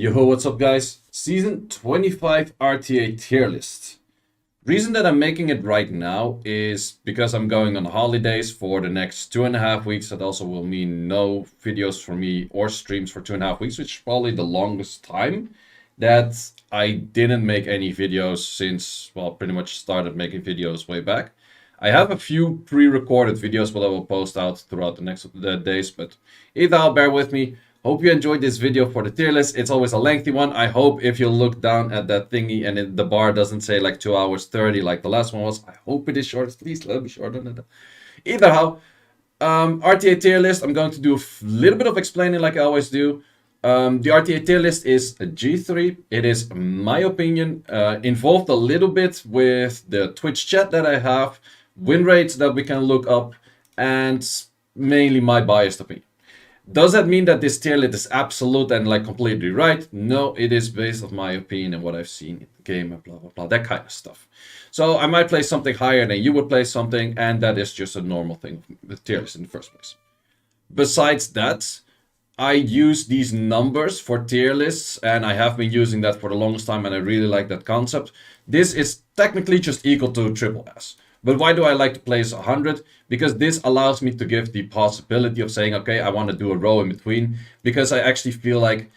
Yo, what's up guys? Season 25 RTA tier list. Reason that I'm making it right now is because I'm going on holidays for the next 2.5 weeks. That also will mean no videos for me or streams for 2.5 weeks, which is probably the longest time that I didn't make any videos since, well, pretty much started making videos way back. I have a few pre-recorded videos that I will post out throughout the next days, but either bear with me. Hope you enjoyed this video for the tier list. It's always a lengthy one. I hope if you look down at that thingy and the bar doesn't say like 2 hours 30 like the last one was. I hope it is short. Please let me shorten it. Either how, RTA tier list. I'm going to do a little bit of explaining like I always do. The RTA tier list is a G3. It is, my opinion, involved a little bit with the Twitch chat that I have, win rates that we can look up, and mainly my biased opinion. Does that mean that this tier list is absolute and like completely right? No, it is based on my opinion and what I've seen in the game and blah blah blah, that kind of stuff. So I might play something higher than you would play something, and that is just a normal thing with tier lists in the first place. Besides that, I use these numbers for tier lists, and I have been using that for the longest time, and I really like that concept. This is technically just equal to triple S. But why do I like to place 100? Because this allows me to give the possibility of saying, okay, I want to do a row in between. Because I actually feel like,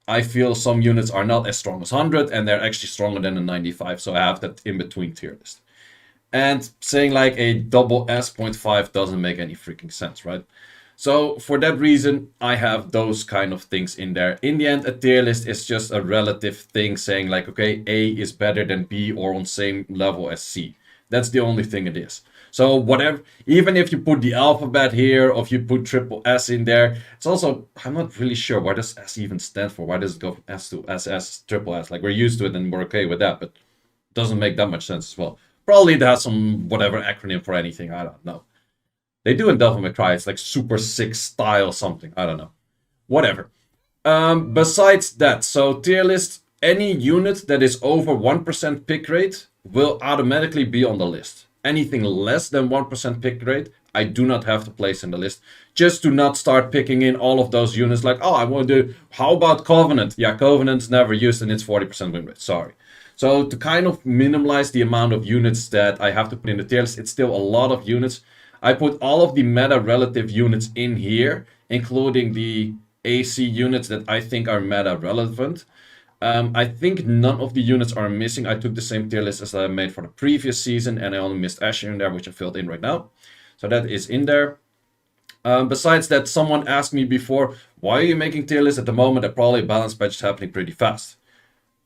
some units are not as strong as 100 and they're actually stronger than a 95. So I have that in between tier list. And saying like a double S.5 doesn't make any freaking sense, right? So for that reason, I have those kind of things in there. In the end, a tier list is just a relative thing saying like, okay, A is better than B or on same level as C. That's the only thing it is. So whatever, even if you put the alphabet here, or if you put triple S in there, it's also, I'm not really sure what does S even stand for. Why does it go from S to SS, triple S? Like, we're used to it and we're okay with that, but it doesn't make that much sense as well. Probably it has some whatever acronym for anything, I don't know. They do in Devil May Cry, it's like Super 6 style something, I don't know. Whatever. Besides that, so tier list, any unit that is over 1% pick rate will automatically be on the list. Anything less than 1% pick rate, I do not have to place in the list. Just to not start picking in all of those units like, oh, I want to do, how about Covenant? Yeah, Covenant's never used and it's 40% win rate, sorry. So to kind of minimize the amount of units that I have to put in the tier list, it's still a lot of units. I put all of the meta relative units in here, including the AC units that I think are meta relevant. I think none of the units are missing. I took the same tier list as I made for the previous season, and I only missed Eshir in there, which I filled in right now. So that is in there. Besides that, someone asked me before, why are you making tier lists at the moment? That probably balance patch is happening pretty fast.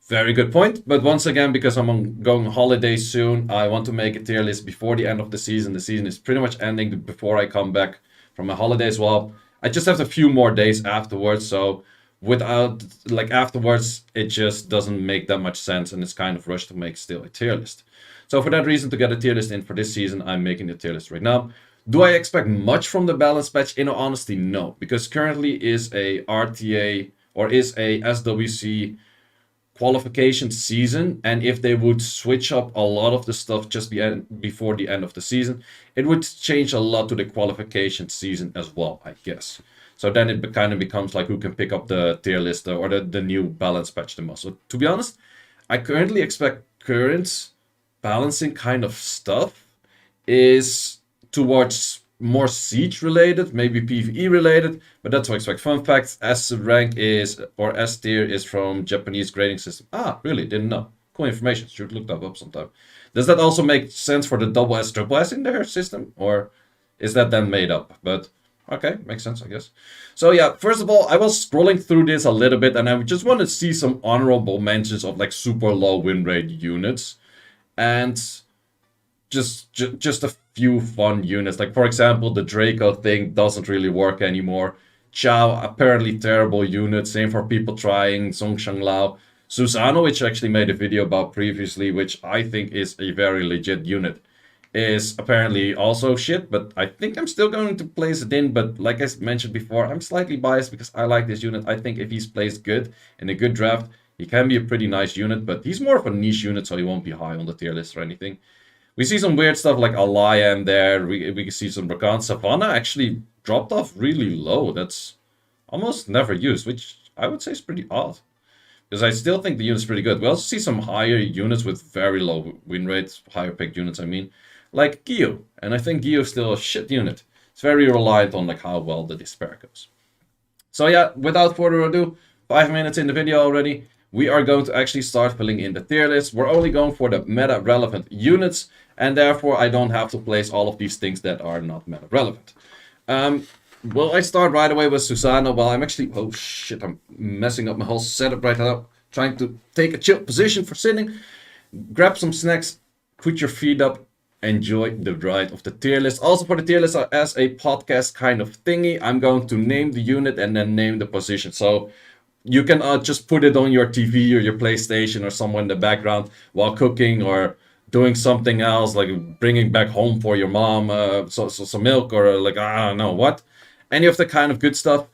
Very good point. But once again, because I'm going on holiday soon, I want to make a tier list before the end of the season. The season is pretty much ending before I come back from my holidays. Well, I just have a few more days afterwards, so without, like, afterwards, it just doesn't make that much sense, and it's kind of rushed to make still a tier list. So for that reason, to get a tier list in for this season, I'm making the tier list right now. Do I expect much from the balance patch? In all honesty, no, because currently is a RTA or is a SWC qualification season, and if they would switch up a lot of the stuff just before the end of the season, it would change a lot to the qualification season as well, I guess. So then it kind of becomes like who can pick up the tier list or the new balance patch the most. So to be honest, I currently expect current balancing kind of stuff is towards more siege related, maybe PvE related, but that's what I expect. Fun fact, S rank is, or S tier is from Japanese grading system. Ah, really? Didn't know. Cool information. Should look that up sometime. Does that also make sense for the double S, triple S in their system? Or is that then made up? But okay, makes sense, I guess. So yeah, first of all, I was scrolling through this a little bit, and I just want to see some honorable mentions of like super low win rate units. And just a few fun units. Like, for example, the Draco thing doesn't really work anymore. Chao, apparently terrible unit. Same for people trying Zhongshang Lao. Susano, which I actually made a video about previously, which I think is a very legit unit, is apparently also shit, but I think I'm still going to place it in. But like I mentioned before, I'm slightly biased because I like this unit. I think if he's placed good in a good draft, he can be a pretty nice unit, but he's more of a niche unit, so he won't be high on the tier list or anything. We see some weird stuff like Alaya there. We can see some Rakan. Savannah actually dropped off really low. That's almost never used, which I would say is pretty odd. because I still think the unit's pretty good. We also see some higher units with very low win rates, higher picked units, I mean, like Gio. And I think Gio's still a shit unit. It's very reliant on like how well the Despair goes. So yeah, without further ado, 5 minutes in the video already, we are going to actually start filling in the tier list. We're only going for the meta relevant units, and therefore I don't have to place all of these things that are not meta relevant. Well, I start right away with Susano. Well, I'm actually... Oh shit, I'm messing up my whole setup right now. Trying to take a chill position for sitting. Grab some snacks, put your feet up, enjoy the ride of the tier list. Also for the tier list, as a podcast kind of thingy, I'm going to name the unit and then name the position. So you can just put it on your TV or your PlayStation or somewhere in the background while cooking or doing something else, like bringing back home for your mom some milk or like, I don't know what. Any of the kind of good stuff,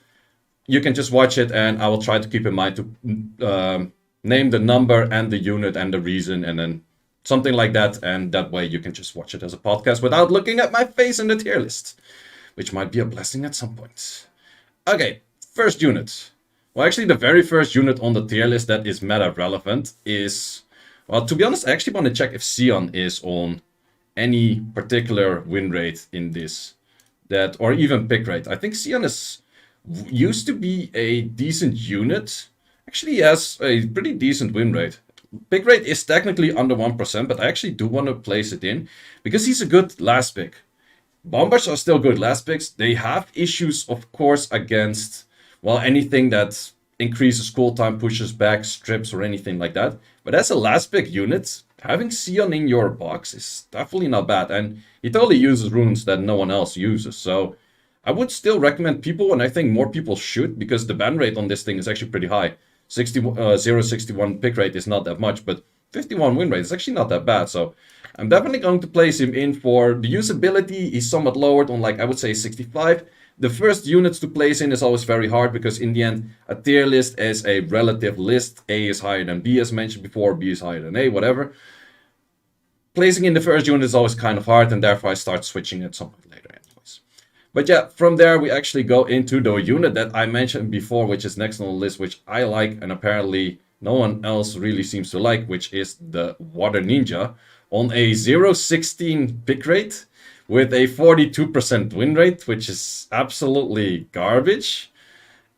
you can just watch it, and I will try to keep in mind to name the number and the unit and the reason, and then something like that, and that way you can just watch it as a podcast without looking at my face in the tier list, which might be a blessing at some point. Okay, first unit. Well, actually, the very first unit on the tier list that is meta relevant is... Well, to be honest, I actually want to check if Sion is on any particular win rate in this, or even pick rate. I think Sion used to be a decent unit. Actually, he has a pretty decent win rate. Pick rate is technically under 1%, but I actually do want to place it in because he's a good last pick. Bombers are still good last picks. They have issues, of course, against, well, anything that increases cooldown, pushes back, strips, or anything like that. But as a last pick unit, having Sion in your box is definitely not bad. And he totally uses runes that no one else uses. So I would still recommend people, and I think more people should, because the ban rate on this thing is actually pretty high. 0.61 pick rate is not that much, but 51 win rate is actually not that bad. So I'm definitely going to place him in for the usability. He's somewhat lowered on, like, I would say 65. The first units to place in is always very hard because in the end, a tier list is a relative list. A is higher than B, as mentioned before. B is higher than A, whatever. Placing in the first unit is always kind of hard, and therefore I start switching it somewhat later anyways. But yeah, from there we actually go into the unit that I mentioned before, which is next on the list, which I like and apparently no one else really seems to like, which is the Water Ninja on a 0.16 pick rate with a 42% win rate, which is absolutely garbage.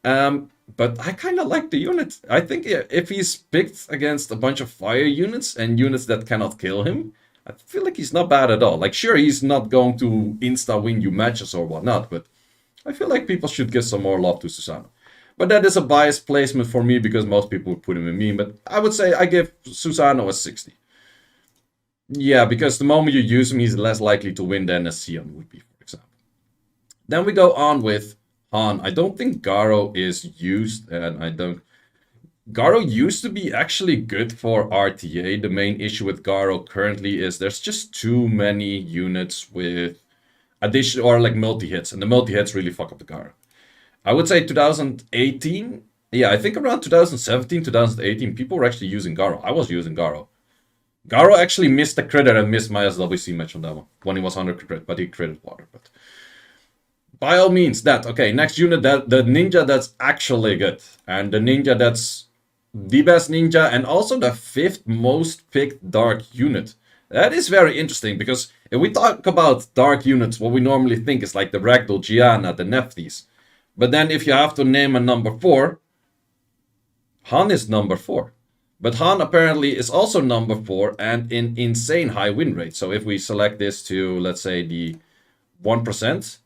But I kind of like the unit. I think if he's picked against a bunch of fire units and units that cannot kill him, I feel like he's not bad at all. Like, sure, he's not going to insta-win you matches or whatnot, but I feel like people should give some more love to Susano. But that is a biased placement for me because most people would put him in meme, but I would say I give Susano a 60. Yeah, because the moment you use him, he's less likely to win than a Sion would be, for example. Then we go on with Han. I don't think Garo is used, and I don't... Garo used to be actually good for RTA. The main issue with Garo currently is there's just too many units with addition or like multi-hits, and the multi-hits really fuck up the Garo. I would say 2018, yeah, I think around 2017, 2018, people were actually using Garo. I was using Garo. Garo actually missed the critter and missed my SWC match on that one when he was 100 crit, but he critted water. But by all means, that. Okay, next unit, that the ninja that's actually good. And the ninja that's the best ninja and also the 5th most picked dark unit. That is very interesting because if we talk about dark units, what we normally think is like the Ragdoll, Gianna, the Nephthys. But then if you have to name a number 4, Han is number 4. But Han apparently is also number 4 and in insane high win rate. So if we select this to, let's say, the 1%,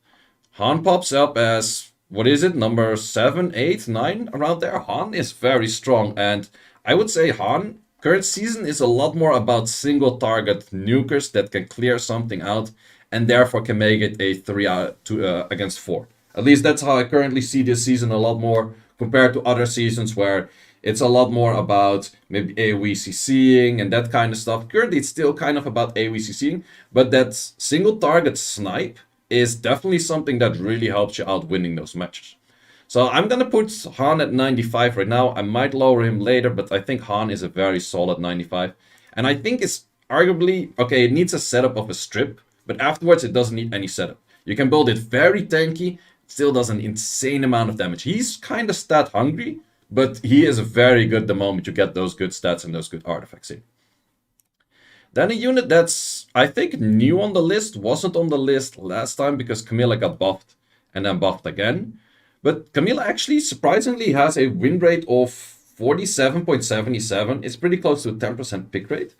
Han pops up as, what is it, number 7, 8, 9, around there. Han is very strong, and I would say Han, current season, is a lot more about single target nukers that can clear something out, and therefore can make it a 3 against 4. At least that's how I currently see this season a lot more, compared to other seasons where it's a lot more about maybe AoE CCing and that kind of stuff. Currently it's still kind of about AoE CCing, but that single target snipe is definitely something that really helps you out winning those matches. So I'm gonna put Han at 95 right now. I might lower him later, but I think Han is a very solid 95. And I think it's arguably, okay, it needs a setup of a strip, but afterwards it doesn't need any setup. You can build it very tanky, it still does an insane amount of damage. He's kind of stat hungry, but he is very good the moment you get those good stats and those good artifacts in. Then a unit that's, I think, new on the list, wasn't on the list last time because Camilla got buffed and then buffed again. But Camilla actually surprisingly has a win rate of 47.77. It's pretty close to a 10% pick rate.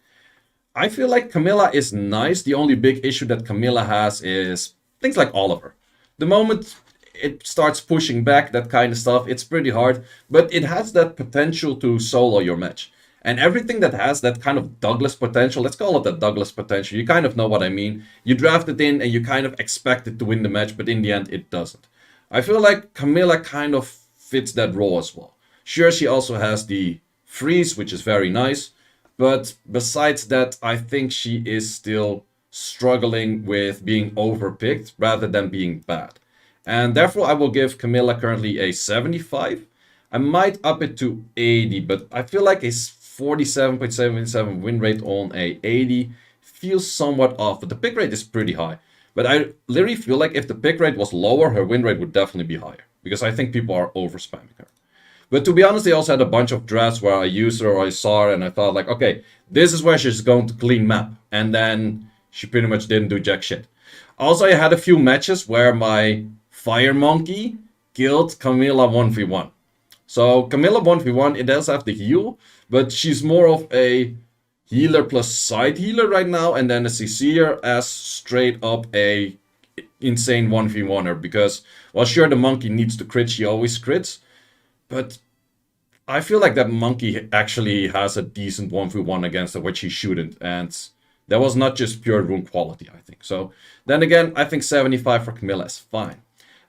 I feel like Camilla is nice. The only big issue that Camilla has is things like Oliver. The moment it starts pushing back, that kind of stuff, it's pretty hard. But it has that potential to solo your match. And everything that has that kind of Douglas potential, let's call it the Douglas potential, you kind of know what I mean. You draft it in and you kind of expect it to win the match, but in the end it doesn't. I feel like Camilla kind of fits that role as well. Sure, she also has the freeze, which is very nice. But besides that, I think she is still struggling with being overpicked rather than being bad. And therefore, I will give Camilla currently a 75. I might up it to 80, but I feel like a 47.77 win rate on a 80 feels somewhat off. But the pick rate is pretty high. But I literally feel like if the pick rate was lower, her win rate would definitely be higher. Because I think people are over spamming her. But to be honest, I also had a bunch of drafts where I used her or I saw her and I thought like, okay, this is where she's going to clean map. And then she pretty much didn't do jack shit. Also, I had a few matches where my Fire Monkey killed Camilla 1v1. So Camilla 1v1, it does have the heal, but she's more of a healer plus side healer right now. And then a CC'er as straight up a insane 1v1er. Because, well, sure, the monkey needs to crit, she always crits. But I feel like that monkey actually has a decent 1v1 against her, which he shouldn't. And that was not just pure rune quality, I think. So then again, I think 75 for Camilla is fine.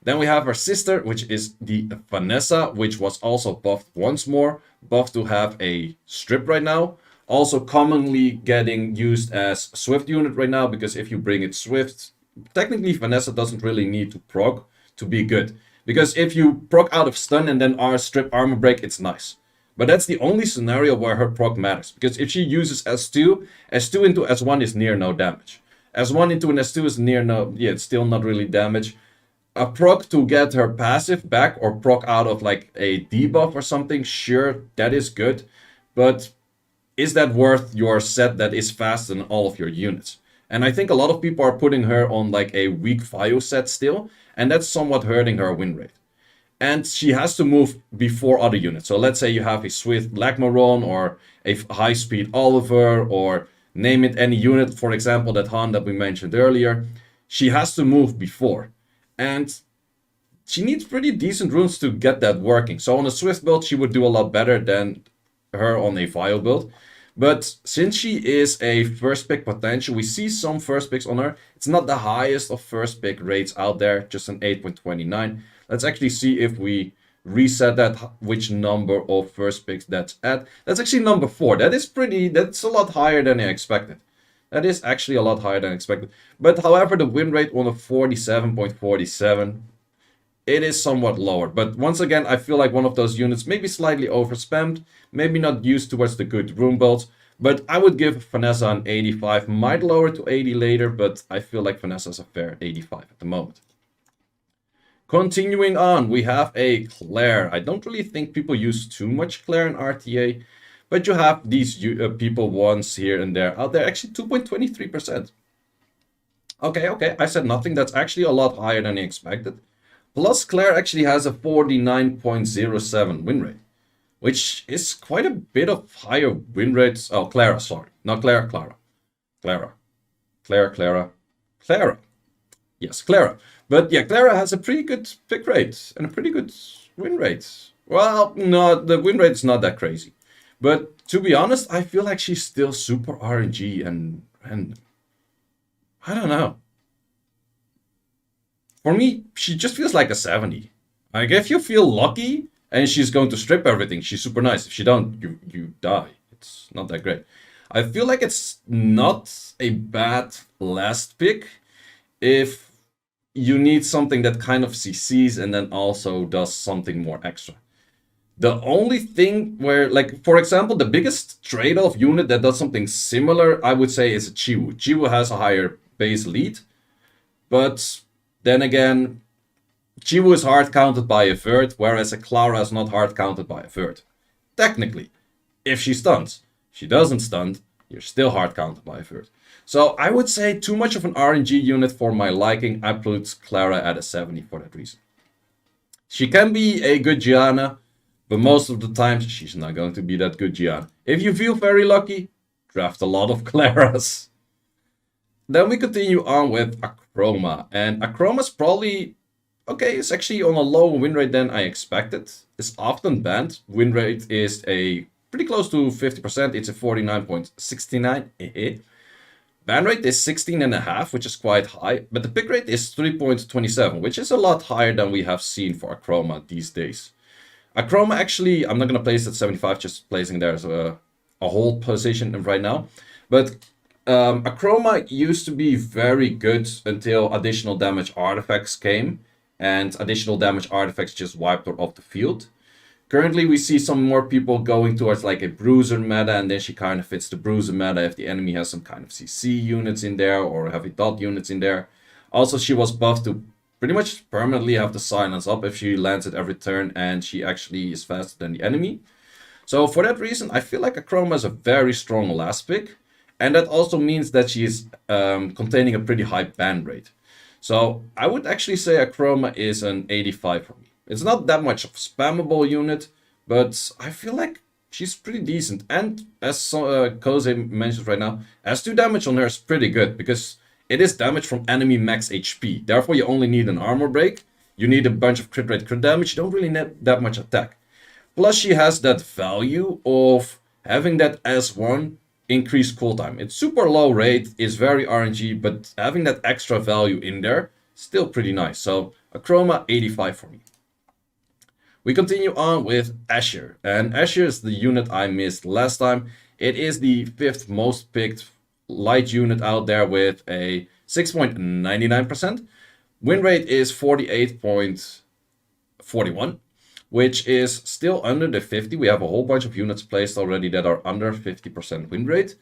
Then we have her sister, which is the Vanessa, which was also buffed once more. Buffed to have a strip right now. Also commonly getting used as Swift unit right now, because if you bring it Swift, technically Vanessa doesn't really need to proc to be good. Because if you proc out of stun and then strip armor break, it's nice. But that's the only scenario where her proc matters. Because if she uses S2, S2 into S1 is near no damage. S1 into an S2 is near no, yeah, it's still not really damage. A proc to get her passive back or proc out of like a debuff or something, sure, that is good. But is that worth your set that is faster than all of your units? And I think a lot of people are putting her on like a weak Fio set still. And that's somewhat hurting her win rate. And she has to move before other units. So let's say you have a Swift Black Maroon or a high-speed Oliver or name it any unit, for example, that Han that we mentioned earlier. She has to move before. And she needs pretty decent runes to get that working. So on a Swift build, she would do a lot better than her on a Vile build. But since she is a first pick potential, we see some first picks on her. It's not the highest of first pick rates out there, just an 8.29. Let's actually see if we reset that, which number of first picks that's at. That's actually number 4. That's a lot higher than I expected. That is actually a lot higher than expected. But however, the win rate on a 47.47, it is somewhat lower. But once again, I feel like one of those units maybe slightly overspammed, maybe not used towards the good rune builds. But I would give Vanessa an 85, might lower to 80 later, but I feel like Vanessa's a fair 85 at the moment. Continuing on, we have a Claire. I don't really think people use too much Claire in RTA, but you have these people ones here and there out there. Actually, 2.23%. Okay, I said nothing. That's actually a lot higher than I expected. Plus, Claire actually has a 49.07 win rate, which is quite a bit of higher win rates. Oh, Clara, sorry. Not Claire, Clara. Clara. Yes, Clara. But yeah, Clara has a pretty good pick rate and a pretty good win rate. Well, no, the win rate is not that crazy. But to be honest, I feel like she's still super RNG and I don't know. For me, she just feels like a 70. Like, if you feel lucky and she's going to strip everything, she's super nice. If she don't, you die. It's not that great. I feel like it's not a bad last pick if you need something that kind of CCs and then also does something more extra. The only thing where, like, for example, the biggest trade-off unit that does something similar, I would say, is a Chiwu. Chiwu has a higher base lead, but then again, Chiwu is hard counted by a third, whereas a Clara is not hard counted by a third. Technically, if she stuns. If she doesn't stun, you're still hard counted by a third. So I would say too much of an RNG unit for my liking. I put Clara at a 70 for that reason. She can be a good Gianna, but most of the time she's not going to be that good Gianna. If you feel very lucky, draft a lot of Claras. Then we continue on with Akroma. And Akroma's probably, okay, it's actually on a lower win rate than I expected. It's often banned. Win rate is a pretty close to 50%. It's a 49.69. Ban rate is 16.5, which is quite high. But the pick rate is 3.27, which is a lot higher than we have seen for Akroma these days. Akroma actually, I'm not going to place at 75, just placing there as a hold position right now. But Akroma used to be very good until additional damage artifacts came. And additional damage artifacts just wiped her off the field. Currently, we see some more people going towards like a bruiser meta, and then she kind of fits the bruiser meta if the enemy has some kind of CC units in there or heavy dot units in there. Also, she was buffed to pretty much permanently have the silence up if she lands it every turn, and she actually is faster than the enemy. So for that reason, I feel like Akroma is a very strong last pick, and that also means that she is containing a pretty high ban rate. So I would actually say Akroma is an 85 for me. It's not that much of a spammable unit, but I feel like she's pretty decent. And as Koze mentioned right now, S2 damage on her is pretty good because it is damage from enemy max HP. Therefore, you only need an armor break. You need a bunch of crit rate, crit damage. You don't really need that much attack. Plus, she has that value of having that S1 increased cooltime. It's super low rate, it's very RNG, but having that extra value in there, still pretty nice. So, Akroma 85 for me. We continue on with Eshir, and Eshir is the unit I missed last time. It is the 5th most picked light unit out there with a 6.99%. Win rate is 48.41, which is still under the 50. We have a whole bunch of units placed already that are under 50% win rate.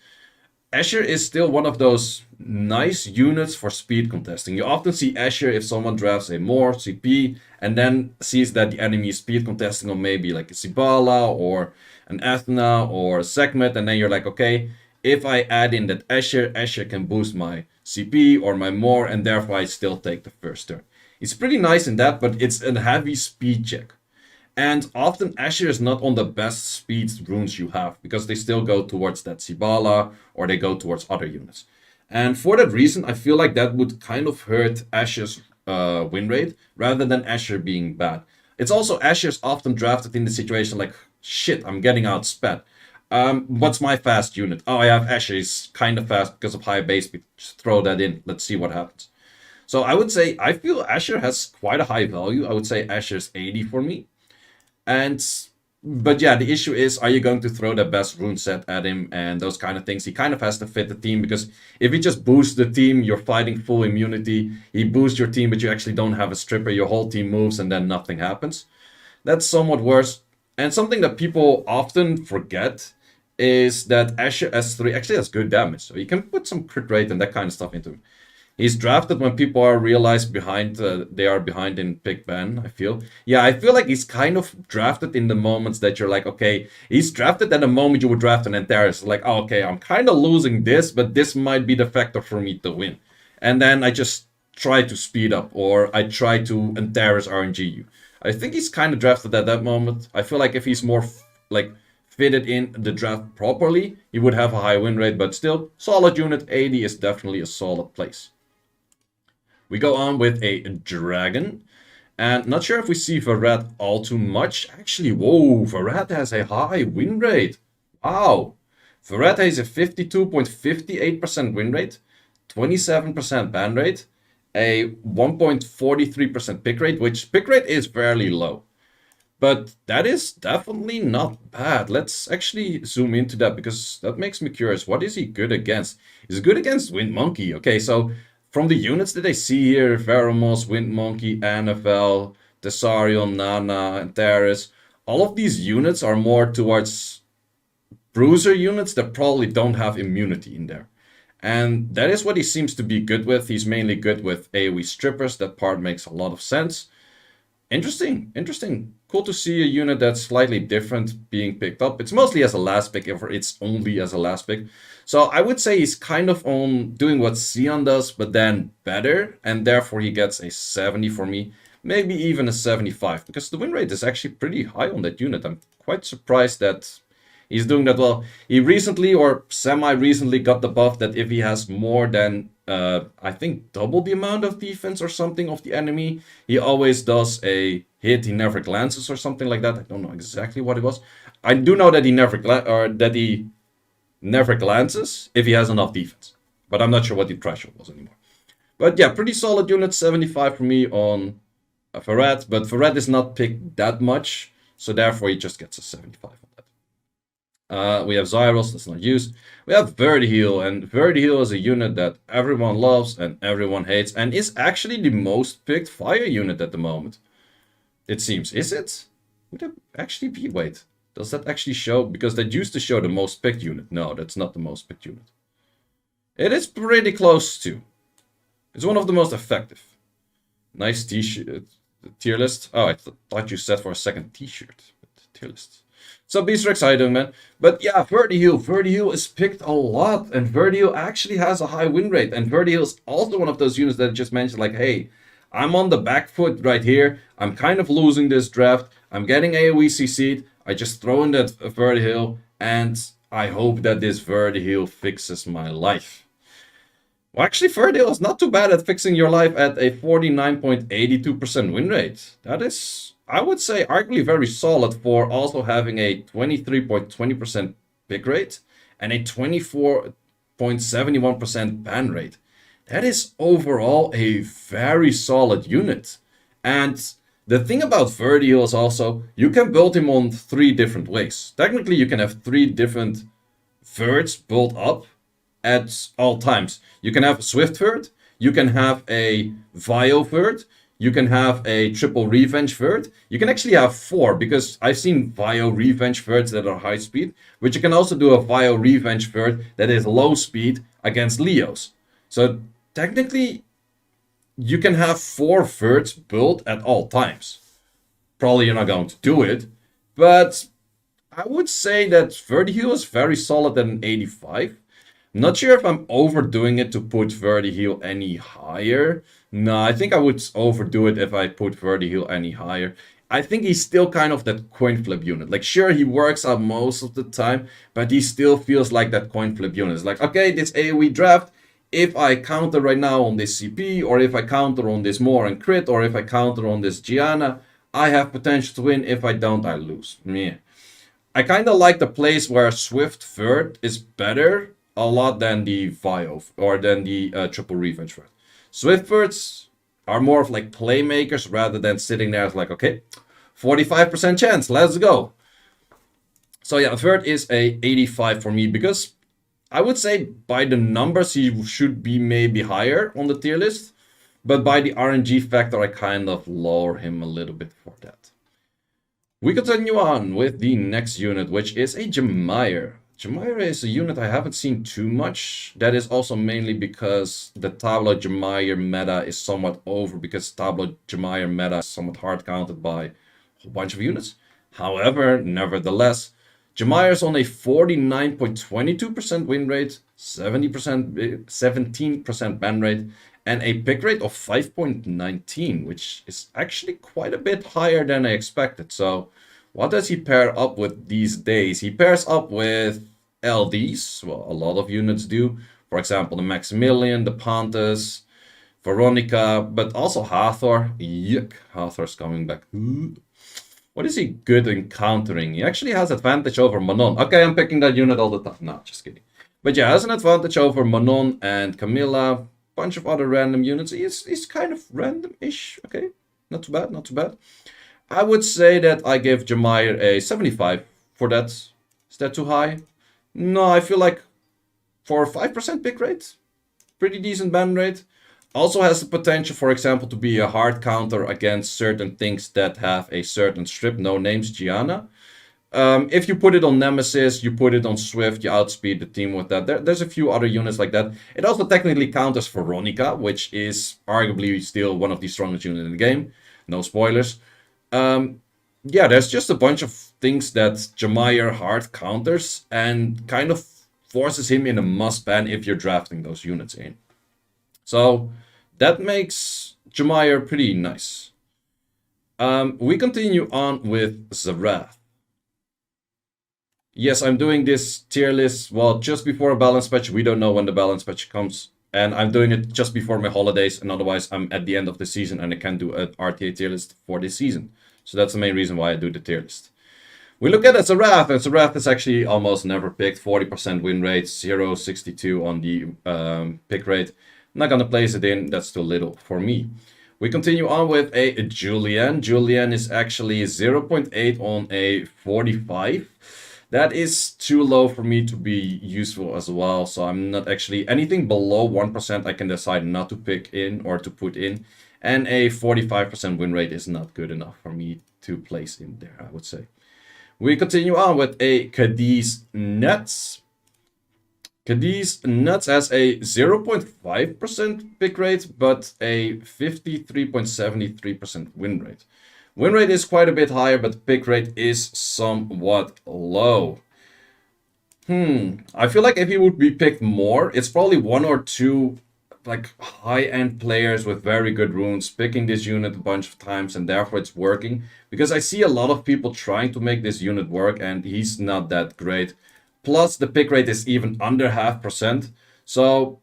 Eshir is still one of those nice units for speed contesting. You often see Eshir if someone drafts a more CP and then sees that the enemy is speed contesting on maybe like a Sibala or an Athena or a Sekhmet, and then you're like, okay, if I add in that Eshir can boost my CP or my more, and therefore I still take the first turn. It's pretty nice in that, but it's a heavy speed check. And often Eshir is not on the best speed runes you have, because they still go towards that Sibala or they go towards other units. And for that reason, I feel like that would kind of hurt Eshir's win rate, rather than Eshir being bad. It's also Eshir's often drafted in the situation like, shit, I'm getting outsped. What's my fast unit? Oh, I have Eshir, he's kind of fast because of high base speed. Just throw that in, let's see what happens. So I would say, I feel Eshir has quite a high value. I would say Eshir's 80 for me. But yeah, the issue is, are you going to throw the best rune set at him and those kind of things? He kind of has to fit the team, because if he just boosts the team, you're fighting full immunity. He boosts your team, but you actually don't have a stripper. Your whole team moves and then nothing happens. That's somewhat worse. And something that people often forget is that Eshir S3 actually has good damage. So you can put some crit rate and that kind of stuff into him. He's drafted when people are realized behind, they are behind in pick ban, I feel. Yeah, I feel like he's kind of drafted in the moments that you're like, okay, he's drafted at the moment you would draft an Antares. Like, oh, okay, I'm kind of losing this, but this might be the factor for me to win. And then I just try to speed up, or I try to Antares RNG you. I think he's kind of drafted at that moment. I feel like if he's more, like, fitted in the draft properly, he would have a high win rate, but still, solid unit. 80 is definitely a solid place. We go on with a dragon, and not sure if we see Varad all too much. Actually, whoa, Varad has a high win rate. Wow. Varad has a 52.58% win rate, 27% ban rate, a 1.43% pick rate, which pick rate is fairly low. But that is definitely not bad. Let's actually zoom into that, because that makes me curious. What is he good against? He's good against Wind Monkey. Okay, so from the units that I see here, Veromos, Wind Monkey, NFL, Thessarion, Nana, Antares, all of these units are more towards bruiser units that probably don't have immunity in there. And that is what he seems to be good with. He's mainly good with AoE strippers. That part makes a lot of sense. Interesting, interesting. Cool to see a unit that's slightly different being picked up. It's mostly as a last pick, if it's only as a last pick. So I would say he's kind of on doing what Sion does, but then better, and therefore he gets a 70 for me. Maybe even a 75, because the win rate is actually pretty high on that unit. I'm quite surprised that he's doing that well. He recently, or semi-recently, got the buff that if he has more than, I think, double the amount of defense or something of the enemy, he always does a hit, he never glances or something like that. I don't know exactly what it was. I do know that he never glances if he has enough defense. But I'm not sure what the threshold was anymore. But yeah, pretty solid unit, 75 for me on Ferret. But Ferret is not picked that much, so therefore he just gets a 75 on that. We have Zyros, that's not used. We have Verdiheal, and Verdiheal is a unit that everyone loves and everyone hates, and is actually the most picked fire unit at the moment. It seems. Is it? Would it actually be? Wait. Does that actually show? Because that used to show the most picked unit. No, that's not the most picked unit. It is pretty close to. It's one of the most effective. Nice t-shirt. Tier list. Oh, I thought you said for a second t-shirt. Tier list. So Beastrex, how you doing, man? But yeah, Verdiheal. Verdiheal is picked a lot. And Verdiheal actually has a high win rate. And Verdiheal is also one of those units that I just mentioned. Like, hey, I'm on the back foot right here. I'm kind of losing this draft. I'm getting AoE CC'd. I just throw in that Verdiheal, and I hope that this Verdiheal fixes my life. Well, actually, Verdiheal is not too bad at fixing your life at a 49.82% win rate. That is, I would say, arguably very solid for also having a 23.20% pick rate and a 24.71% ban rate. That is overall a very solid unit. And the thing about Verdiheal is also, you can build him on 3 different ways. Technically, you can have 3 different Verds built up at all times. You can have a Swift Verd, you can have a Vio Verd, you can have a triple Revenge Verd. You can actually have 4, because I've seen Vio Revenge Verds that are high speed, but you can also do a Vio Revenge Verd that is low speed against Leos. So technically, you can have 4 Verds built at all times. Probably you're not going to do it, but I would say that Verdiheal is very solid at an 85. I'm not sure if I'm overdoing it to put Verdiheal any higher. No, I think I would overdo it if I put Verdiheal any higher. I think he's still kind of that coin flip unit. Like, sure, he works out most of the time, but he still feels like that coin flip unit. It's like, okay, this AoE draft, if I counter right now on this CP, or if I counter on this more and crit, or if I counter on this Gianna, I have potential to win. If I don't, I lose. Meh. I kind of like the place where Swift Verd is better a lot than the Vio, or than the Triple Revenge Verd. Swift Verds are more of like playmakers rather than sitting there as like, okay, 45% chance, let's go. So yeah, Verd is a 85 for me, because I would say by the numbers he should be maybe higher on the tier list, but by the RNG factor I kind of lower him a little bit for that. We continue on with the next unit, which is a Chimera. Chimera is a unit I haven't seen too much. That is also mainly because the Tablo Chimera meta is somewhat over, because Tablo Chimera meta is somewhat hard counted by a whole bunch of units. However, nevertheless, Chimera is on a 49.22% win rate, 17% ban rate, and a pick rate of 5.19, which is actually quite a bit higher than I expected. So what does he pair up with these days? He pairs up with LDs, well, a lot of units do. For example, the Maximilian, the Pandas, Veronica, but also Hathor. Yuck, Hathor's coming back. What is he good in countering? He actually has advantage over Manon. Okay, I'm picking that unit all the time. No, just kidding. But yeah, has an advantage over Manon and Camilla. Bunch of other random units. He's kind of random-ish. Okay, not too bad, not too bad. I would say that I give Chimera a 75 for that. Is that too high? No, I feel like for a 5% pick rate, pretty decent ban rate. Also has the potential, for example, to be a hard counter against certain things that have a certain strip, no names, Gianna. If you put it on Nemesis, you put it on Swift, you outspeed the team with that. There's a few other units like that. It also technically counters Veronica, which is arguably still one of the strongest units in the game. No spoilers. Yeah, there's just a bunch of things that Chimera hard counters and kind of forces him in a must ban if you're drafting those units in. So that makes Chimera pretty nice. We continue on with Zarath. Yes, I'm doing this tier list, well, just before a balance patch. We don't know when the balance patch comes. And I'm doing it just before my holidays, and otherwise I'm at the end of the season and I can't do an RTA tier list for this season. So that's the main reason why I do the tier list. We look at Zarath, and Zarath is actually almost never picked. 40% win rate, 0.62 on the pick rate. I'm not gonna place it in, that's too little for me. We continue on with a Julian. Julian is actually 0.8 on a 45. That is too low for me to be useful as well, so I'm not actually... anything below 1% I can decide not to pick in or to put in. And a 45% win rate is not good enough for me to place in there, I would say. We continue on with a Cadiz Nuts. Cadiz Nuts has a 0.5% pick rate, but a 53.73% win rate. Win rate is quite a bit higher, but pick rate is somewhat low. I feel like if he would be picked more, it's probably one or two like high-end players with very good runes picking this unit a bunch of times, and therefore it's working. Because I see a lot of people trying to make this unit work, and he's not that great. Plus, the pick rate is even under 0.5%. So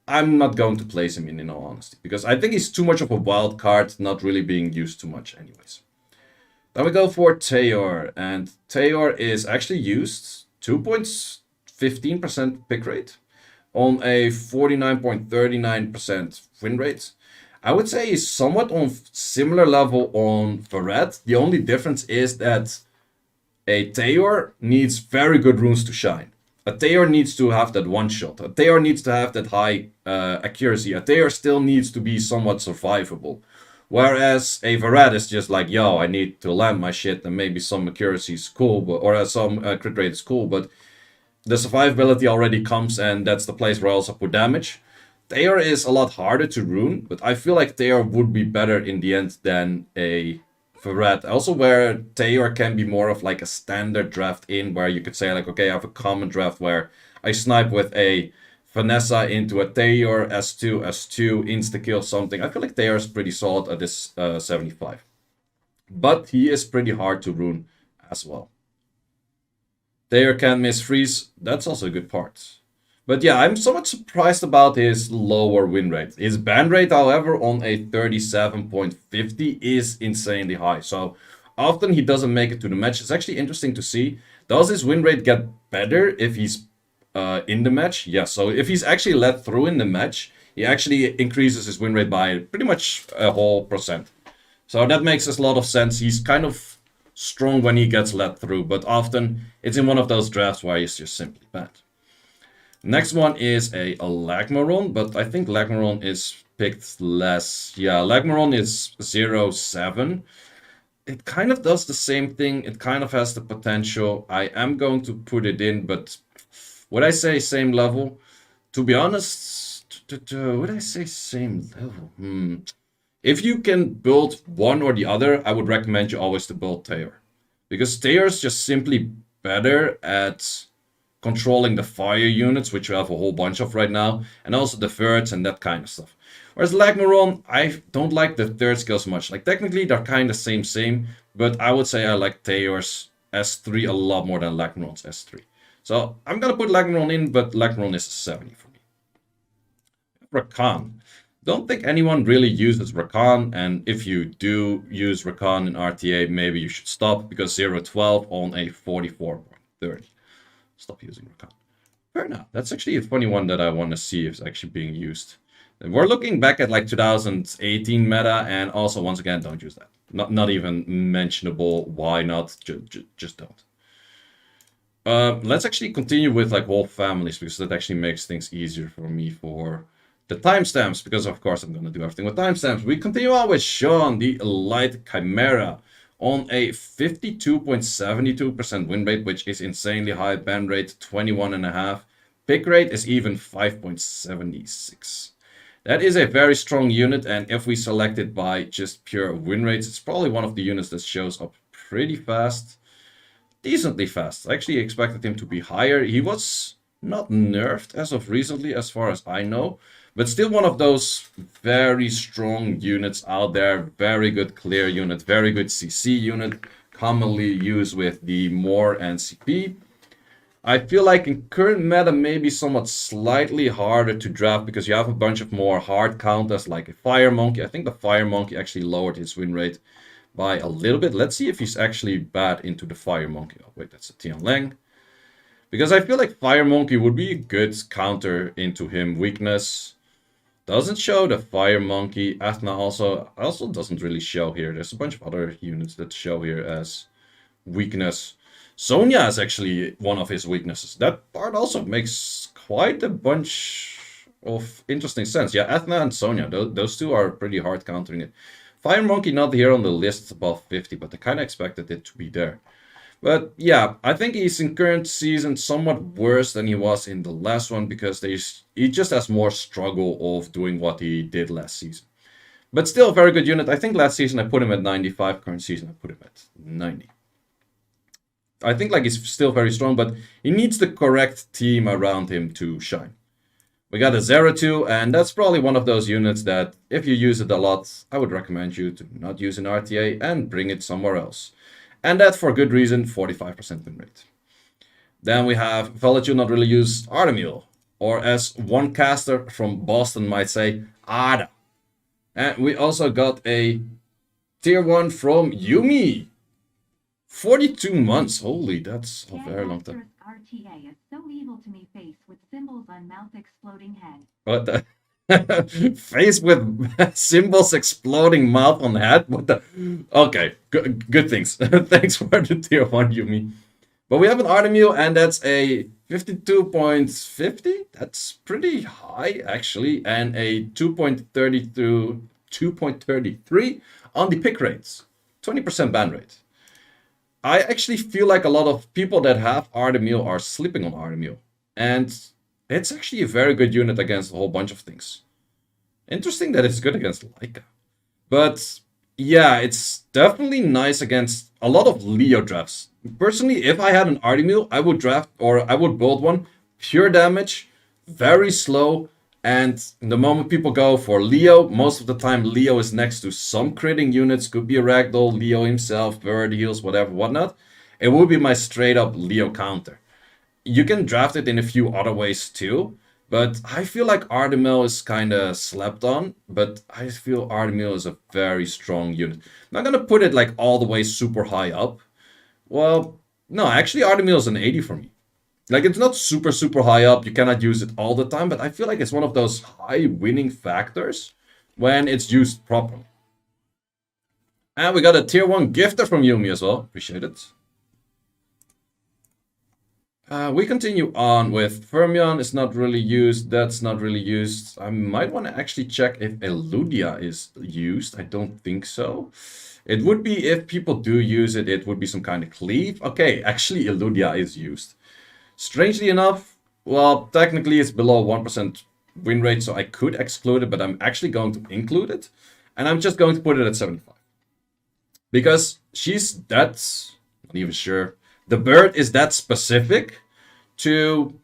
I'm not going to place him in all honesty, because I think he's too much of a wild card, not really being used too much anyways. Then we go for Teor, and Teor is actually used 2.15% pick rate on a 49.39% win rate. I would say he's somewhat on similar level on Varad. The only difference is that a Teor needs very good runes to shine. A Teor needs to have that one shot. A Teor needs to have that high accuracy. A Teor still needs to be somewhat survivable. Whereas a Varad is just like, yo, I need to land my shit, and maybe some accuracy is cool, but, or some crit rate is cool, but the survivability already comes, and that's the place where I also put damage. Teor is a lot harder to rune, but I feel like Teor would be better in the end than a Varad. Also, where Teor can be more of like a standard draft in, where you could say like, okay, I have a common draft where I snipe with a Vanessa into a Teor, S2, insta-kill something. I feel like Teor is pretty solid at this 75. But he is pretty hard to rune as well. Teor can miss freeze, that's also a good part. But yeah, I'm somewhat surprised about his lower win rate. His ban rate, however, on a 37.50 is insanely high. So often he doesn't make it to the match. It's actually interesting to see. Does his win rate get better if he's in the match? Yeah, so if he's actually let through in the match, he actually increases his win rate by pretty much a whole percent. So that makes a lot of sense. He's kind of strong when he gets let through, but often it's in one of those drafts where he's just simply bad. Next one is a Lagmaron, but I think Lagmaron is picked less. Yeah, Lagmaron is 0.7. It kind of does the same thing. It kind of has the potential. I am going to put it in, but would I say same level? To be honest, would I say same level? If you can build one or the other, I would recommend you always to build Teor. Because Teor is just simply better at controlling the fire units, which you have a whole bunch of right now, and also the thirds and that kind of stuff. Whereas Lagmaron, I don't like the third skills much. Like, technically, they're kind of same, but I would say I like Teor's S3 a lot more than Lagmaron's S3. So I'm gonna put Lagmaron in, but Lagmaron is a 70 for me. Rakan. Don't think anyone really uses Rakan, and if you do use Rakan in RTA, maybe you should stop, because 0.12 on a 44.30. Stop using Rakan. Fair enough. That's actually a funny one that I want to see if it's actually being used. And we're looking back at like 2018 meta, and also once again, don't use that. Not even mentionable. Why not? Just don't. Let's actually continue with like whole families, because that actually makes things easier for me for the timestamps, because of course I'm going to do everything with timestamps. We continue on with Sean, the Light Chimera, on a 52.72% win rate, which is insanely high. Ban rate 21.5. Pick rate is even 5.76. That is a very strong unit, and if we select it by just pure win rates, it's probably one of the units that shows up pretty fast. Decently fast. I actually expected him to be higher. He was not nerfed as of recently, as far as I know, but still one of those very strong units out there. Very good clear unit, very good CC unit, commonly used with the Moor and CP. I feel like in current meta, maybe somewhat slightly harder to draft because you have a bunch of more hard counters like a Fire Monkey. I think the Fire Monkey actually lowered his win rate by a little bit. Let's see if he's actually bad into the Fire Monkey. Oh, wait, that's a Tian Lang. Because I feel like Fire Monkey would be a good counter into him. Weakness doesn't show the Fire Monkey. Athna also doesn't really show here. There's a bunch of other units that show here as weakness. Sonya is actually one of his weaknesses. That part also makes quite a bunch of interesting sense. Yeah, Athna and Sonya, those two are pretty hard countering it. Fire Monkey not here on the list above 50, but I kind of expected it to be there. But yeah, I think he's in current season somewhat worse than he was in the last one because he just has more struggle of doing what he did last season. But still a very good unit. I think last season I put him at 95, current season I put him at 90. I think like he's still very strong, but he needs the correct team around him to shine. We got a Zeratul, and that's probably one of those units that if you use it a lot, I would recommend you to not use in RTA and bring it somewhere else. And that for good reason, 45% win rate. Then we have Valkyrja not really use Artemil, or as one caster from Boston might say, Ada. And we also got a tier 1 from Yuumi. 42 months. Holy, that's a very long time. RTA is so evil to me, face with symbols on mouth exploding head. What the? Face with symbols exploding mouth on head? What the? Okay, good things. Thanks for the tier 1, Yuumi. But we have an Artemil, and that's a 52.50. That's pretty high, actually. And a 2.33 on the pick rates. 20% ban rate. I actually feel like a lot of people that have Artemil are sleeping on Artemil. And it's actually a very good unit against a whole bunch of things. Interesting that it's good against Leica. But yeah, it's definitely nice against a lot of Leo drafts. Personally, if I had an Artemil, I would draft, or I would build one. Pure damage, very slow. And the moment people go for Leo, most of the time Leo is next to some critting units. Could be a Ragdoll, Leo himself, Bird Heals, whatever, whatnot. It would be my straight up Leo counter. You can draft it in a few other ways too. But I feel like Artemil is kind of slept on. But I feel Artemil is a very strong unit. I'm not going to put it like all the way super high up. Well, no, actually Artemil is an 80 for me. Like, it's not super, super high up. You cannot use it all the time. But I feel like it's one of those high winning factors when it's used properly. And we got a tier 1 gifter from Yuumi as well. Appreciate it. We continue on with Fermion. It's not really used. That's not really used. I might want to actually check if Eludia is used. I don't think so. It would be, if people do use it, it would be some kind of cleave. Okay, actually Eludia is used. Strangely enough, well, technically it's below 1% win rate, so I could exclude it, but I'm actually going to include it. And I'm just going to put it at 75. Because that's not even sure. The bird is that specific to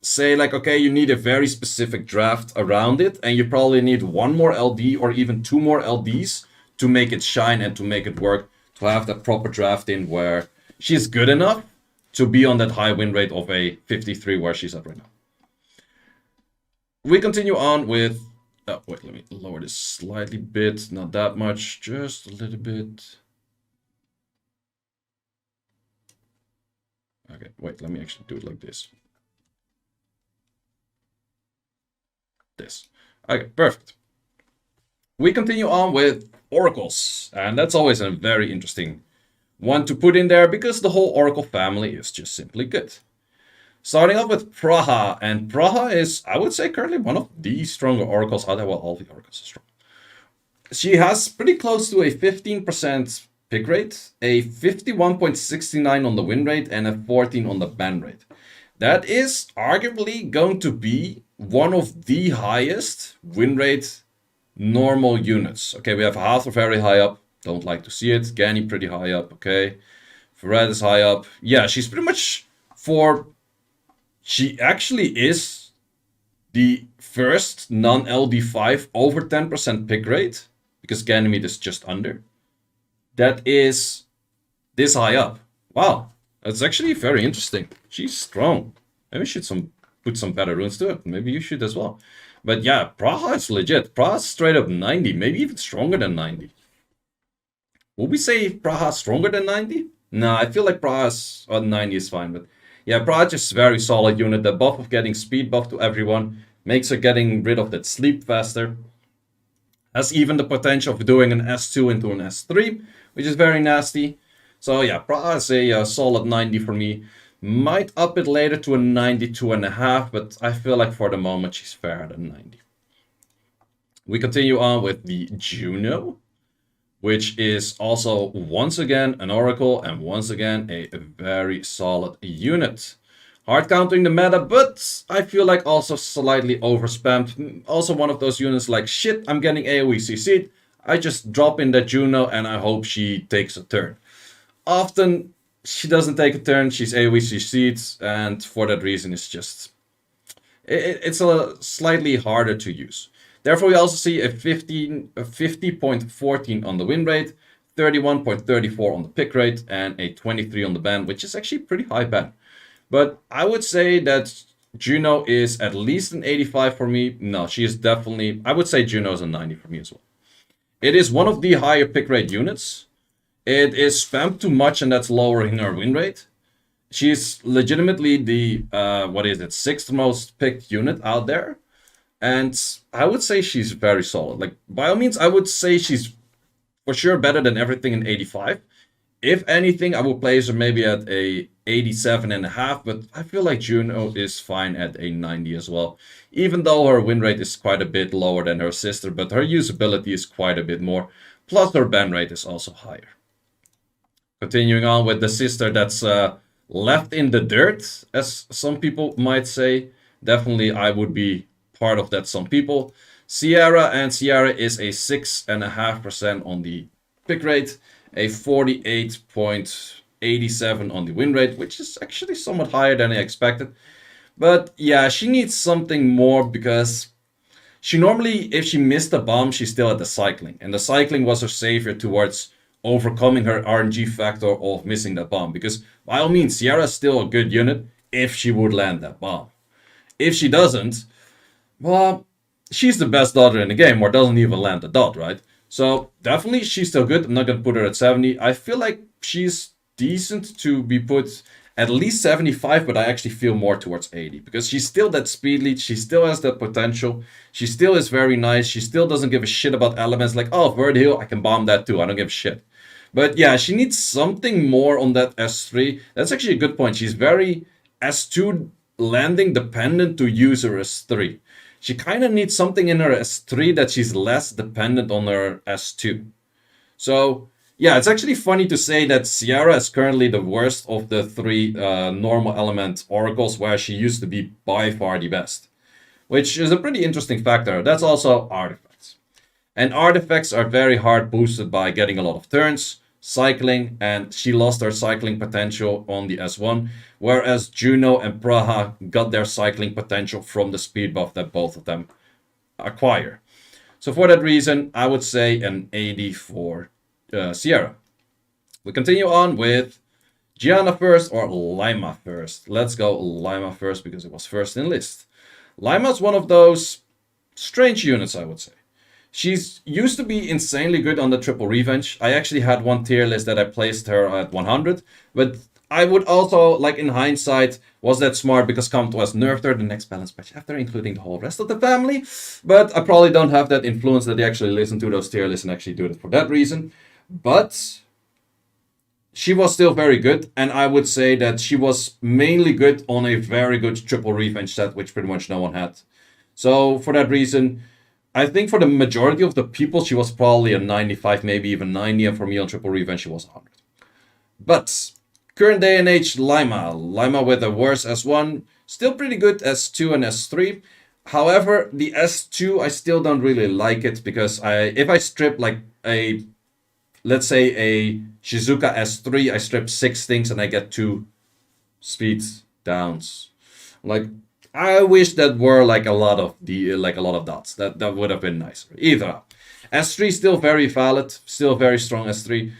say like, okay, you need a very specific draft around it, and you probably need 1 more LD or even 2 more LDs to make it shine and to make it work, to have that proper draft in where she's good enough to be on that high win rate of a 53 where she's at right now. We continue on with... Oh, wait, let me lower this slightly bit. Not that much, just a little bit. Okay, wait, let me actually do it like this. This. Okay, perfect. We continue on with oracles, and that's always a very interesting one to put in there because the whole oracle family is just simply good. Starting off with Praha, and Praha is, I would say, currently one of the stronger oracles out there. Well, all the oracles are strong. She has pretty close to a 15% pick rate, a 51.69 on the win rate, and a 14 on the ban rate. That is arguably going to be one of the highest win rate normal units. Okay, we have Hathor very high up. Don't like to see it. Gani pretty high up. Okay. Ferret is high up. Yeah, she's pretty much for... She actually is the first non-LD5 over 10% pick rate, because Ganymede is just under. That is this high up. Wow, that's actually very interesting. She's strong. Maybe we should put some better runes to it. Maybe you should as well. But yeah, Praha is legit. Praha's straight up 90, maybe even stronger than 90. Would we say Praha's stronger than 90? No, I feel like Praha's 90 is fine, but yeah, Praha is just very solid unit. The buff of getting speed buff to everyone makes her getting rid of that sleep faster. Has even the potential of doing an S2 into an S3, which is very nasty. So yeah, Praha is a solid 90 for me. Might up it later to a 92.5, but I feel like for the moment she's fairer than 90. We continue on with the Juno, which is also once again an Oracle and once again a very solid unit. Hard countering the meta, but I feel like also slightly overspammed. Also one of those units like, shit, I'm getting AoE CC'd. I just drop in that Juno and I hope she takes a turn. Often she doesn't take a turn, she's AoE CC'd, and for that reason it's just... It's a slightly harder to use. Therefore, we also see a 50.14 on the win rate, 31.34 on the pick rate, and a 23 on the ban, which is actually pretty high ban. But I would say that Juno is at least an 85 for me. No, she is definitely... I would say Juno is a 90 for me as well. It is one of the higher pick rate units. It is spammed too much, and that's lowering her win rate. She's legitimately the, 6th most picked unit out there. And I would say she's very solid. Like, by all means, I would say she's for sure better than everything in 85. If anything, I would place her maybe at a 87.5, but I feel like Juno is fine at a 90 as well. Even though her win rate is quite a bit lower than her sister, but her usability is quite a bit more. Plus her ban rate is also higher. Continuing on with the sister that's left in the dirt, as some people might say. Definitely I would be part of that, some people. Sierra, and Sierra is a 6.5% on the pick rate, a 48.87 on the win rate, which is actually somewhat higher than I expected. But yeah, she needs something more, because she normally, if she missed a bomb, she's still at the cycling, and the cycling was her savior towards overcoming her RNG factor of missing that bomb. Because by all means, Sierra is still a good unit if she would land that bomb. If she doesn't, well, she's the best dodger in the game, or doesn't even land the dot, right? So definitely she's still good. I'm not going to put her at 70. I feel like she's decent to be put at least 75, but I actually feel more towards 80. Because she's still that speed lead, she still has that potential, she still is very nice, she still doesn't give a shit about elements like, oh, Verd Hill, I can bomb that too, I don't give a shit. But yeah, she needs something more on that S3. That's actually a good point. She's very S2 landing dependent to use her S3. She kind of needs something in her S3 that she's less dependent on her S2. So, yeah, it's actually funny to say that Sierra is currently the worst of the three normal element oracles, where she used to be by far the best. Which is a pretty interesting factor. That's also artifacts. And artifacts are very hard boosted by getting a lot of turns, cycling, and she lost her cycling potential on the S1, whereas Juno and Praha got their cycling potential from the speed buff that both of them acquire. So for that reason, I would say an 80 for Sierra. We continue on with Gianna first or Lima first. Let's go Lima first because it was first in list. Lima's one of those strange units, I would say. She's used to be insanely good on the triple revenge. I actually had one tier list that I placed her at 100, but I would also, like in hindsight, was that smart because Compt was nerfed her the next balance patch after, including the whole rest of the family. But I probably don't have that influence that they actually listen to those tier lists and actually do it for that reason. But she was still very good, and I would say that she was mainly good on a very good triple revenge set, which pretty much no one had. So for that reason, I think for the majority of the people, she was probably a 95, maybe even 90, and for me on triple revenge, she was 100. But current day and age, Lima with a worse S1, still pretty good S2 and S3. However, the S2, I still don't really like it because if I strip like let's say a Shizuka S3, I strip 6 things and I get 2 speed downs. Like, I wish that were like a lot of dots. That would have been nicer. Either S3 still very valid, still very strong S3.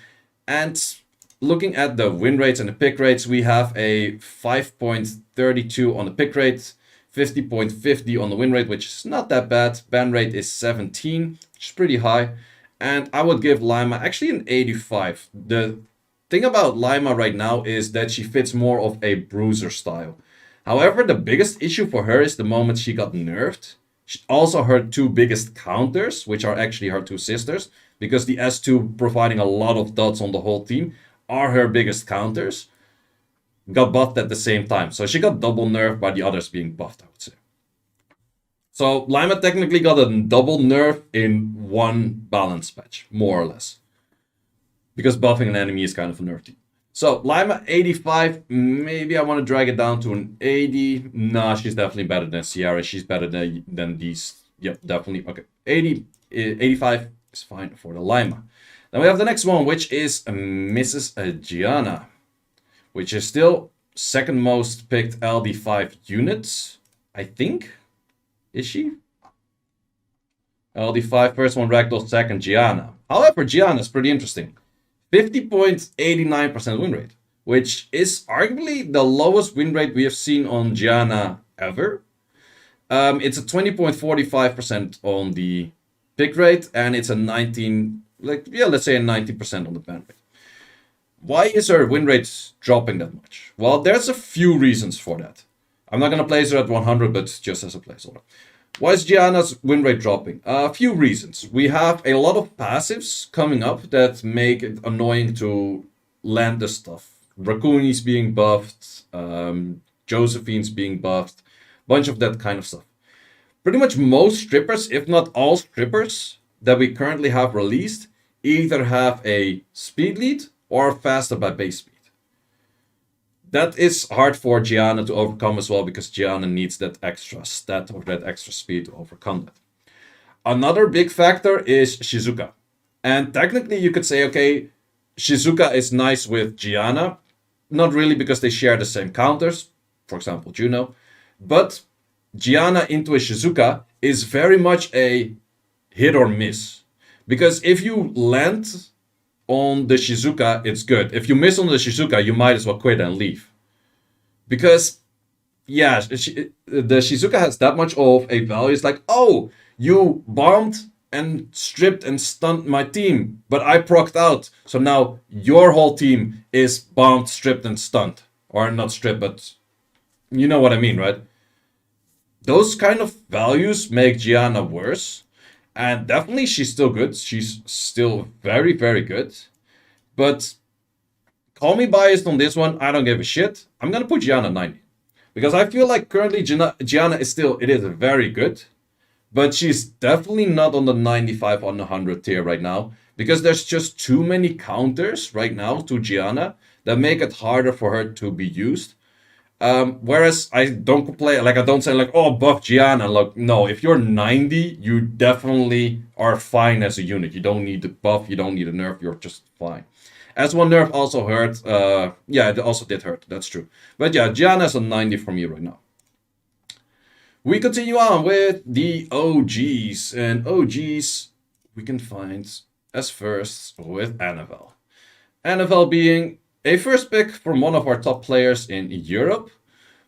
And looking at the win rates and the pick rates, we have a 5.32 on the pick rate, 50.50 on the win rate, which is not that bad. Ban rate is 17, which is pretty high. And I would give Lima actually an 85. The thing about Lima right now is that she fits more of a bruiser style. However, the biggest issue for her is the moment she got nerfed. Also her 2 biggest counters, which are actually her 2 sisters, because the S2 providing a lot of dots on the whole team are her biggest counters, got buffed at the same time. So she got double nerfed by the others being buffed, I would say. So Lima technically got a double nerf in one balance patch, more or less. Because buffing an enemy is kind of a nerf team. So Lima 85, maybe I want to drag it down to an 80. Nah, she's definitely better than Sierra. She's better than these. Yep, definitely. Okay, 85 is fine for the Lima. Then we have the next one, which is Mrs. Gianna, which is still second most picked LD5 units, I think. Is she? LD5, first one Ragdoll, second Gianna. However, Gianna is pretty interesting. 50.89% win rate, which is arguably the lowest win rate we have seen on Gianna ever. It's a 20.45% on the pick rate, and it's a 19, let's say a 90% on the ban rate. Why is her win rate dropping that much? Well, there's a few reasons for that. I'm not going to place her at 100, but just as a placeholder. Why is Gianna's win rate dropping? A few reasons. We have a lot of passives coming up that make it annoying to land the stuff. Racuni's being buffed, Josephine's being buffed, bunch of that kind of stuff. Pretty much most strippers, if not all strippers that we currently have released, either have a speed lead or faster by base speed. That is hard for Gianna to overcome as well, because Gianna needs that extra stat or that extra speed to overcome that. Another big factor is Shizuka. And technically you could say, okay, Shizuka is nice with Gianna. Not really, because they share the same counters, for example, Juno. But Gianna into a Shizuka is very much a hit or miss. Because if you land on the Shizuka, it's good. If you miss on the Shizuka, you might as well quit and leave. Because, yeah, the Shizuka has that much of a value. It's like, oh, you bombed and stripped and stunned my team, but I procced out. So now your whole team is bombed, stripped, and stunned. Or not stripped, but you know what I mean, right? Those kind of values make Gianna worse. And definitely she's still good. She's still very, very good. But call me biased on this one. I don't give a shit. I'm going to put Gianna 90. Because I feel like currently Gianna is still, it is very good. But she's definitely not on the 95 on the 100 tier right now. Because there's just too many counters right now to Gianna that make it harder for her to be used. Whereas I don't complain, like I don't say like, oh, buff Gianna. Like, no, if you're 90, you definitely are fine as a unit. You don't need the buff, you don't need a nerf, you're just fine. S1 nerf also hurt. Yeah, it also did hurt, that's true. But yeah, Gianna's a 90 for me right now. We continue on with the OGs. And OGs we can find as first with Annabelle. Annabelle being a first pick from one of our top players in Europe,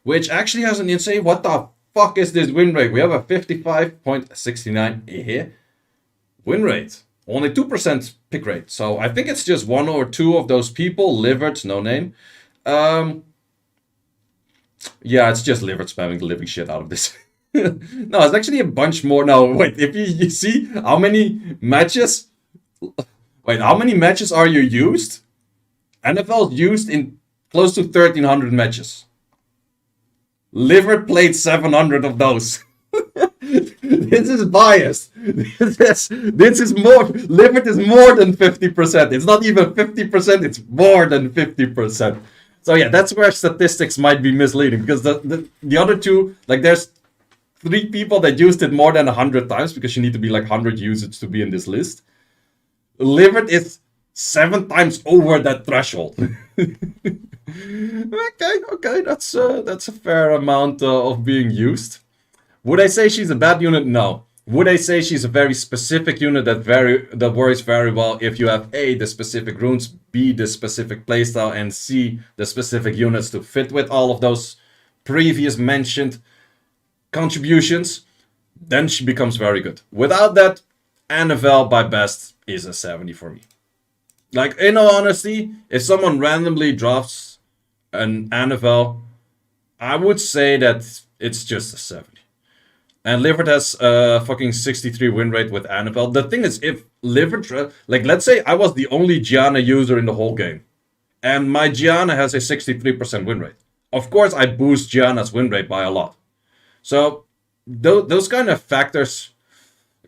which actually has an insane, what the fuck is this win rate? We have a 55.69 win rate. Only 2% pick rate. So I think it's just one or two of those people, Livered, no name. Yeah, it's just Livered spamming the living shit out of this. No, it's actually a bunch more. No, wait, if you see how many matches... Wait, how many matches are you used? NFL used in close to 1,300 matches. Liver played 700 of those. This is biased. This is more. Liver is more than 50%. It's not even 50%. It's more than 50%. So yeah, that's where statistics might be misleading, because the other two, like there's 3 people that used it more than 100 times, because you need to be like 100 usage to be in this list. Livered is 7 times over that threshold. Okay, that's a fair amount of being used. Would I say she's a bad unit? No. Would I say she's a very specific unit that works very well if you have A, the specific runes, B, the specific playstyle, and C, the specific units to fit with all of those previous mentioned contributions? Then she becomes very good. Without that, Annabelle by best is a 70 for me. Like, in all honesty, if someone randomly drafts an Annabelle, I would say that it's just a 70. And Livered has a fucking 63 win rate with Annabelle. The thing is, if Livered, like, let's say I was the only Gianna user in the whole game, and my Gianna has a 63% win rate. Of course, I boost Gianna's win rate by a lot. So, those kind of factors,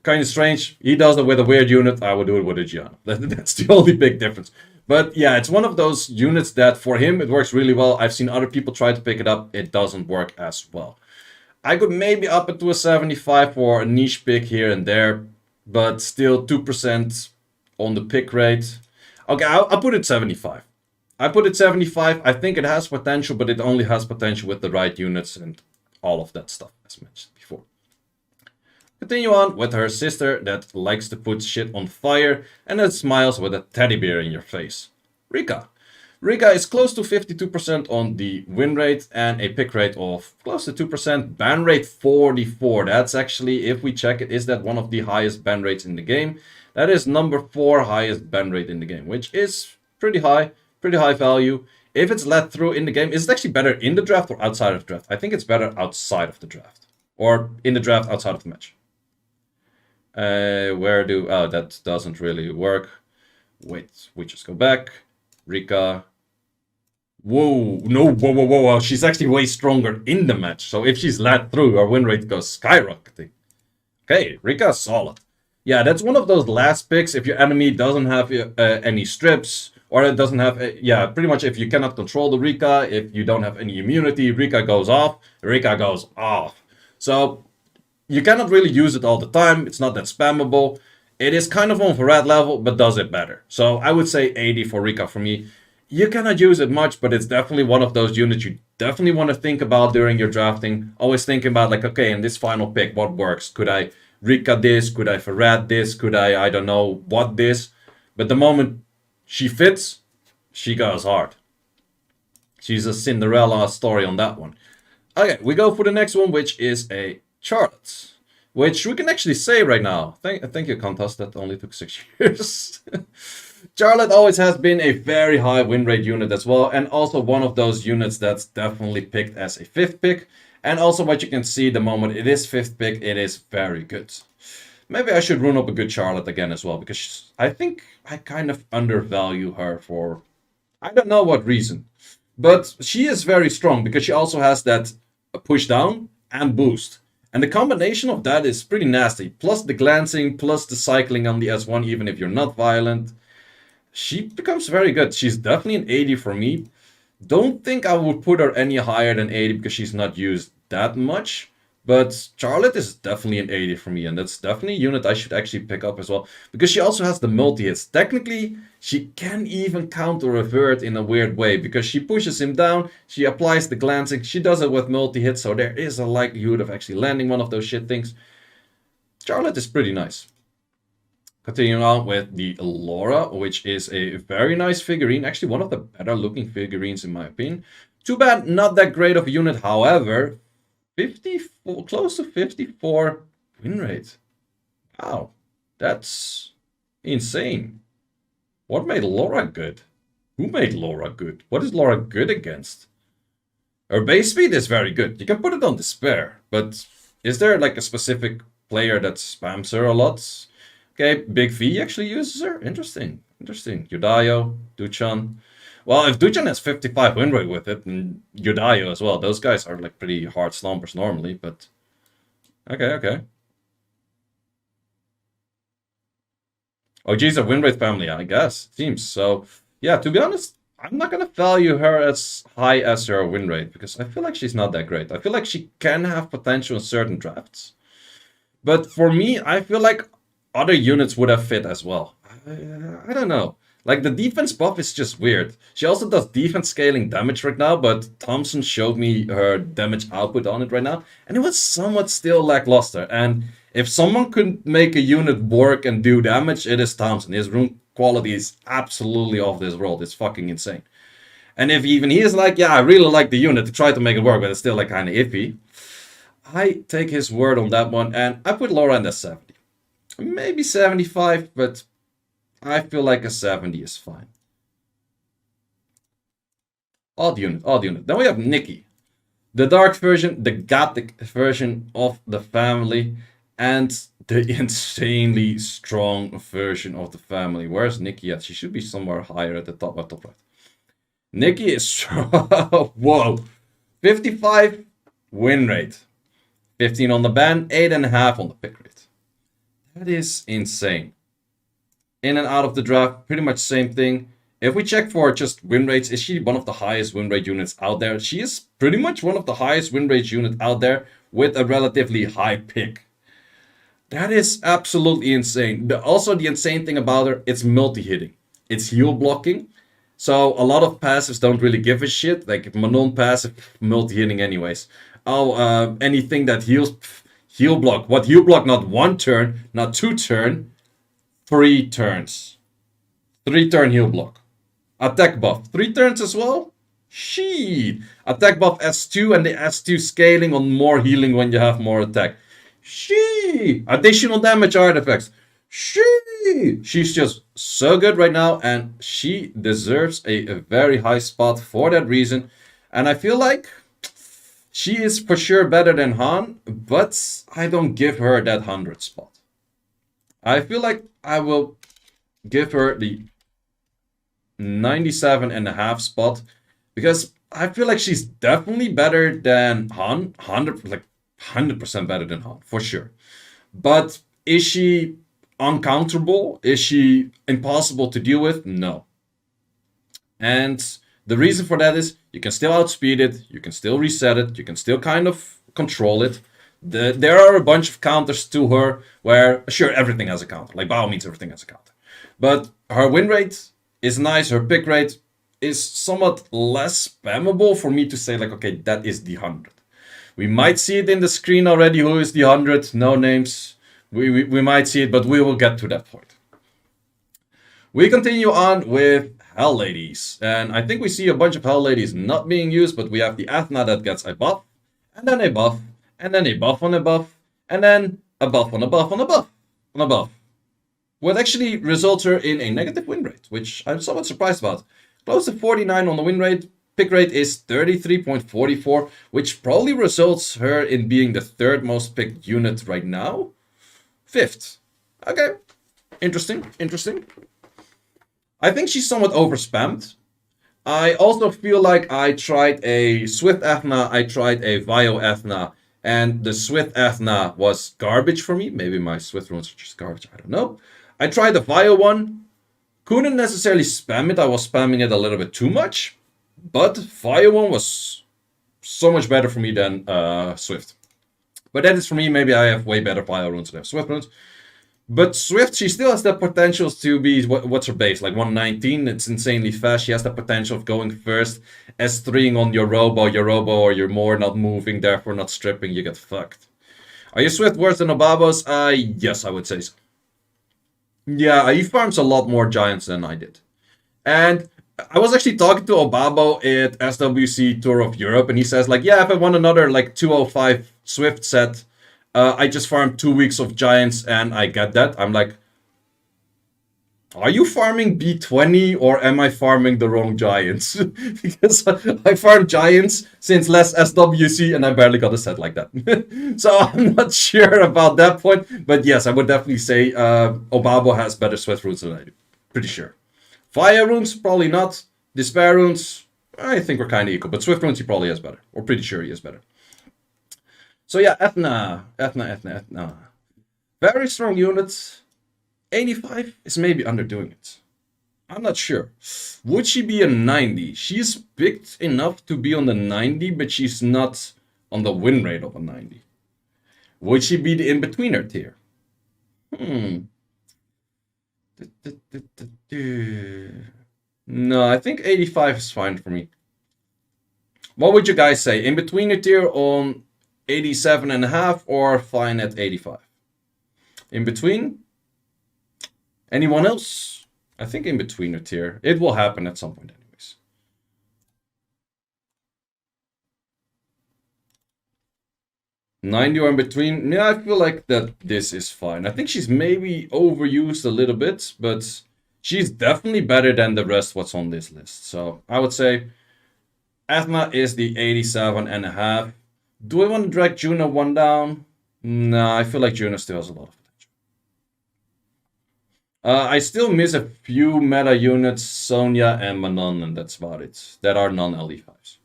kind of strange. He does it with a weird unit, I would do it with a Gianna. That's the only big difference. But yeah, it's one of those units that for him, it works really well. I've seen other people try to pick it up. It doesn't work as well. I could maybe up it to a 75 for a niche pick here and there, but still 2% on the pick rate. Okay, I'll put it 75. I put it 75. I think it has potential, but it only has potential with the right units and all of that stuff, as mentioned before. Continue on with her sister that likes to put shit on fire and that smiles with a teddy bear in your face. Rika. Rika is close to 52% on the win rate and a pick rate of close to 2%. Ban rate 44. That's actually, if we check it, is that one of the highest ban rates in the game? That is number 4 highest ban rate in the game, which is pretty high value. If it's let through in the game, is it actually better in the draft or outside of the draft? I think it's better outside of the draft. Or in the draft outside of the match. Oh, that doesn't really work. Wait, we just go back. Rika. Whoa, no, whoa. She's actually way stronger in the match. So if she's led through, her win rate goes skyrocketing. Okay, Rika's solid. Yeah, that's one of those last picks. If your enemy doesn't have any strips, or it doesn't have, pretty much if you cannot control the Rika, if you don't have any immunity, Rika goes off. So you cannot really use it all the time. It's not that spammable. It is kind of on Verad level, but does it better. So I would say 80 for Rika for me. You cannot use it much, but it's definitely one of those units you definitely want to think about during your drafting. Always thinking about, like, okay, in this final pick, what works? Could I Rika this? Could I Verad this? Could I don't know what this? But the moment she fits, she goes hard. She's a Cinderella story on that one. Okay, we go for the next one, which is a Charlotte. Which we can actually say right now. Thank you, Contest. That only took 6 years. Charlotte always has been a very high win rate unit as well. And also one of those units that's definitely picked as a 5th pick. And also what you can see, the moment it is 5th pick, it is very good. Maybe I should rune up a good Charlotte again as well. Because I think I kind of undervalue her for, I don't know what reason. But she is very strong because she also has that push down and boost. And the combination of that is pretty nasty. Plus the glancing, plus the cycling on the S1, even if you're not violent. She becomes very good. She's definitely an 80 for me. Don't think I would put her any higher than 80 because she's not used that much. But Charlotte is definitely an 80 for me. And that's definitely a unit I should actually pick up as well. Because she also has the multi-hits. Technically, she can even counter-revert in a weird way. Because she pushes him down. She applies the glancing. She does it with multi-hits. So there is a likelihood of actually landing one of those shit things. Charlotte is pretty nice. Continuing on with the Laura, which is a very nice figurine. Actually, one of the better looking figurines in my opinion. Too bad, not that great of a unit. However, 54, close to 54 win rate. Wow, that's insane. What made Laura good? Who made Laura good? What is Laura good against? Her base speed is very good. You can put it on Despair, but is there like a specific player that spams her a lot? Okay, Big V actually uses her. Interesting. Yudayo, Duchan. Well, if Duchan has 55 win rate with it, and Yudayo as well, those guys are like pretty hard stompers normally, but okay. Oh, geez, a win rate family, I guess. Seems so. Yeah, to be honest, I'm not gonna value her as high as her win rate because I feel like she's not that great. I feel like she can have potential in certain drafts. But for me, I feel like other units would have fit as well. I don't know. Like the defense buff is just weird. She also does defense scaling damage right now, but Thompson showed me her damage output on it right now, and it was somewhat still lackluster. And if someone could make a unit work and do damage, it is Thompson. His rune quality is absolutely off this world. It's fucking insane. And if even he is like, yeah, I really like the unit to try to make it work, but it's still like kind of iffy, I take his word on that one, and I put Lauren at 70. Maybe 75, but I feel like a 70 is fine. Odd unit, odd unit. Then we have Nikki. The dark version, the gothic version of the family, and the insanely strong version of the family. Where's Nikki at? She should be somewhere higher at the top right. Nikki is strong. Whoa. 55 win rate. 15 on the ban, 8.5 on the pick rate. That is insane. In and out of the draft, pretty much same thing. If we check for just win rates, is she one of the highest win rate units out there? She is pretty much one of the highest win rate units out there with a relatively high pick. That is absolutely insane. Also, the insane thing about her, it's multi-hitting. It's heal blocking. So a lot of passives don't really give a shit. Like Manon passive, multi-hitting anyways. Oh, anything that heals, heal block. What heal block? Not 1 turn, not 2 turn, 3 turns. 3 turn heal block. Attack buff. 3 turns as well? Shit. Attack buff S2 and the S2 scaling on more healing when you have more attack. Shit. Additional damage artifacts. Shit. She's just so good right now and she deserves a very high spot for that reason. And I feel like she is for sure better than Han, but I don't give her that 100 spot. I feel like I will give her the 97.5 spot because I feel like she's definitely better than Han, 100% better than Han for sure. But is she uncounterable? Is she impossible to deal with? No. And the reason for that is you can still outspeed it, you can still reset it, you can still kind of control it. There are a bunch of counters to her where, sure, everything has a counter. Like Bao means everything has a counter. But her win rate is nice, her pick rate is somewhat less spammable for me to say like, okay, that is the 100. We might see it in the screen already, who is the 100, no names. We might see it, but we will get to that point. We continue on with Hell Ladies. And I think we see a bunch of Hell Ladies not being used, but we have the Athena that gets a buff, and then a buff, and then a buff on a buff, and then a buff on a buff on a buff on a buff. What actually results her in a negative win rate, which I'm somewhat surprised about. Close to 49 on the win rate, pick rate is 33.44, which probably results her in being the 3rd most picked unit right now. 5th. Okay, interesting, interesting. I think she's somewhat overspammed. I also feel like I tried a Swift Athena, I tried a Vio Athena, and the Swift Athena was garbage for me. Maybe my Swift runes are just garbage, I don't know. I tried the Vio one. Couldn't necessarily spam it, I was spamming it a little bit too much. But Vio one was so much better for me than Swift. But that is for me, maybe I have way better Vio runes than I have Swift runes. But Swift, she still has the potential to be, what's her base? Like 119, it's insanely fast. She has the potential of going first, S3ing on your Robo, or your more not moving, therefore not stripping, you get fucked. Are you Swift worse than Obabos? Yes, I would say so. Yeah, he farms a lot more giants than I did. And I was actually talking to Obabo at SWC Tour of Europe, and he says, like, yeah, if I want another, like, 205 Swift set, I just farmed 2 weeks of giants and I get that. I'm like, are you farming B20 or am I farming the wrong giants? Because I farmed giants since last SWC and I barely got a set like that. So I'm not sure about that point. But yes, I would definitely say Obabo has better Swift runes than I do. Pretty sure. Fire runes, probably not. Despair runes, I think we're kind of equal. But Swift runes, he probably has better. Or pretty sure he has better. So yeah, Athena. Very strong units. 85 is maybe underdoing it. I'm not sure. Would she be a 90? She's picked enough to be on the 90, but she's not on the win rate of a 90. Would she be the in-betweener tier? No, I think 85 is fine for me. What would you guys say? In-betweener tier on 87.5 or fine at 85? In between? Anyone else? I think in between a tier. It will happen at some point anyways. $90 or in between? Yeah, I feel like that this is fine. I think she's maybe overused a little bit, but she's definitely better than the rest what's on this list. So I would say Athma is the 87.5. Do I want to drag Juno one down? No, I feel like Juno still has a lot of potential. I still miss a few meta units, Sonya and Manon, and that's about it. That are non-LE5s.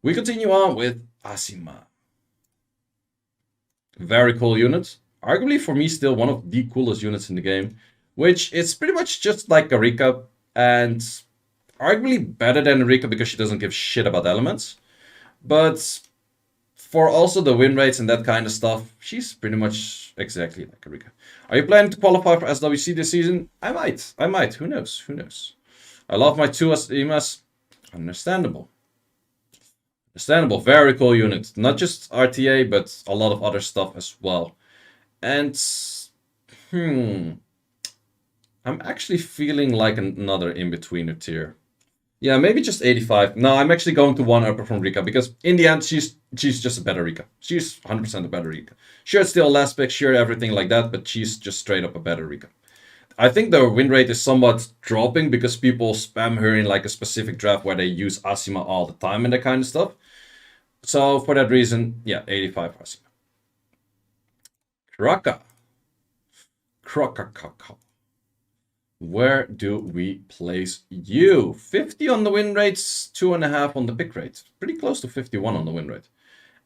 We continue on with Asima. Very cool unit. Arguably for me still one of the coolest units in the game. Which is pretty much just like Arika. And arguably better than Arika because she doesn't give shit about elements. But for also the win rates and that kind of stuff, she's pretty much exactly like Arika. Are you planning to qualify for SWC this season? I might. Who knows? I love my two Asimas. Understandable. Very cool unit. Not just RTA, but a lot of other stuff as well. And, I'm actually feeling like another in-betweener tier. Yeah, maybe just 85. No, I'm actually going to one upper from Rika, because in the end, she's just a better Rika. She's 100% a better Rika. Sure, it's still last pick, sure, everything like that, but she's just straight up a better Rika. I think the win rate is somewhat dropping because people spam her in like a specific draft where they use Asima all the time and that kind of stuff. So for that reason, yeah, 85 Asima. Kraka. Where do we place you? 50 on the win rates, 2.5 on the pick rate. Pretty close to 51 on the win rate.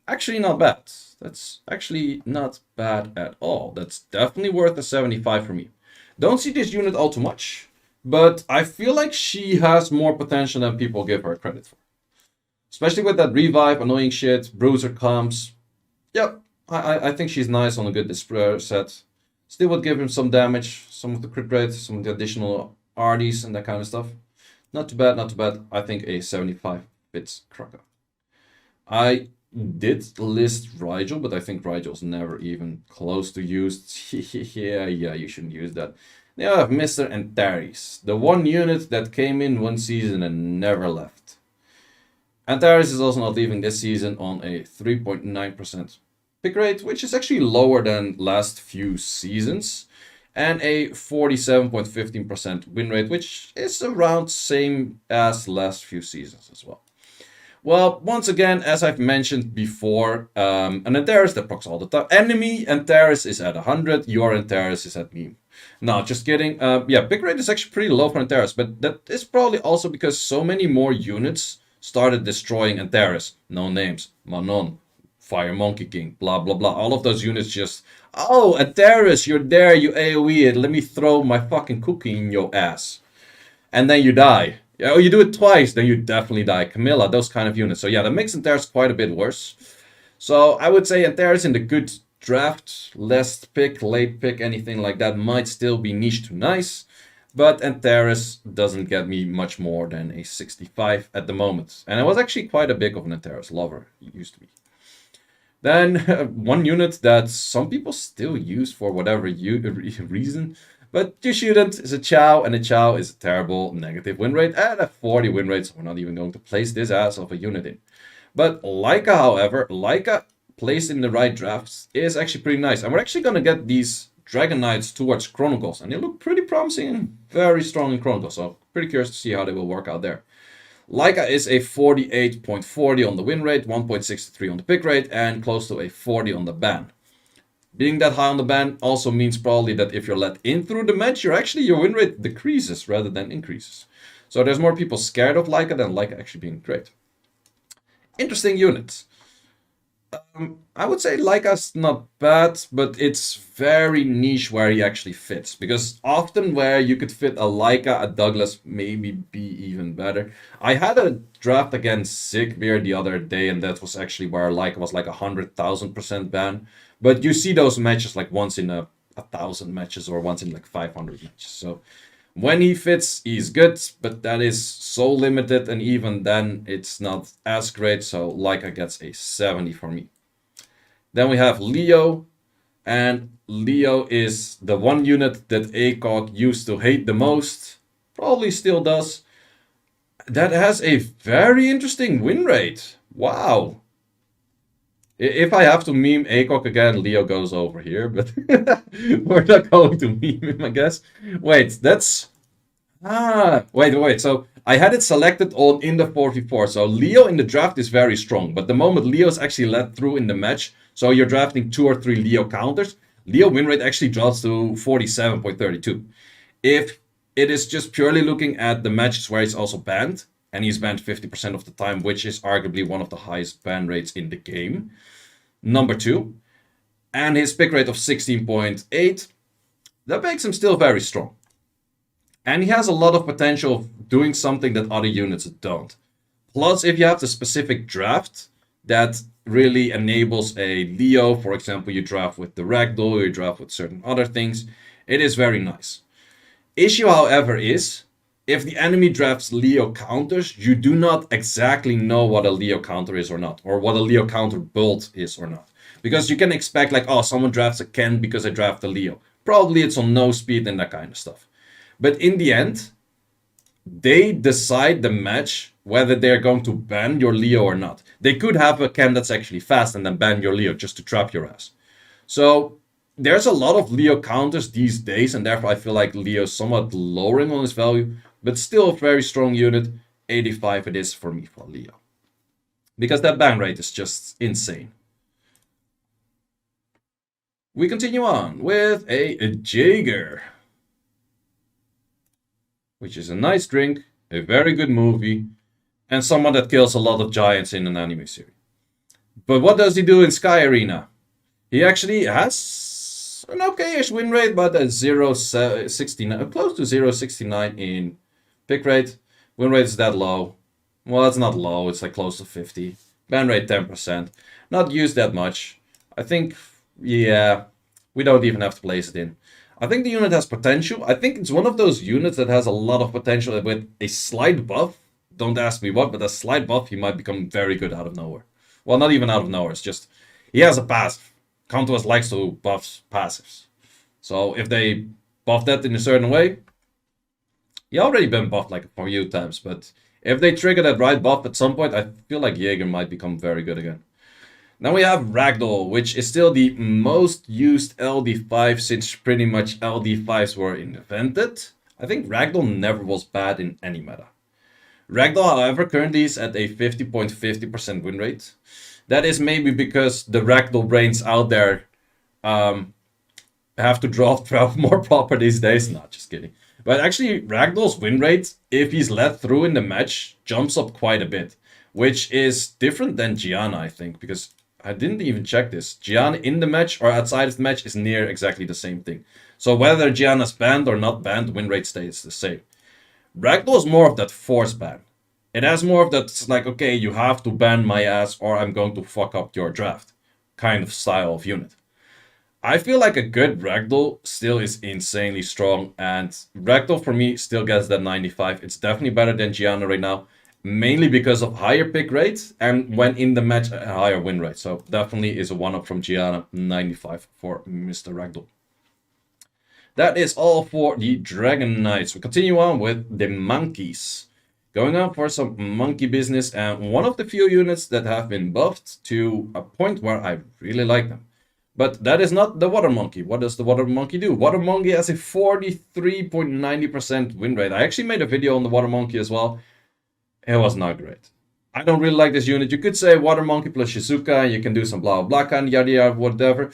Actually not bad. That's actually not bad at all. That's definitely worth a 75 for me. Don't see this unit all too much, but I feel like she has more potential than people give her credit for. Especially with that revive, annoying shit, bruiser comps. Yep, I think she's nice on a good set. Still would give him some damage, some of the crit rate, some of the additional RDs and that kind of stuff. Not too bad. I think a 75 fits Kraka. I did list Rigel, but I think Rigel's never even close to used. yeah, you shouldn't use that. Now I have Mr. Antares, the one unit that came in one season and never left. Antares is also not leaving this season on a 3.9% pick rate, which is actually lower than last few seasons, and a 47.15% win rate, which is around same as last few seasons as well. Well, once again, as I've mentioned before, an Antares that procs all the time. Enemy Antares is at 100, your Antares is at meme. No, just kidding. Yeah, pick rate is actually pretty low for Antares, but that is probably also because so many more units started destroying Antares. No names. Manon, Fire Monkey King, blah, blah, blah. All of those units just, oh, Antares, you're there, you AoE it, let me throw my fucking cookie in your ass. And then you die. Oh, you do it twice, then you definitely die. Camilla, those kind of units. So yeah, that makes Antares quite a bit worse. So I would say Antares in the good draft, last pick, late pick, anything like that might still be niche to nice. But Antares doesn't get me much more than a 65 at the moment. And I was actually quite a big of an Antares lover, he used to be. Then one unit that some people still use for whatever reason, but you shouldn't, is a Chow, and a Chow is a terrible negative win rate and a 40 win rate, so we're not even going to place this ass of a unit in. But Leica, however, placed in the right drafts is actually pretty nice. And we're actually going to get these Dragon Knights towards Chronicles, and they look pretty promising and very strong in Chronicles, so pretty curious to see how they will work out there. Leica is a 48.40 on the win rate, 1.63 on the pick rate, and close to a 40 on the ban. Being that high on the ban also means probably that if you're let in through the match, your win rate decreases rather than increases. So there's more people scared of Leica than Leica actually being great. Interesting unit. I would say Laika's not bad, but it's very niche where he actually fits. Because often where you could fit a Laika, a Douglas maybe be even better. I had a draft against Sigbeer the other day, and that was actually where Laika was like 100,000% ban. But you see those matches like once in a 1,000 matches or once in like 500 matches. So when he fits, he's good, but that is so limited, and even then it's not as great. So Laika gets a 70 for me. Then we have Leo, and Leo is the one unit that ACOG used to hate the most, probably still does. That has a very interesting win rate. Wow. If I have to meme ACOG again, Leo goes over here, but we're not going to meme him, I guess. Wait, that's... wait. So I had it selected on in the 44. So Leo in the draft is very strong, but the moment Leo's actually let through in the match, so you're drafting 2 or 3 Leo counters, Leo win rate actually drops to 47.32. If it is just purely looking at the matches where he's also banned, and he's banned 50% of the time, which is arguably one of the highest ban rates in the game. Number 2. And his pick rate of 16.8, that makes him still very strong. And he has a lot of potential of doing something that other units don't. Plus, if you have the specific draft that really enables a Leo, for example, you draft with the Ragdoll, you draft with certain other things, it is very nice. Issue, however, is if the enemy drafts Leo counters, you do not exactly know what a Leo counter is or not, or what a Leo counter build is or not. Because you can expect like, oh, someone drafts a Ken because I draft a Leo. Probably it's on no speed and that kind of stuff. But in the end, they decide the match whether they're going to ban your Leo or not. They could have a Ken that's actually fast and then ban your Leo just to trap your ass. So there's a lot of Leo counters these days, and therefore I feel like Leo's somewhat lowering on his value, but still a very strong unit. 85 it is for me for Leo. Because that ban rate is just insane. We continue on with a Jaeger, which is a nice drink, a very good movie, and someone that kills a lot of giants in an anime series. But what does he do in Sky Arena? He actually has an okay-ish win rate, but a 0.69, close to 0.69 in pick rate. Win rate is that low. Well, it's not low, it's like close to 50. Ban rate 10%. Not used that much. I think, yeah, we don't even have to place it in. I think the unit has potential. I think it's one of those units that has a lot of potential with a slight buff. Don't ask me what, but a slight buff, he might become very good out of nowhere. Well, not even out of nowhere, it's just, he has a passive. Counters likes to buff passives. So if they buff that in a certain way, he already been buffed like a few times, but if they trigger that right buff at some point, I feel like Jaeger might become very good again. Now we have Ragdoll, which is still the most used LD5 since pretty much LD5s were invented. I think Ragdoll never was bad in any meta. Ragdoll, however, currently is at a 50.50% win rate. That is maybe because the Ragdoll brains out there have to draw more proper these days. Not just kidding. But actually, Ragdoll's win rate, if he's let through in the match, jumps up quite a bit. Which is different than Gianna, I think, because I didn't even check this. Gianna in the match or outside of the match is near exactly the same thing. So whether Gianna's banned or not banned, win rate stays the same. Ragdoll is more of that force ban. It has more of that, it's like, okay, you have to ban my ass or I'm going to fuck up your draft kind of style of unit. I feel like a good Ragdoll still is insanely strong, and Ragdoll for me still gets that 95. It's definitely better than Gianna right now. Mainly because of higher pick rate and when in the match a higher win rate. So definitely is a 1-up from Gianna, 95 for Mr. Ragdoll. That is all for the Dragon Knights. We continue on with the monkeys. Going on for some monkey business, and one of the few units that have been buffed to a point where I really like them. But that is not the water monkey. What does the water monkey do? Water monkey has a 43.90% win rate. I actually made a video on the water monkey as well. It was not great. I don't really like this unit. You could say Water Monkey plus Shizuka, you can do some blah blah kind, yada yada, whatever.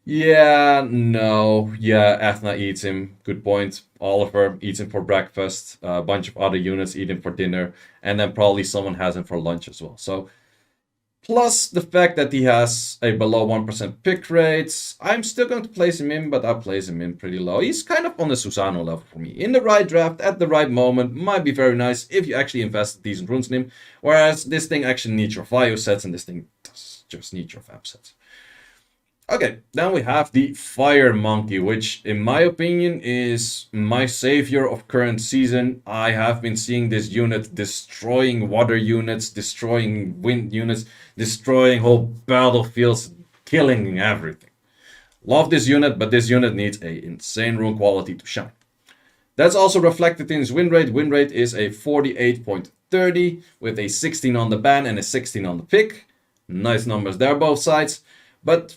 Yeah, no. Yeah, Ethna eats him. Good point. Oliver eats him for breakfast. A bunch of other units eat him for dinner. And then probably someone has him for lunch as well. So Plus the fact that he has a below 1% pick rate. I'm still going to place him in, but I'll place him in pretty low. He's kind of on the Susano level for me. In the right draft, at the right moment, might be very nice if you actually invest decent runes in him. Whereas this thing actually needs your Vaio sets, and this thing does just need your Vamp sets. Okay, then we have the Fire Monkey, which in my opinion is my savior of current season. I have been seeing this unit destroying water units, destroying wind units, destroying whole battlefields, killing everything. Love this unit, but this unit needs a insane rune quality to shine. That's also reflected in his win rate. Win rate is a 48.30 with a 16 on the ban and a 16 on the pick. Nice numbers there, both sides. But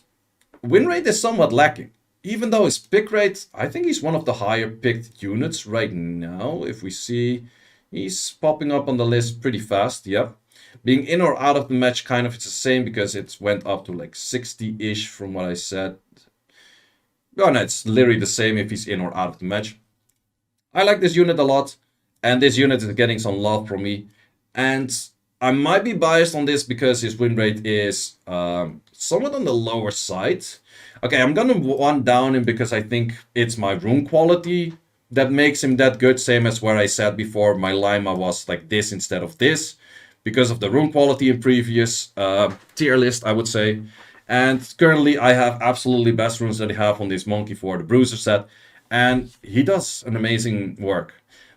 win rate is somewhat lacking. Even though his pick rate, I think he's one of the higher picked units right now. If we see, he's popping up on the list pretty fast, yep. Being in or out of the match, kind of it's the same because it went up to like 60-ish from what I said. Oh no, it's literally the same if he's in or out of the match. I like this unit a lot, and this unit is getting some love from me. And I might be biased on this because his win rate is somewhat on the lower side. Okay, I'm gonna one down him because I think it's my rune quality that makes him that good. Same as where I said before, my Lima was like this instead of this. Because of the rune quality in previous tier list, I would say. And currently I have absolutely best runes that I have on this monkey for the Bruiser set. And he does an amazing work.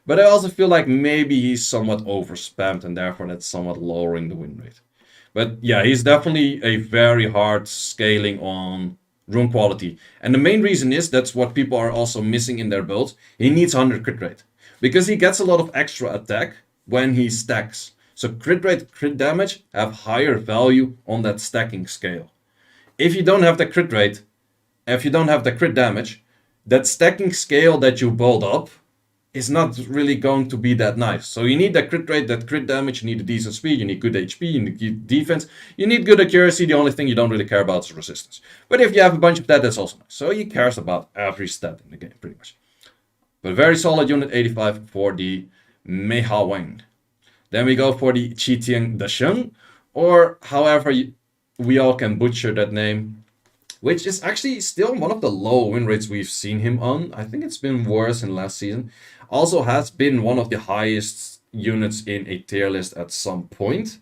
But I also feel like maybe he's somewhat overspammed and therefore that's somewhat lowering the win rate. But yeah, he's definitely a very hard scaling on rune quality. And the main reason is that's what people are also missing in their build. He needs 100 crit rate. Because he gets a lot of extra attack when he stacks. So crit rate, crit damage have higher value on that stacking scale. If you don't have the crit rate, if you don't have the crit damage, that stacking scale that you build up is not really going to be that nice. So you need that crit rate, that crit damage, you need a decent speed, you need good HP, you need good defense, you need good accuracy. The only thing you don't really care about is resistance. But if you have a bunch of that, that's also nice. So he cares about every stat in the game, pretty much. But very solid unit, 85 for the Mehawang. Then we go for the Qitian Dasheng, or however we all can butcher that name, which is actually still one of the low win rates we've seen him on. I think it's been worse in last season. Also has been one of the highest units in a tier list at some point.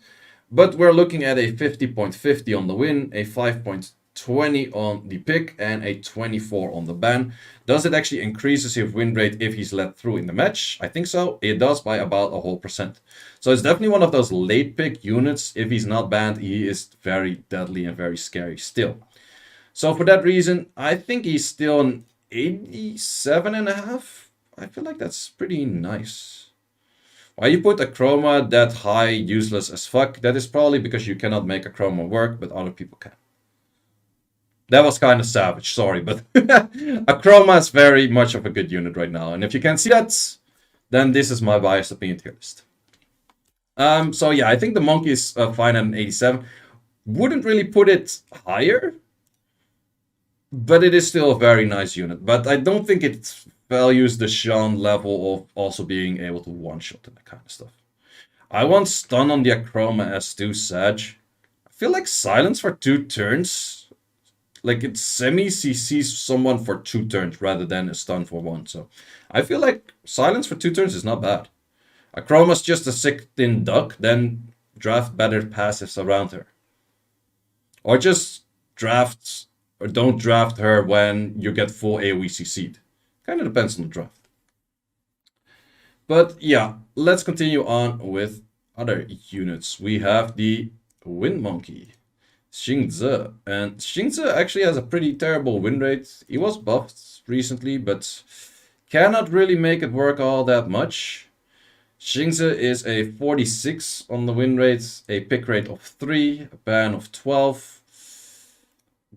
But we're looking at a 50.50 on the win, a 5.20 on the pick, and a 24 on the ban. Does it actually increase his win rate if he's let through in the match? I think so. It does by about a whole percent. So it's definitely one of those late pick units. If he's not banned, he is very deadly and very scary still. So for that reason, I think he's still an 87.5. I feel like that's pretty nice. Why you put a chroma that high useless as fuck? That is probably because you cannot make a chroma work, but other people can. That was kind of savage, sorry, but a chroma is very much of a good unit right now. And if you can see that, then this is my biased opinion tier list. So yeah, I think the monkey is fine at an 87. Wouldn't really put it higher, but it is still a very nice unit. But I don't think it values the Sean level of also being able to one-shot and that kind of stuff. I want stun on the Achroma S2 Sag. I feel like silence for 2 turns. Like it semi-CCs someone for 2 turns rather than a stun for 1. So I feel like silence for 2 turns is not bad. Achroma's just a sick thin duck, then draft better passives around her. Or just draft, or don't draft her when you get full AoE CC'd. Kind of depends on the draft. But yeah, let's continue on with other units. We have the Wind Monkey, Xingzi. And Xingzi actually has a pretty terrible win rate. He was buffed recently, but cannot really make it work all that much. Xingzi is a 46 on the win rate, a pick rate of 3, a ban of 12.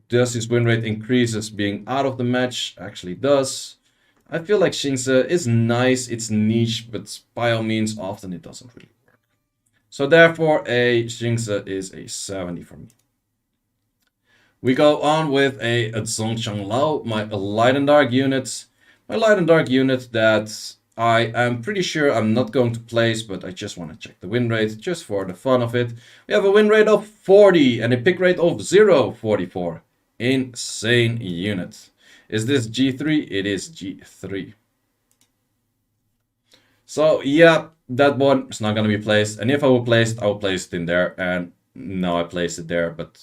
Does his win rate increases being out of the match? Actually does. I feel like Xingzi is nice, it's niche, but by all means often it doesn't really work. So therefore a Xingzi is a 70 for me. We go on with a Zhongchang Lao, my light and dark unit. My light and dark unit that I am pretty sure I'm not going to place, but I just want to check the win rate just for the fun of it. We have a win rate of 40 and a pick rate of 0.44. Insane unit. Is this G3? It is G3. So yeah, that one is not going to be placed. And if I will place it, I will place it in there. And no, I placed it there, but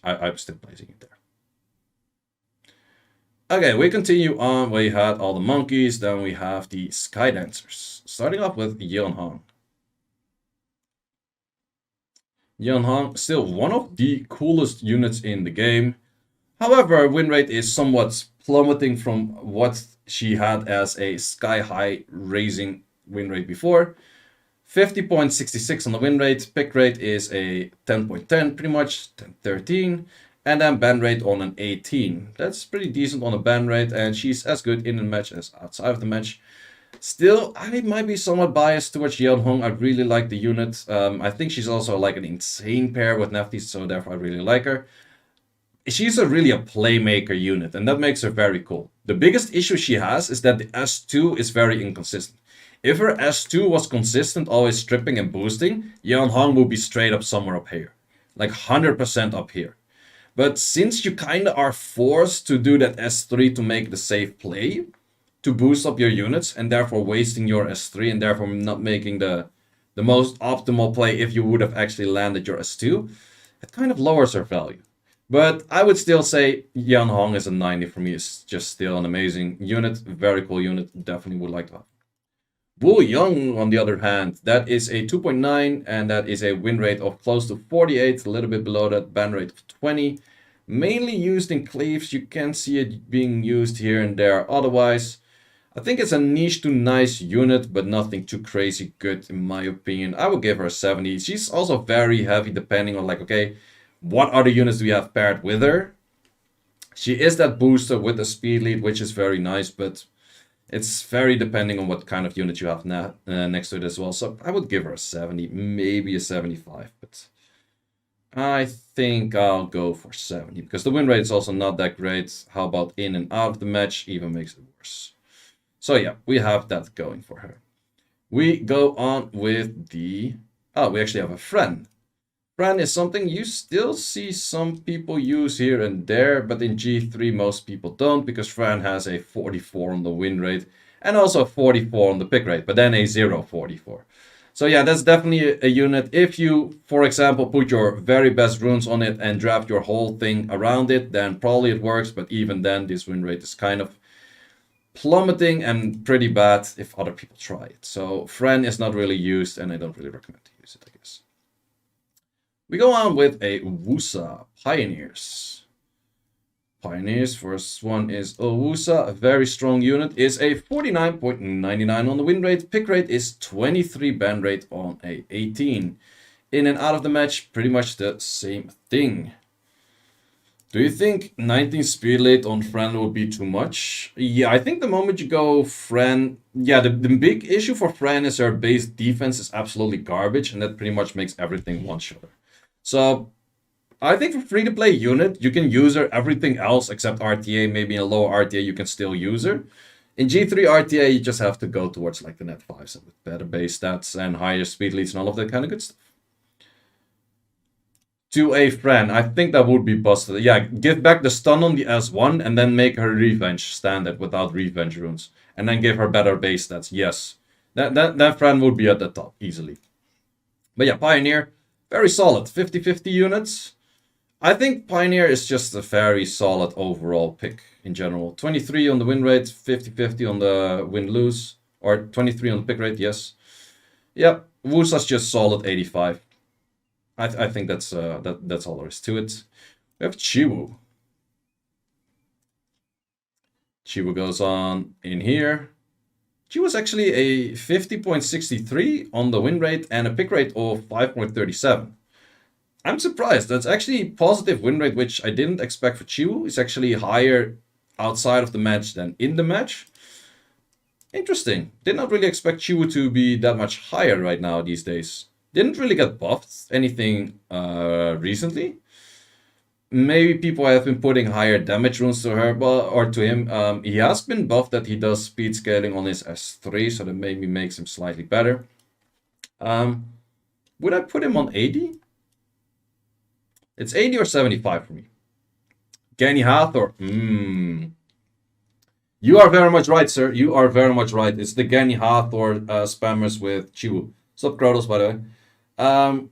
I'm still placing it there. Okay, we continue on. We had all the monkeys, then we have the sky dancers. Starting off with Yeonhong. Yeonhong, still one of the coolest units in the game. However, win rate is somewhat plummeting from what she had as a sky-high raising win rate before. 50.66 on the win rate, pick rate is a 10.10, pretty much 10.13. And then ban rate on an 18. That's pretty decent on a ban rate, and she's as good in the match as outside of the match. Still, I might be somewhat biased towards Yeonhong. I really like the unit. I think she's also like an insane pair with Nefty, so therefore I really like her. She's really a playmaker unit, and that makes her very cool. The biggest issue she has is that the S2 is very inconsistent. If her S2 was consistent, always stripping and boosting, Yeonhong would be straight up somewhere up here. Like 100% up here. But since you kind of are forced to do that S3 to make the safe play, to boost up your units, and therefore wasting your S3, and therefore not making the most optimal play if you would have actually landed your S2, it kind of lowers her value. But I would still say Yeonhong is a 90 for me. It's just still an amazing unit, very cool unit, definitely would like to have. Wu Young, on the other hand, that is a 2.9, and that is a win rate of close to 48, a little bit below that ban rate of 20. Mainly used in cleaves, you can see it being used here and there. Otherwise, I think it's a niche to nice unit, but nothing too crazy good in my opinion. I would give her a 70. She's also very heavy depending on like, okay, what other units do we have paired with her? She is that booster with a speed lead, which is very nice, but it's very depending on what kind of unit you have next to it as well. So I would give her a 70, maybe a 75. But I think I'll go for 70 because the win rate is also not that great. How about in and out of the match? Even makes it worse. So yeah, we have that going for her. We go on with the... Oh, we actually have a friend. Friend is something you still see some people use here and there, but in G3 most people don't because Fran has a 44 on the win rate and also a 44 on the pick rate, but then a 0.44. So yeah, that's definitely a unit. If you, for example, put your very best runes on it and draft your whole thing around it, then probably it works, but even then this win rate is kind of plummeting and pretty bad if other people try it. So Fran is not really used and I don't really recommend to use it, I guess. We go on with a Wusa, Pioneers. Pioneers, first one is Owusa, a very strong unit, is a 49.99 on the win rate, pick rate is 23, ban rate on a 18. In and out of the match, pretty much the same thing. Do you think 19 speed late on Fran will be too much? Yeah, I think the moment you go Fran... Yeah, the big issue for Fran is her base defense is absolutely garbage, and that pretty much makes everything one-shotter. So, I think for free-to-play unit, you can use her everything else except RTA. Maybe in a lower RTA, you can still use her. In G3 RTA, you just have to go towards like the net 5s with better base stats and higher speed leads and all of that kind of good stuff. To a Fran, I think that would be busted. Yeah, give back the stun on the S1 and then make her revenge standard without revenge runes. And then give her better base stats. Yes, that Fran would be at the top easily. But yeah, Pioneer, very solid. 50-50 units. I think Pioneer is just a very solid overall pick in general. 23 on the win rate, 50-50 on the win-lose. Or 23 on the pick rate, yes. Yep, Wusa's just solid 85. I think that's all there is to it. We have Chiwu. Chiwu goes on in here. Chiwu's actually a 50.63 on the win rate and a pick rate of 5.37. I'm surprised. That's actually a positive win rate, which I didn't expect for Chiwu. It's actually higher outside of the match than in the match. Interesting. Did not really expect Chiwu to be that much higher right now these days. Didn't really get buffed anything recently. maybe people have been putting higher damage runes to her, or to him. He has been buffed that he does speed scaling on his S3, so that maybe makes him slightly better. Would I put him on 80? It's 80 or 75 for me. Genny Hathor. You are very much right, sir. You are very much right. It's the Genny Hathor spammers with Chiwu. Sup, Krotos, by the way.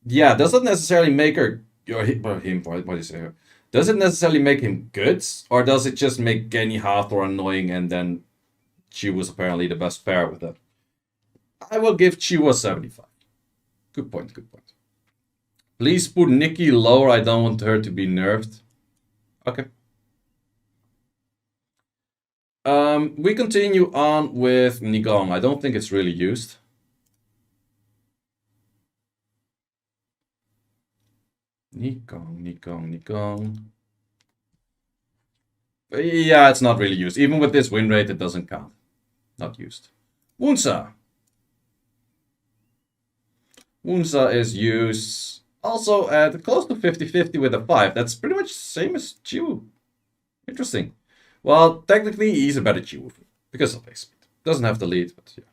Yeah, doesn't necessarily make her or him. What do you say here? Does it necessarily make him good, or does it just make Genny Hathor annoying, and then Chiwu's apparently the best pair with that? I will give Chiwu a 75. Good point. Good point. Please put Nikki lower. I don't want her to be nerfed. Okay. We continue on with Nigong. I don't think it's really used. Nigong. Yeah, it's not really used. Even with this win rate, it doesn't count. Not used. Wunsa. Wunsa is used also at close to 50-50 with a 5. That's pretty much the same as Chiwu. Interesting. Well, technically, he's a better Chiwu because of base speed. Doesn't have the lead, but yeah.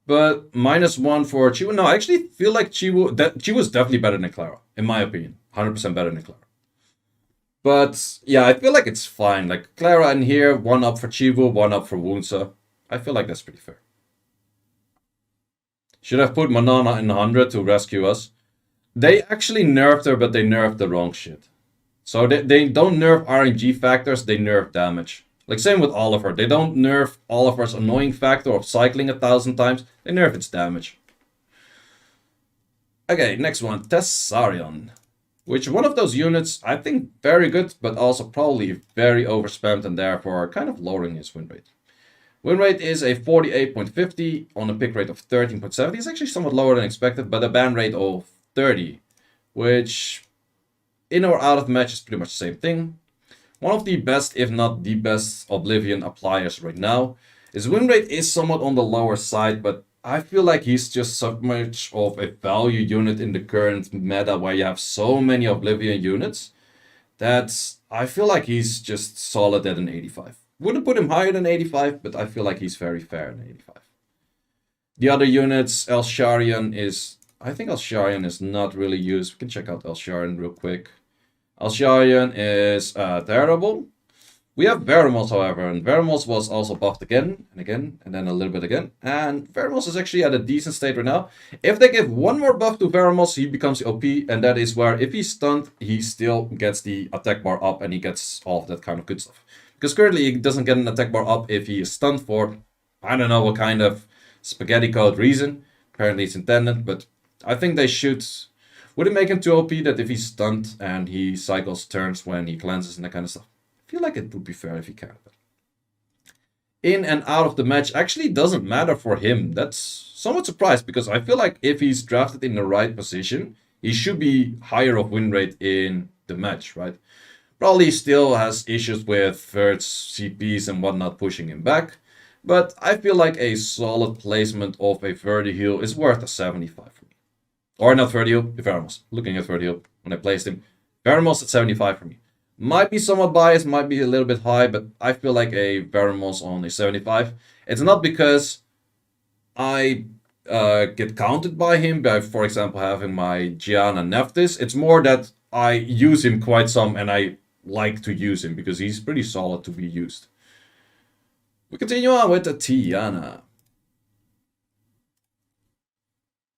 But -1 for Chiwu. No, I actually feel like Chiwu is definitely better than Clara, in my opinion. 100% better than Clara. But yeah, I feel like it's fine. Like Clara in here, 1 up for Chiwu, 1 up for Wunsa. I feel like that's pretty fair. Should have put Manana in 100 to rescue us. They actually nerfed her, but they nerfed the wrong shit. So they don't nerf RNG factors, they nerf damage. Like same with Oliver. They don't nerf Oliver's annoying factor of cycling 1,000 times. They nerf its damage. Okay, next one. Tessarion. Which one of those units, I think very good, but also probably very overspammed and therefore kind of lowering his win rate. Win rate is a 48.50 on a pick rate of 13.70. It's actually somewhat lower than expected, but a ban rate of 30. Which, in or out of the match, is pretty much the same thing. One of the best, if not the best, Oblivion appliers right now. His win rate is somewhat on the lower side, but I feel like he's just so much of a value unit in the current meta where you have so many Oblivion units that I feel like he's just solid at an 85. Wouldn't put him higher than 85, but I feel like he's very fair in 85. The other units, Elsharion is... I think Elsharion is not really used. We can check out Elsharion real quick. Elsharion is terrible. We have Veramos, however, and Veramos was also buffed again, and then a little bit again. And Veramos is actually at a decent state right now. If they give one more buff to Veramos, he becomes OP, and that is where if he's stunned, he still gets the attack bar up, and he gets all of that kind of good stuff. Because currently he doesn't get an attack bar up if he is stunned for, I don't know what kind of spaghetti code reason. Apparently it's intended, but I think they should... Would it make him too OP that if he's stunned and he cycles turns when he cleanses and that kind of stuff? I feel like it would be fair if he can. But in and out of the match actually doesn't matter for him. That's somewhat surprised because I feel like if he's drafted in the right position, he should be higher of win rate in the match, right? Probably still has issues with thirds, CPs and whatnot pushing him back. But I feel like a solid placement of a Verdi heal is worth a 75 for me. Or not Verdi heal, Veramos. Looking at Verdi heal when I placed him. Veramos at 75 for me. Might be somewhat biased, might be a little bit high, but I feel like a Veramos on a 75. It's not because I get counted by him by, for example, having my Gianna Nephthys. It's more that I use him quite some and I like to use him because he's pretty solid to be used. We continue on with the Tiana.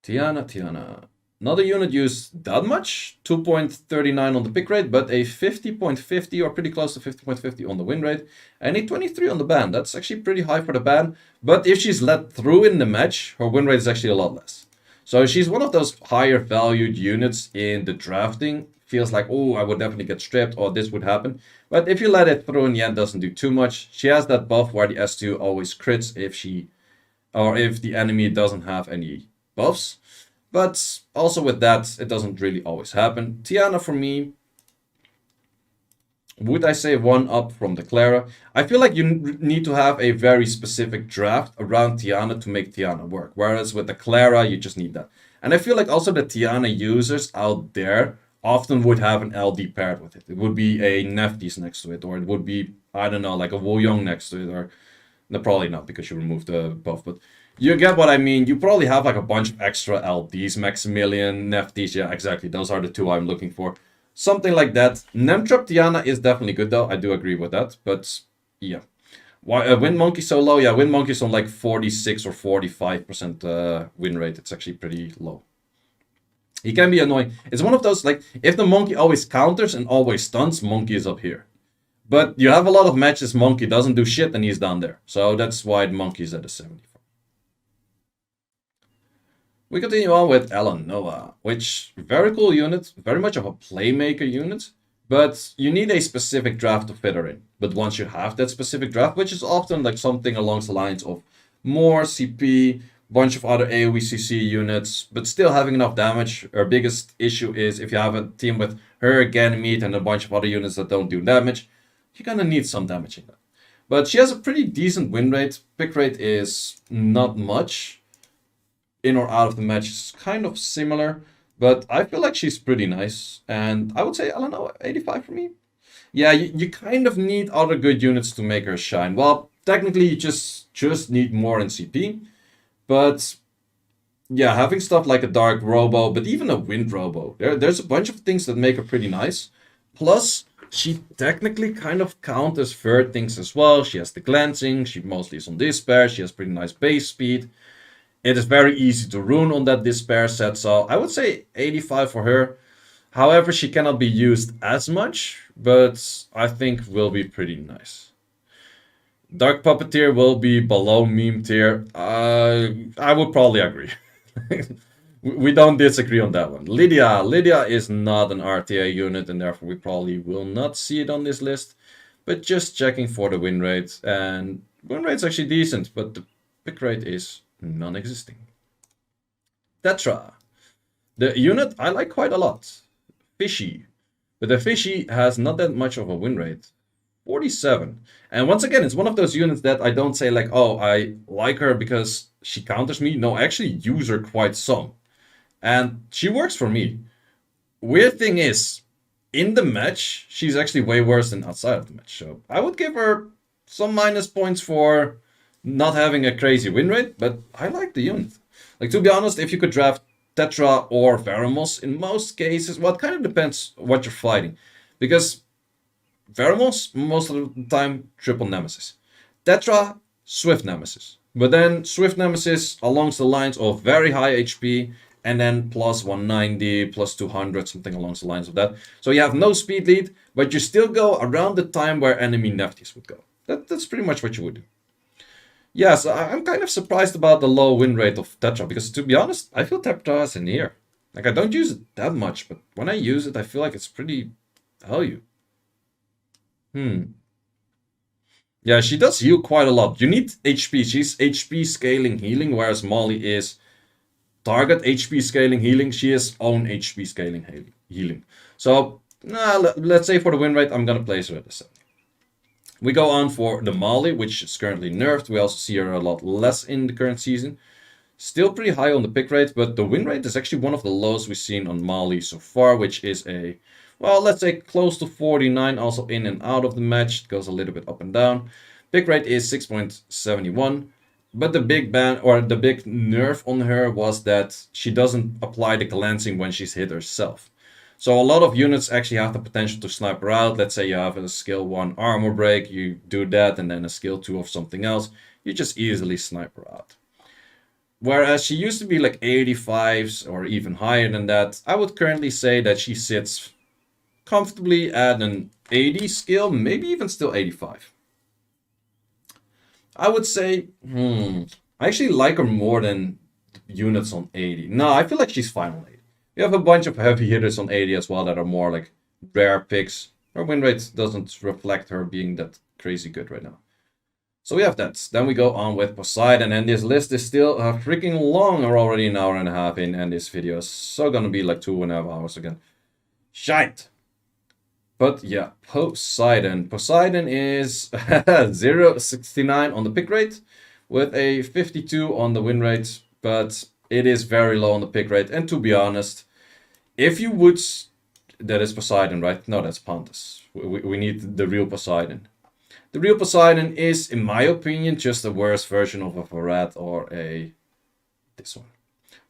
Tiana. Not a unit used that much, 2.39 on the pick rate, but a 50.50 or pretty close to 50.50 on the win rate, and a 23 on the ban. That's actually pretty high for the ban, but if she's let through in the match, her win rate is actually a lot less. So she's one of those higher valued units in the drafting. Feels like, oh, I would definitely get stripped or this would happen. But if you let it through in the end, doesn't do too much. She has that buff where the S2 always crits if the enemy doesn't have any buffs. But also with that, it doesn't really always happen. Tiana for me, would I say 1 up from the Clara? I feel like you need to have a very specific draft around Tiana to make Tiana work. Whereas with the Clara, you just need that. And I feel like also the Tiana users out there often would have an LD paired with it. It would be a Nephthys next to it, or it would be, I don't know, like a Wu Yong next to it, or no, probably not because you removed the buff, but you get what I mean. You probably have like a bunch of extra LDs, Maximilian, Nephthys, yeah, exactly. Those are the two I'm looking for. Something like that. Nemtrap Tiana is definitely good though, I do agree with that, but yeah. Why Wind Monkey so low? Yeah, Wind Monkey's on like 46 or 45% win rate. It's actually pretty low. He can be annoying. It's one of those, like, if the Monkey always counters and always stuns, Monkey is up here. But you have a lot of matches Monkey doesn't do shit and he's down there. So that's why the Monkey's at a 74. We continue on with Elanoa, which, very cool unit, very much of a playmaker unit. But you need a specific draft to fit her in. But once you have that specific draft, which is often like something along the lines of more CP, bunch of other AoE CC units, but still having enough damage. Our biggest issue is if you have a team with her, Ganymede, and a bunch of other units that don't do damage, you're gonna need some damage in that. But she has a pretty decent win rate. Pick rate is not much. In or out of the match is kind of similar. But I feel like she's pretty nice. And I would say, I don't know, 85 for me? Yeah, you kind of need other good units to make her shine. Well, technically you just need more in CP. But yeah, having stuff like a Dark Robo, but even a Wind Robo. There's a bunch of things that make her pretty nice. Plus, she technically kind of counters third things as well. She has the glancing, she mostly is on Despair, she has pretty nice base speed. It is very easy to rune on that Despair set, so I would say 85 for her. However, she cannot be used as much, but I think will be pretty nice. Dark Puppeteer will be below meme tier. I would probably agree. We don't disagree on that one. Lydia. Lydia is not an RTA unit, and therefore we probably will not see it on this list. But just checking for the win rate, and win rate's actually decent, but the pick rate is non-existing. Tetra. The unit I like quite a lot. Fishy. But the Fishy has not that much of a win rate. 47. And once again, it's one of those units that I don't say like, oh, I like her because she counters me. No, I actually use her quite some. And she works for me. Weird thing is, in the match, she's actually way worse than outside of the match. So I would give her some minus points for not having a crazy win rate, but I like the unit. Like, to be honest, if you could draft Tetra or Veramos, in most cases, well, it kind of depends what you're fighting. Because Veramos, most of the time, triple Nemesis. Tetra, Swift Nemesis. But then Swift Nemesis along the lines of very high HP, and then plus 190, plus 200, something along the lines of that. So you have no speed lead, but you still go around the time where enemy Nephthys would go. That's pretty much what you would do. Yes, I'm kind of surprised about the low win rate of Tetra, because to be honest, I feel Tetra is in here. Like, I don't use it that much, but when I use it, I feel like it's pretty value. Yeah, she does heal quite a lot. You need HP. She's HP scaling healing, whereas Molly is target HP scaling healing. She is own HP scaling healing. So, let's say for the win rate, I'm gonna place her at a 7. We go on for the Molly, which is currently nerfed. We also see her a lot less in the current season. Still pretty high on the pick rate, but the win rate is actually one of the lowest we've seen on Molly so far, which is a, well, let's say close to 49, also in and out of the match. It goes a little bit up and down. Pick rate is 6.71, but the big ban, or the big nerf on her was that she doesn't apply the glancing when she's hit herself. So a lot of units actually have the potential to snipe her out. Let's say you have a skill 1 armor break, you do that, and then a skill 2 of something else. You just easily snipe her out. Whereas she used to be like 85s or even higher than that, I would currently say that she sits comfortably at an 80 skill, maybe even still 85. I would say, I actually like her more than units on 80. No, I feel like she's fine on 80. You have a bunch of heavy hitters on 80 as well that are more like rare picks. Her win rate doesn't reflect her being that crazy good right now. So we have that. Then we go on with Poseidon, and this list is still freaking long. We're already an hour and a half in, and this video is so gonna be like 2.5 hours again. Shite! But yeah, Poseidon. Poseidon is 0.69 on the pick rate, with a 52 on the win rate. But It is very low on the pick rate. And to be honest, if you would... That is Poseidon, right? No, that's Pontus. We need the real Poseidon. The real Poseidon is, in my opinion, just a worse version of a Varad or a... This one.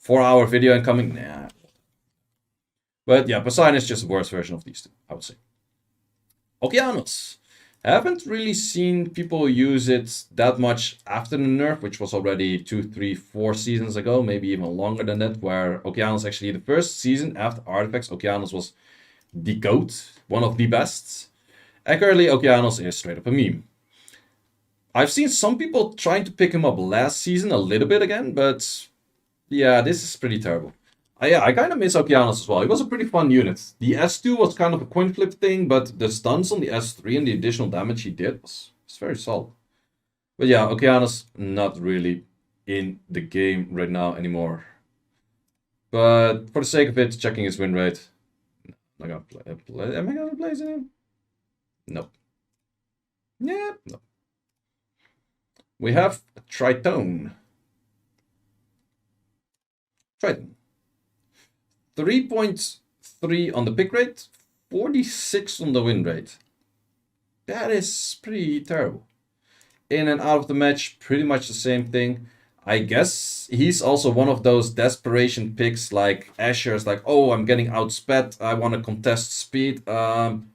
4-hour video incoming? Nah. But yeah, Poseidon is just a worse version of these two, I would say. Okeanos. Haven't really seen people use it that much after the nerf, which was already 2, 3, 4 seasons ago, maybe even longer than that, where Okeanos actually, the first season after Artifacts, Okeanos was the GOAT, one of the best. And currently, Okeanos is straight up a meme. I've seen some people trying to pick him up last season a little bit again, but yeah, this is pretty terrible. I kind of miss Okeanos as well. He was a pretty fun unit. The S2 was kind of a coin flip thing, but the stuns on the S3 and the additional damage he did was very solid. But yeah, Okeanos not really in the game right now anymore. But for the sake of it, checking his win rate. I'm not gonna play. Am I gonna play him? Nope. Yeah, no. We have a Triton. Triton. 3.3 on the pick rate, 46 on the win rate. That is pretty terrible. In and out of the match, pretty much the same thing. I guess he's also one of those desperation picks like Eshir is like, oh, I'm getting outsped, I want to contest speed. Triton.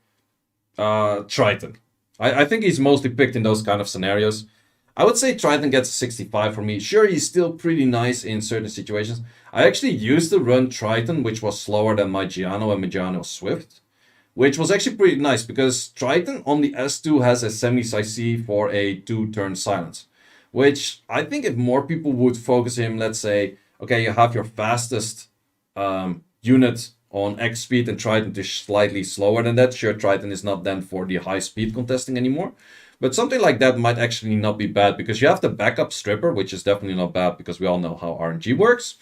I think he's mostly picked in those kind of scenarios. I would say Triton gets a 65 for me. Sure, he's still pretty nice in certain situations. I actually used to run Triton, which was slower than my Giano and my Giano Swift, which was actually pretty nice because Triton on the S2 has a semi-CC for a 2-turn silence, which I think if more people would focus him, let's say, okay, you have your fastest unit on X speed and Triton is slightly slower than that. Sure, Triton is not then for the high speed contesting anymore. But something like that might actually not be bad because you have the backup stripper, which is definitely not bad because we all know how RNG works.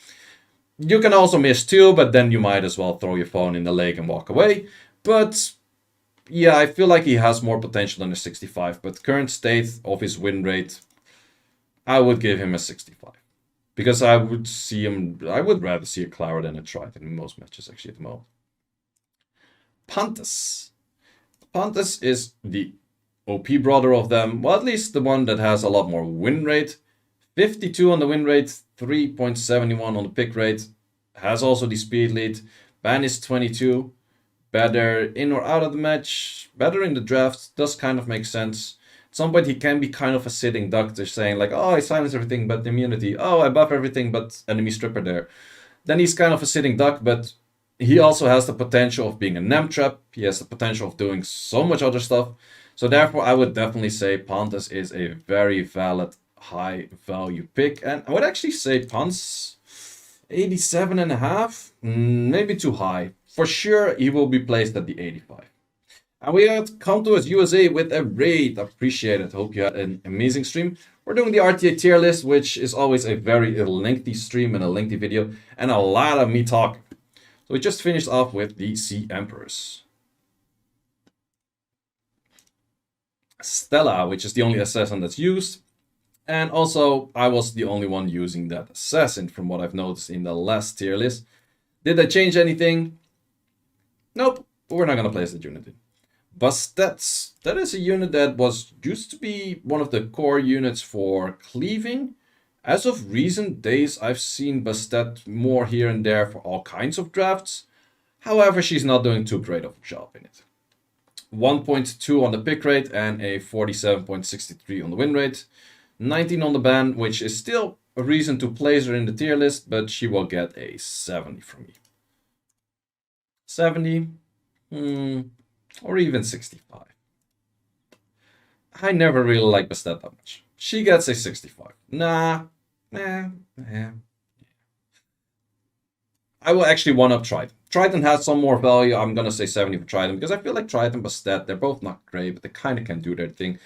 You can also miss too, but then you might as well throw your phone in the lake and walk away. But yeah, I feel like he has more potential than a 65. But current state of his win rate, I would give him a 65. Because I would rather see a Clara than a Triton in most matches actually at the moment. Pantas. Pantas is the OP brother of them, well, at least the one that has a lot more win rate. 52 on the win rate, 3.71 on the pick rate. Has also the speed lead. Ban is 22. Better in or out of the match. Better in the draft. Does kind of make sense. At some point he can be kind of a sitting duck, just saying like, oh, I silence everything but immunity. Oh, I buff everything but enemy stripper there. Then he's kind of a sitting duck, but he also has the potential of being a Nem trap. He has the potential of doing so much other stuff. So therefore, I would definitely say Pantas is a very valid, high-value pick. And I would actually say Pants, 87.5, maybe too high. For sure, he will be placed at the 85. And we have come to us USA with a raid. Appreciate it. Hope you had an amazing stream. We're doing the RTA tier list, which is always a very lengthy stream and a lengthy video. And a lot of me talking. So we just finished off with the Sea Emperors. Stella, which is the only assassin that's used. And also, I was the only one using that assassin from what I've noticed in the last tier list. Did I change anything? Nope, we're not going to place that unit in. Bastet, that is a unit that was used to be one of the core units for cleaving. As of recent days, I've seen Bastet more here and there for all kinds of drafts. However, she's not doing too great of a job in it. 1.2 on the pick rate and a 47.63 on the win rate. 19 on the ban, which is still a reason to place her in the tier list, but she will get a 70 from me. 70, or even 65. I never really like Bastet that much. She gets a 65. Nah. I will actually one-up Triton. Triton has some more value. I'm going to say 70 for Triton because I feel like Triton and Bastet, they're both not great, but they kind of can do their thing.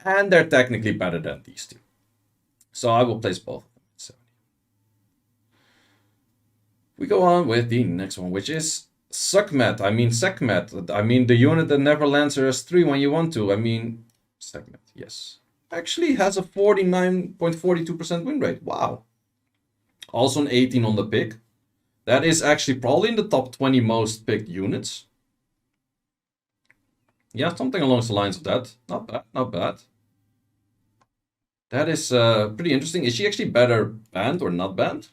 And they're technically better than these two. So I will place both of them at 70. We go on with the next one, which is Sekhmet. I mean the unit that never lands her S3 when you want to. Sekhmet, yes. Actually has a 49.42% win rate. Wow. Also an 18 on the pick. That is actually probably in the top 20 most picked units. Yeah, something along the lines of that. Not bad, not bad. That is pretty interesting. Is she actually better banned or not banned?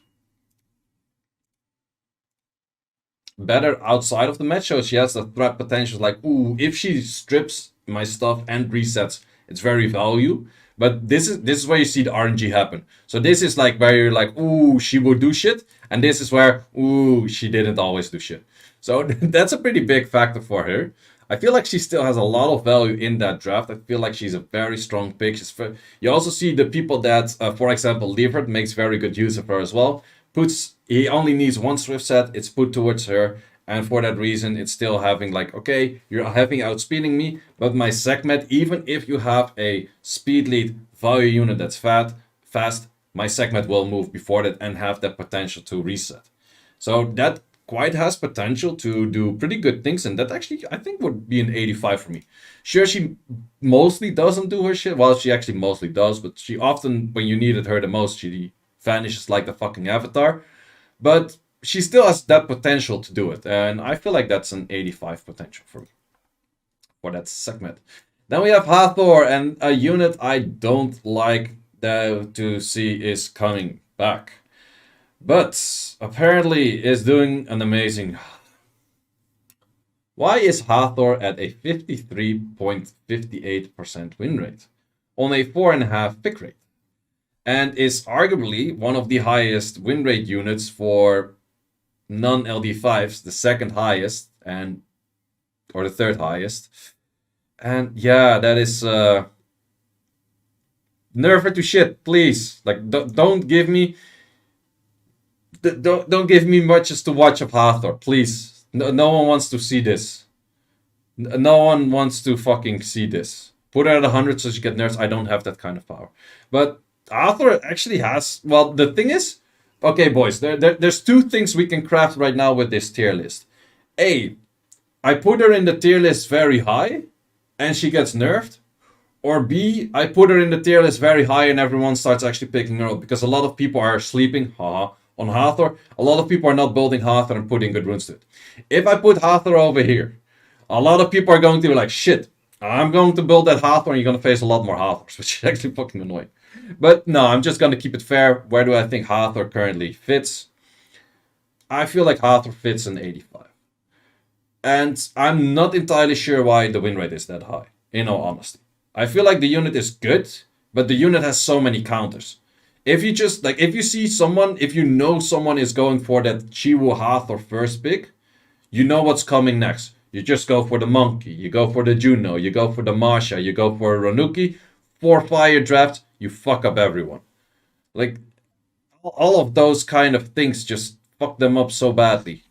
Better outside of the match, so she has the threat potential. Like, ooh, if she strips my stuff and resets, it's very value. But this is where you see the RNG happen. So this is like where you're like, ooh, she will do shit, and this is where, ooh, she didn't always do shit. So that's a pretty big factor for her. I feel like she still has a lot of value in that draft. I feel like she's a very strong pick. You also see the people that, for example, Ifrit makes very good use of her as well. He only needs one swift set, it's put towards her, and for that reason, it's still having like, okay, you're having outspeeding me, but my segment, even if you have a speed lead value unit that's fast, my segment will move before that and have that potential to reset. So that quite has potential to do pretty good things, and that actually I think would be an 85 for me. Sure, she mostly doesn't do her shit. Well, she actually mostly does, but she often, when you needed her the most, she vanishes like the fucking Avatar. But she still has that potential to do it, and I feel like that's an 85 potential for me for that segment. Then we have Hathor, and a unit I don't like to see is coming back. But apparently is doing an amazing... Why is Hathor at a 53.58% win rate on a 4.5 pick rate? And is arguably one of the highest win rate units for non-LD5s, the second highest, or the third highest. And yeah, that is... nerf her to shit, please. Like, don't give me... Don't give me much as to watch of Hathor, please. No one wants to see this. No one wants to fucking see this. Put her at 100 so she get nerfs. I don't have that kind of power. But Hathor actually has... Well, the thing is... Okay, boys, there's two things we can craft right now with this tier list. A, I put her in the tier list very high, and she gets nerfed. Or B, I put her in the tier list very high, and everyone starts actually picking her up. Because a lot of people are sleeping, on Hathor. A lot of people are not building Hathor and putting good runes to it. If I put Hathor over here, a lot of people are going to be like, shit, I'm going to build that Hathor, and you're going to face a lot more Hathors, which is actually fucking annoying. But no, I'm just going to keep it fair. Where do I think Hathor currently fits? I feel like Hathor fits in 85. And I'm not entirely sure why the win rate is that high, in all honesty. I feel like the unit is good, but the unit has so many counters. If you just, like, if you see someone, if you know someone is going for that Chiwu Hathor first pick, you know what's coming next. You just go for the Monkey, you go for the Juno, you go for the Masha, you go for a Ranuki. 4 fire drafts, you fuck up everyone. Like, all of those kind of things just fuck them up so badly.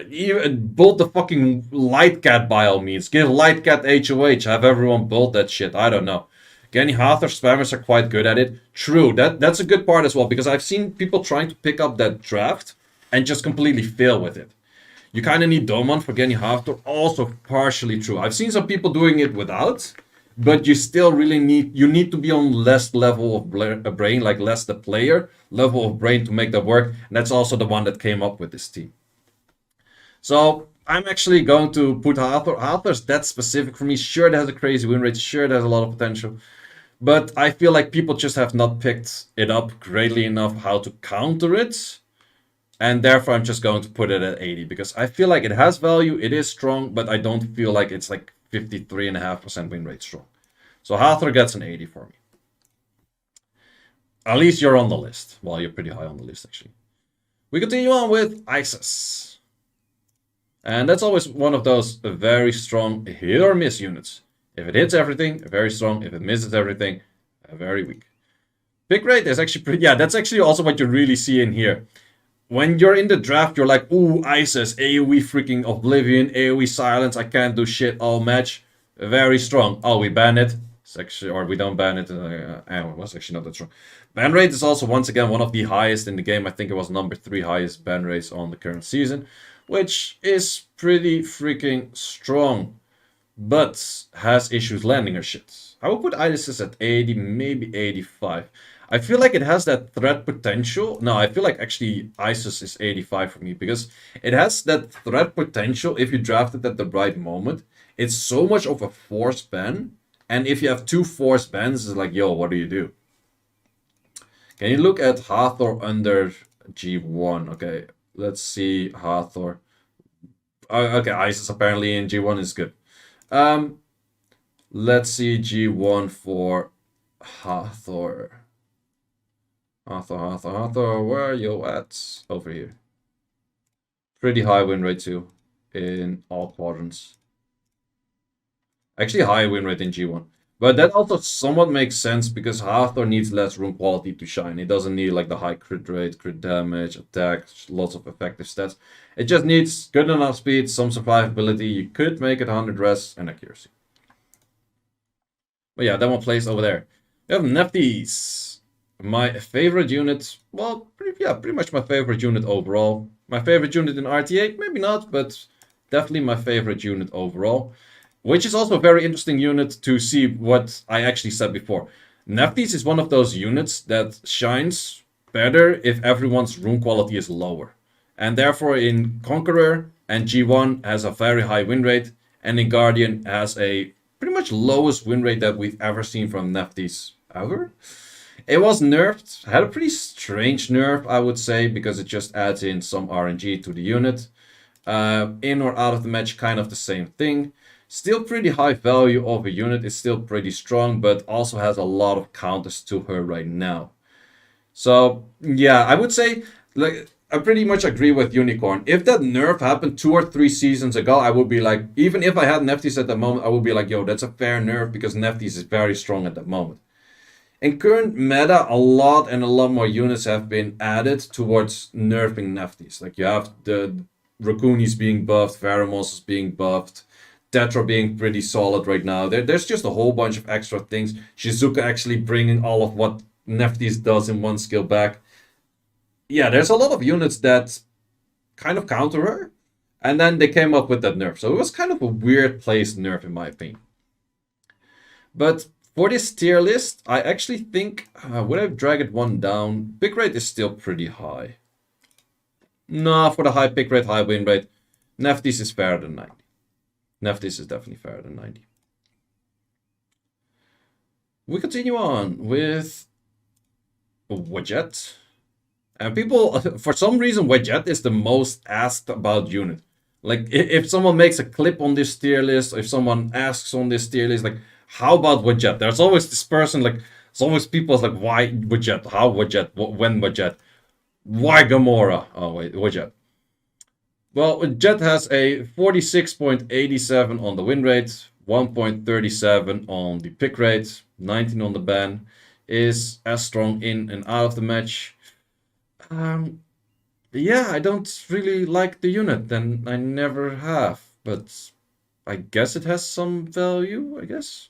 Even build the fucking Light Cat by all means. Give Light Cat HOH, have everyone build that shit, I don't know. Again, Hathor spammers are quite good at it. True, that's a good part as well, because I've seen people trying to pick up that draft and just completely fail with it. You kind of need Domon for getting Hathor, also partially true. I've seen some people doing it without, but you still really need to be on less level of brain, like less the player level of brain to make that work. And that's also the one that came up with this team. So I'm actually going to put Hathor. Hathor's that specific for me. Sure, it has a crazy win rate. Sure, it has a lot of potential. But I feel like people just have not picked it up greatly enough how to counter it. And therefore, I'm just going to put it at 80. Because I feel like it has value. It is strong. But I don't feel like it's like 53.5% win rate strong. So Hathor gets an 80 for me. At least you're on the list. Well, you're pretty high on the list, actually. We continue on with Isis. And that's always one of those very strong hit or miss units. If it hits everything, very strong. If it misses everything, very weak. Pick rate is actually pretty... Yeah, that's actually also what you really see in here. When you're in the draft, you're like, ooh, Isis, AoE freaking Oblivion, AoE Silence, I can't do shit all match. Very strong. Oh, we ban it. It's actually, or we don't ban it. It was actually not that strong. Ban rate is also, once again, one of the highest in the game. I think it was number 3 highest ban rates on the current season. Which is pretty freaking strong. But has issues landing her shit. I would put Isis at 80, maybe 85. I feel like it has that threat potential. No, I feel like actually Isis is 85 for me because it has that threat potential if you draft it at the right moment. It's so much of a force ban. And if you have two force bans, it's like, yo, what do you do? Can you look at Hathor under G1? Okay, let's see Hathor. Okay, Isis apparently in G1 is good. Let's see G1 for Hathor. Hathor, where are you at? Over here. Pretty high win rate too in all quadrants. Actually, high win rate in G1. But that also somewhat makes sense because Hathor needs less room quality to shine. It doesn't need like the high crit rate, crit damage, attack, lots of effective stats. It just needs good enough speed, some survivability. You could make it 100 res and accuracy. But yeah, that one plays over there. We have Nephthys. My favorite unit. Well, pretty much my favorite unit overall. My favorite unit in RTA? Maybe not, but definitely my favorite unit overall. Which is also a very interesting unit to see what I actually said before. Nephthys is one of those units that shines better if everyone's rune quality is lower. And therefore in Conqueror and G1 has a very high win rate. And in Guardian has a pretty much lowest win rate that we've ever seen from Nephthys ever. It was nerfed, had a pretty strange nerf, I would say, because it just adds in some RNG to the unit. In or out of the match, kind of the same thing. Still pretty high value of a unit, is still pretty strong, but also has a lot of counters to her right now. So, yeah, I would say, like, I pretty much agree with Unicorn. If that nerf happened 2 or 3 seasons ago, I would be like, even if I had Nephthys at the moment, I would be like, yo, that's a fair nerf because Nephthys is very strong at the moment. In current meta, a lot more units have been added towards nerfing Nephthys. Like, you have the Racunis being buffed, Pheromones is being buffed, Tetra being pretty solid right now. There's just a whole bunch of extra things. Shizuka actually bringing all of what Nephthys does in one skill back. Yeah, there's a lot of units that kind of counter her. And then they came up with that nerf. So it was kind of a weird placed nerf in my opinion. But for this tier list, I actually think, would I drag it one down? Pick rate is still pretty high. No, for the high pick rate, high win rate, Nephthys is fairer than 90. Nephthys is definitely fairer than 90. We continue on with Wedget. And people, for some reason, Wedget is the most asked about unit. Like, if someone makes a clip on this tier list, or if someone asks on this tier list, like, how about Wedget? There's always this person, like, there's always people like, why Wedget? How Wedget? When Wedget? Why Gamora? Oh, wait, Wedget. Well, Jet has a 46.87 on the win rate, 1.37 on the pick rate, 19 on the ban, is as strong in and out of the match. Yeah, I don't really like the unit, and I never have, but I guess it has some value, I guess.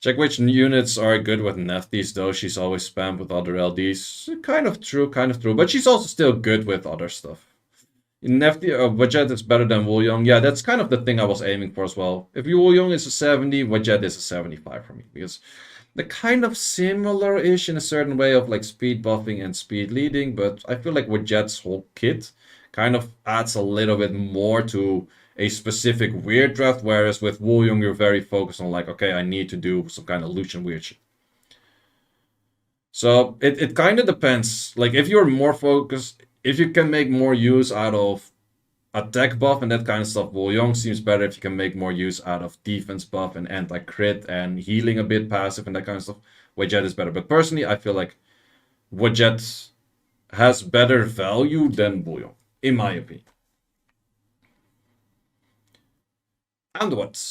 Check which units are good with Nephthys, though. She's always spammed with other LDs. Kind of true. But she's also still good with other stuff. Nephthys, Wedget is better than Woolyong. Yeah, that's kind of the thing I was aiming for as well. If Woolyong is a 70, Wedget is a 75 for me. Because they're kind of similar-ish in a certain way of like speed buffing and speed leading. But I feel like Wedget's whole kit kind of adds a little bit more to a specific weird draft, whereas with Woolyong you're very focused on like, okay, I need to do some kind of Lucian weird shit. So it kind of depends. Like if you're more focused, if you can make more use out of attack buff and that kind of stuff, Woolyong seems better. If you can make more use out of defense buff and anti-crit and healing a bit passive and that kind of stuff, Wedget is better. But personally, I feel like Wedget has better value than Woolyong, in my opinion. And what?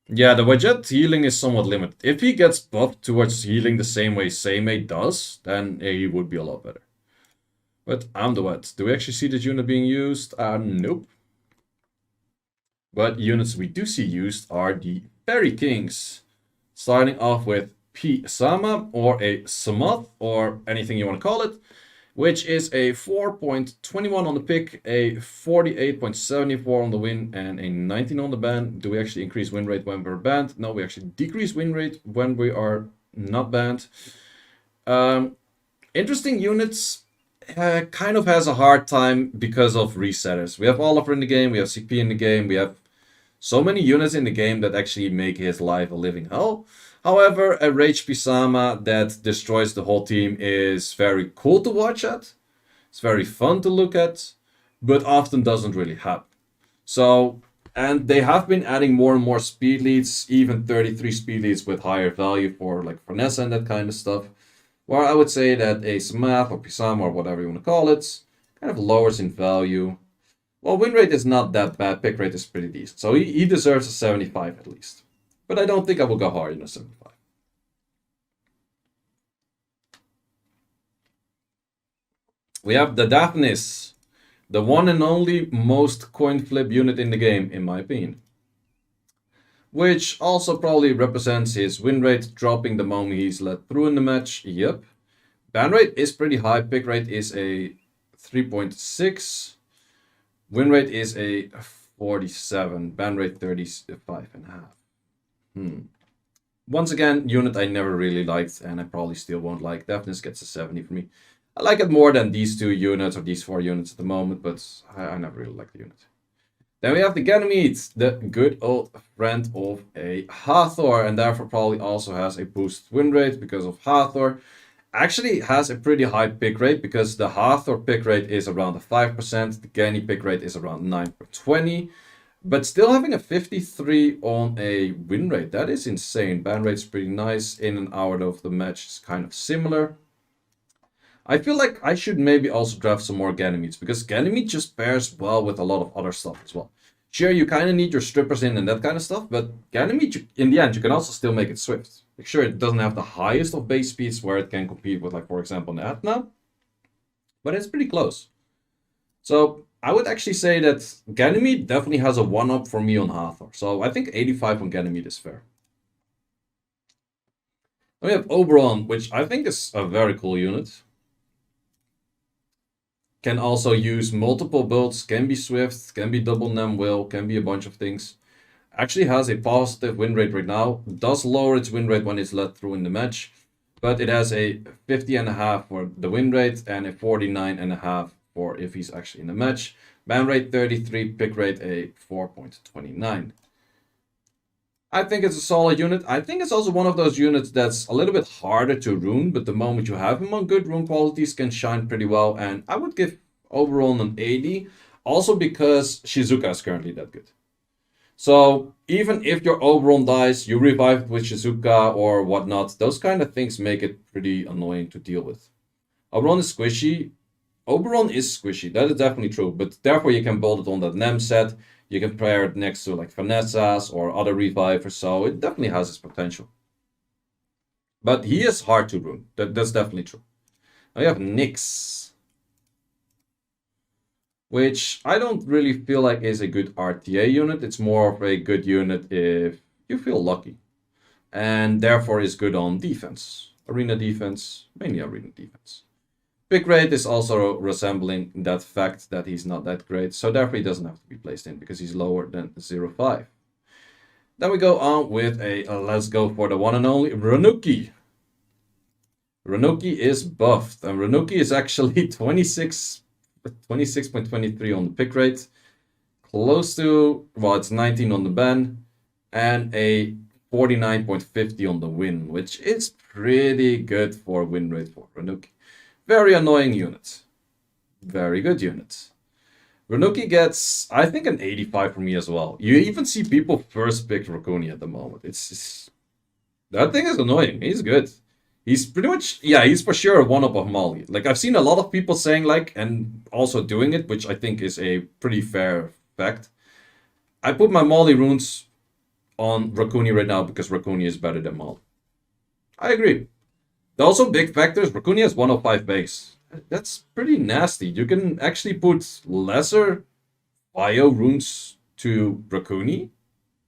Yeah, the Wedget healing is somewhat limited. If he gets buffed towards healing the same way Seimei does, then he would be a lot better. But Amduat, do we actually see this unit being used? Nope. But units we do see used are the Fairy Kings. Starting off with P. Sama, or a Samoth, or anything you want to call it. which is a 4.21 on the pick, a 48.74 on the win, and a 19 on the ban. Do we actually increase win rate when we're banned? No, we actually decrease win rate when we are not banned. Interesting units. Kind of has a hard time because of resetters. We have Oliver in the game, we have CP in the game, we have so many units in the game that actually make his life a living hell. However, a Rage Pisama that destroys the whole team is very cool to watch at. It's very fun to look at, but often doesn't really happen. So, and they have been adding more and more speed leads, even 33 speed leads with higher value for like finesse and that kind of stuff. Where I would say that a Smath or Pisama or whatever you want to call it, kind of lowers in value. Well, win rate is not that bad, pick rate is pretty decent. So he deserves a 75 at least. But I don't think I will go higher than a 75. We have the Daphnis, the one and only most coin flip unit in the game, in my opinion. Which also probably represents his win rate dropping the moment he's let through in the match. Yep. Ban rate is pretty high, pick rate is a 3.6. Win rate is a 47, ban rate 35.5. Once again, unit I never really liked, and I probably still won't like. Daphnis gets a 70 for me. I like it more than these two units or these 4 units at the moment, but I never really liked the unit. Then we have the Ganymede, the good old friend of a Hathor, and therefore probably also has a boost win rate because of Hathor. Actually has a pretty high pick rate because the Hathor pick rate is around 5%, the Gany pick rate is around 9.20, but still having a 53 on a win rate. That is insane. Ban rate's pretty nice. In and out of the match is kind of similar. I feel like I should maybe also draft some more Ganymedes because Ganymede just pairs well with a lot of other stuff as well. Sure, you kind of need your strippers in and that kind of stuff, but Ganymede, in the end, you can also still make it swift. Like, sure, it doesn't have the highest of base speeds where it can compete with, like, for example, an Atna, but it's pretty close. So I would actually say that Ganymede definitely has a 1-up for me on Hathor. So I think 85 on Ganymede is fair. Then we have Oberon, which I think is a very cool unit. Can also use multiple builds, can be swift, can be double nem will, can be a bunch of things. Actually has a positive win rate right now. Does lower its win rate when it's let through in the match. But it has a 50.5 for the win rate and a 49.5 for if he's actually in the match. Ban rate 33, pick rate a 4.29. I think it's a solid unit. I think it's also one of those units that's a little bit harder to rune, but the moment you have him on good rune qualities can shine pretty well. And I would give overall an 80, also because Shizuka is currently that good. So even if your Oberon dies, you revive it with Shizuka or whatnot, those kind of things make it pretty annoying to deal with. Oberon is squishy. Oberon is squishy, that is definitely true, but therefore you can build it on that Nem set. You can pair it next to like Vanessa's or other revivers, so it definitely has its potential. But he is hard to rune, that's definitely true. Now you have Nyx, which I don't really feel like is a good RTA unit. It's more of a good unit if you feel lucky. And therefore is good on defense. Arena defense, mainly arena defense. Pick rate is also resembling that fact that he's not that great, so therefore he doesn't have to be placed in because he's lower than 0.5. Then we go on with let's go for the one and only Racuni. Racuni is buffed, and Racuni is actually 26.23 on the pick rate, close to, well, it's 19 on the ban, and a 49.50 on the win, which is pretty good for win rate for Racuni. Very annoying unit. Very good unit. Racuni gets, I think, an 85 from me as well. You even see people first pick Racuni at the moment. That thing is annoying. He's good. He's pretty much, yeah, he's for sure a one-up of Molly. Like, I've seen a lot of people saying, like, and also doing it, which I think is a pretty fair fact. I put my Molly runes on Racuni right now because Racuni is better than Molly. I agree. Also, big factors, Racuni has 105 base. That's pretty nasty. You can actually put lesser bio runes to Racuni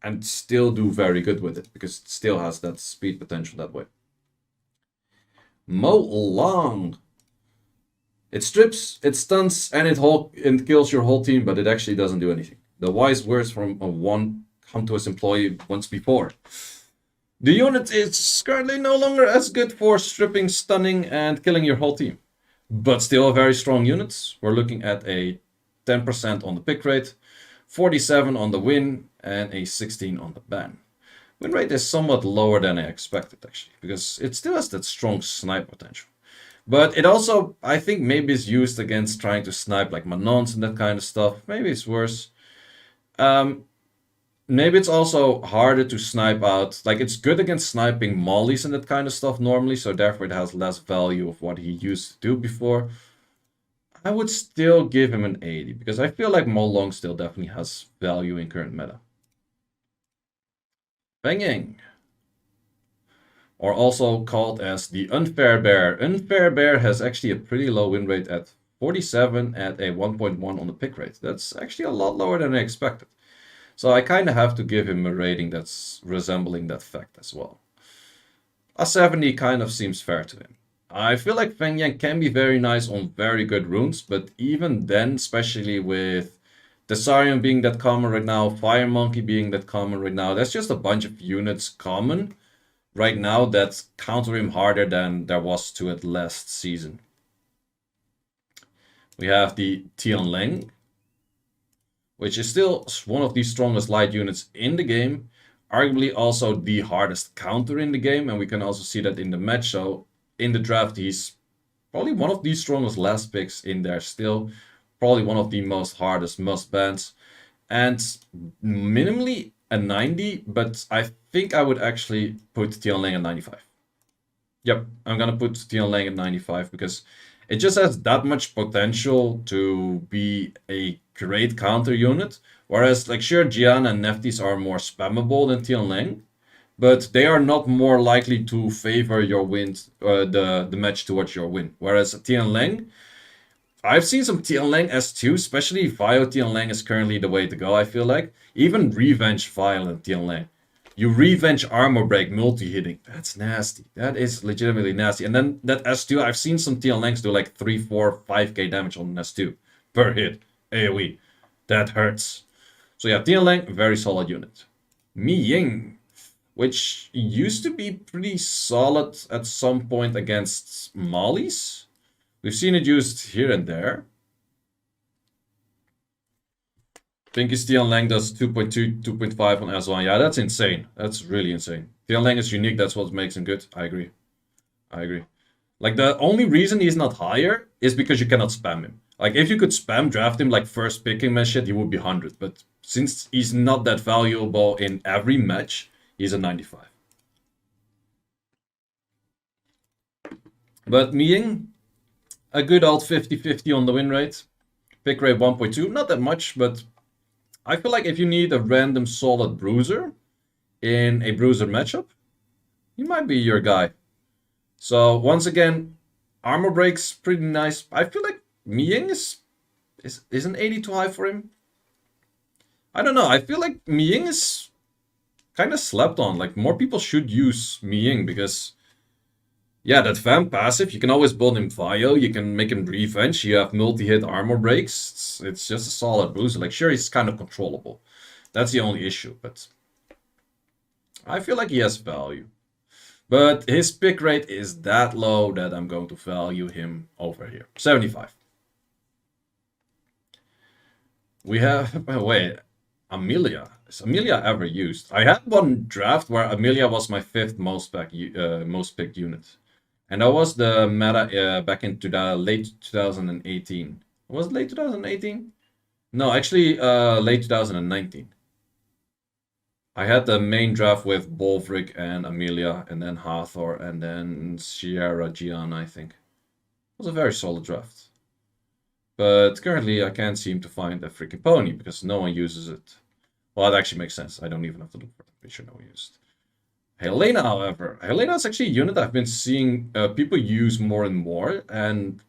and still do very good with it because it still has that speed potential that way. Mo Long It strips, it stuns, and it kills your whole team, but it actually doesn't do anything. The wise words from a one come to his employee once before. The unit is currently no longer as good for stripping, stunning, and killing your whole team. But still a very strong unit. We're looking at a 10% on the pick rate, 47 on the win, and a 16 on the ban. Win rate is somewhat lower than I expected, actually, because it still has that strong snipe potential. But it also, I think, maybe is used against trying to snipe like Manons and that kind of stuff. Maybe it's worse. Maybe it's also harder to snipe out. Like, it's good against sniping mollies and that kind of stuff normally, so therefore it has less value of what he used to do before. I would still give him an 80, because I feel like Molong still definitely has value in current meta. Feng Yang, or also called as the Unfair Bear. Unfair Bear has actually a pretty low win rate at 47 at a 1.1 on the pick rate. That's actually a lot lower than I expected. So I kind of have to give him a rating that's resembling that fact as well. A 70 kind of seems fair to him. I feel like Feng Yang can be very nice on very good runes, but even then, especially with Desarion being that common right now, Fire Monkey being that common right now, there's just a bunch of units common right now that counter him harder than there was to it last season. We have the Tianleng, which is still one of the strongest light units in the game, arguably also the hardest counter in the game, and we can also see that in the match. So in the draft, he's probably one of the strongest last picks in there still, probably one of the most hardest must bans, and minimally a 90, but I think I would actually put Tianleng at 95. Yep, I'm gonna put Tianleng at 95 because it just has that much potential to be a great counter unit. Whereas, like, sure, Jian and Neftis are more spammable than Tianleng, but they are not more likely to favor your win, the match towards your win. Whereas Tianleng, I've seen some Tianleng S2, especially Vio Tianleng is currently the way to go, I feel like. Even Revenge Violent Tianleng. You Revenge Armor Break multi-hitting. That's nasty. That is legitimately nasty. And then that S2, I've seen some Tianlengs do like 3, 4, 5k damage on an S2 per hit. AoE. That hurts. So yeah, Tianleng, very solid unit. Mi Ying, which used to be pretty solid at some point against mollies. We've seen it used here and there. Pinky Tianleng does 2.2, 2.5 on S1. Yeah, that's insane. That's really insane. Tianleng is unique. That's what makes him good. I agree. I agree. Like, the only reason he's not higher is because you cannot spam him. Like, if you could spam draft him, like, first pick him and shit, he would be 100. But since he's not that valuable in every match, he's a 95. But Mi Ying, a good old 50-50 on the win rate. Pick rate 1.2. Not that much, but I feel like if you need a random solid bruiser in a bruiser matchup, he might be your guy. So once again, armor breaks pretty nice. I feel like Mi Ying is an 80 too high for him? I don't know. I feel like Mi Ying is kind of slept on. Like, more people should use Mi Ying because, yeah, that Vamp passive, you can always build him Vio, you can make him Revenge, you have multi-hit armor breaks. It's just a solid bruiser. Like, sure, he's kind of controllable. That's the only issue, but I feel like he has value. But his pick rate is that low that I'm going to value him over here. 75. We have, wait, Amelia. Is Amelia ever used? I had one draft where Amelia was my 5th most picked unit. And that was the meta back in late 2018. Was it late 2018? No, actually late 2019. I had the main draft with Bolvric and Amelia, and then Hathor, and then Sierra Gian, I think. It was a very solid draft. But currently I can't seem to find a freaking pony because no one uses it. Well, it actually makes sense. I don't even have to look for it. I'm pretty sure no one used it. Helena, however. Helena is actually a unit I've been seeing people use more and more, and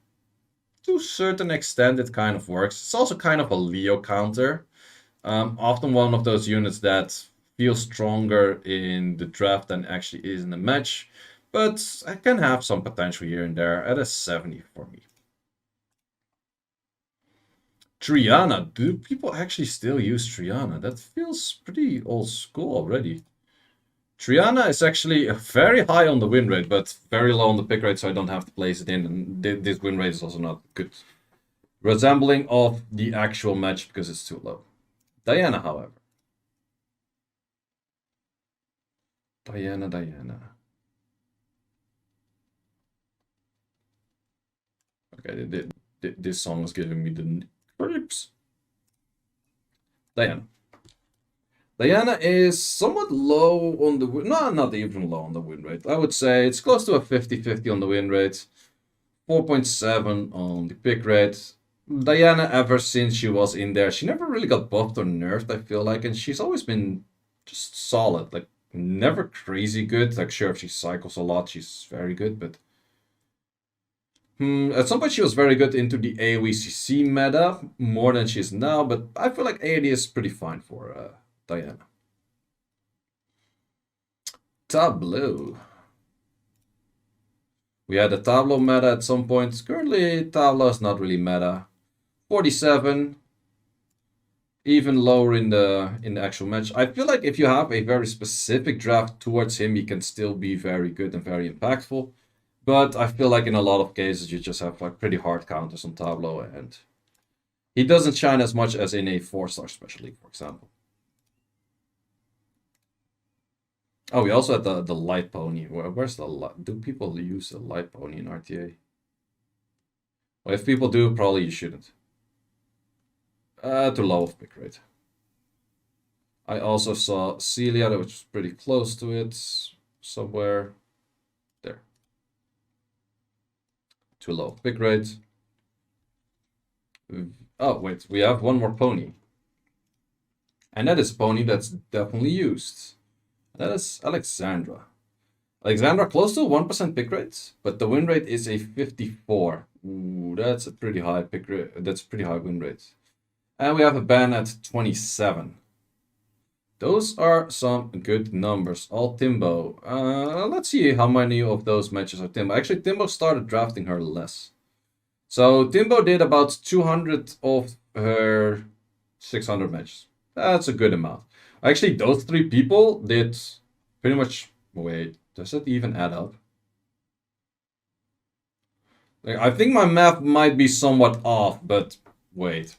to a certain extent it kind of works. It's also kind of a Leo counter. Often one of those units that feels stronger in the draft than actually is in the match, but I can have some potential here and there at a 70 for me. Triana. Do people actually still use Triana? That feels pretty old school already. Triana is actually very high on the win rate, but very low on the pick rate, so I don't have to place it in. And this win rate is also not good resembling of the actual match because it's too low. Diana, however. Diana. Okay, this song is giving me the creeps. Diana. Diana is somewhat low on the win. No, not even low on the win rate. I would say it's close to a 50-50 on the win rate. 4.7 on the pick rate. Diana, ever since she was in there, she never really got buffed or nerfed, I feel like. And she's always been just solid. Like, never crazy good. Like, sure, if she cycles a lot, she's very good. But at some point, she was very good into the AoE/CC meta, more than she is now. But I feel like AoE is pretty fine for Diana. Tablo. We had a Tablo meta at some point. Currently, Tablo is not really meta. 47. Even lower in the actual match. I feel like if you have a very specific draft towards him, he can still be very good and very impactful. But I feel like in a lot of cases, you just have like pretty hard counters on Tablo, and he doesn't shine as much as in a 4-star Special League, for example. Oh, we also had the light pony. Where's the light? Do people use the light pony in RTA? Well, if people do, probably you shouldn't. Too low of pick rate. I also saw Celia, which was pretty close to it, somewhere there. Too low pick rate. Oh, wait, we have one more pony. And that is a pony that's definitely used. That is Alexandra. Alexandra close to 1% pick rate, but the win rate is a 54. Ooh, that's a pretty high pick rate. That's a pretty high win rate. And we have a ban at 27. Those are some good numbers. All Timbo. Let's see how many of those matches are Timbo. Actually, Timbo started drafting her less. So Timbo did about 200 of her 600 matches. That's a good amount. Actually, those 3 people did pretty much... Wait, does that even add up? Like, I think my math might be somewhat off, but wait.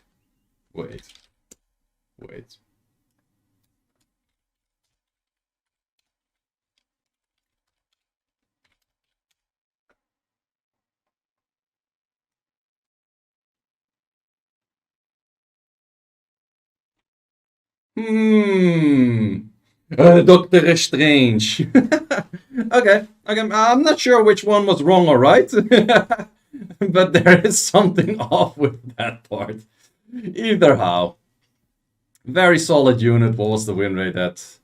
Doctor Strange. Okay. I'm not sure which one was wrong or right, but there is something off with that part. Either how. Very solid unit. What was the win rate at?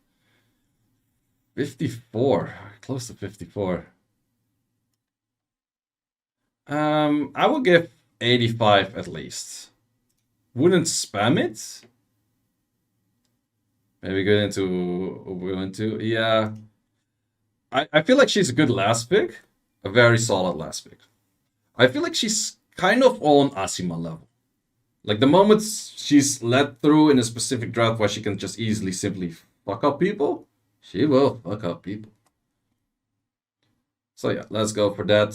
54. Close to 54. I would give 85 at least. Wouldn't spam it. Maybe go into yeah. I feel like she's a good last pick. A very solid last pick. I feel like she's kind of on Asima level. Like the moment she's led through in a specific draft where she can just easily simply fuck up people, she will fuck up people. So yeah, let's go for that.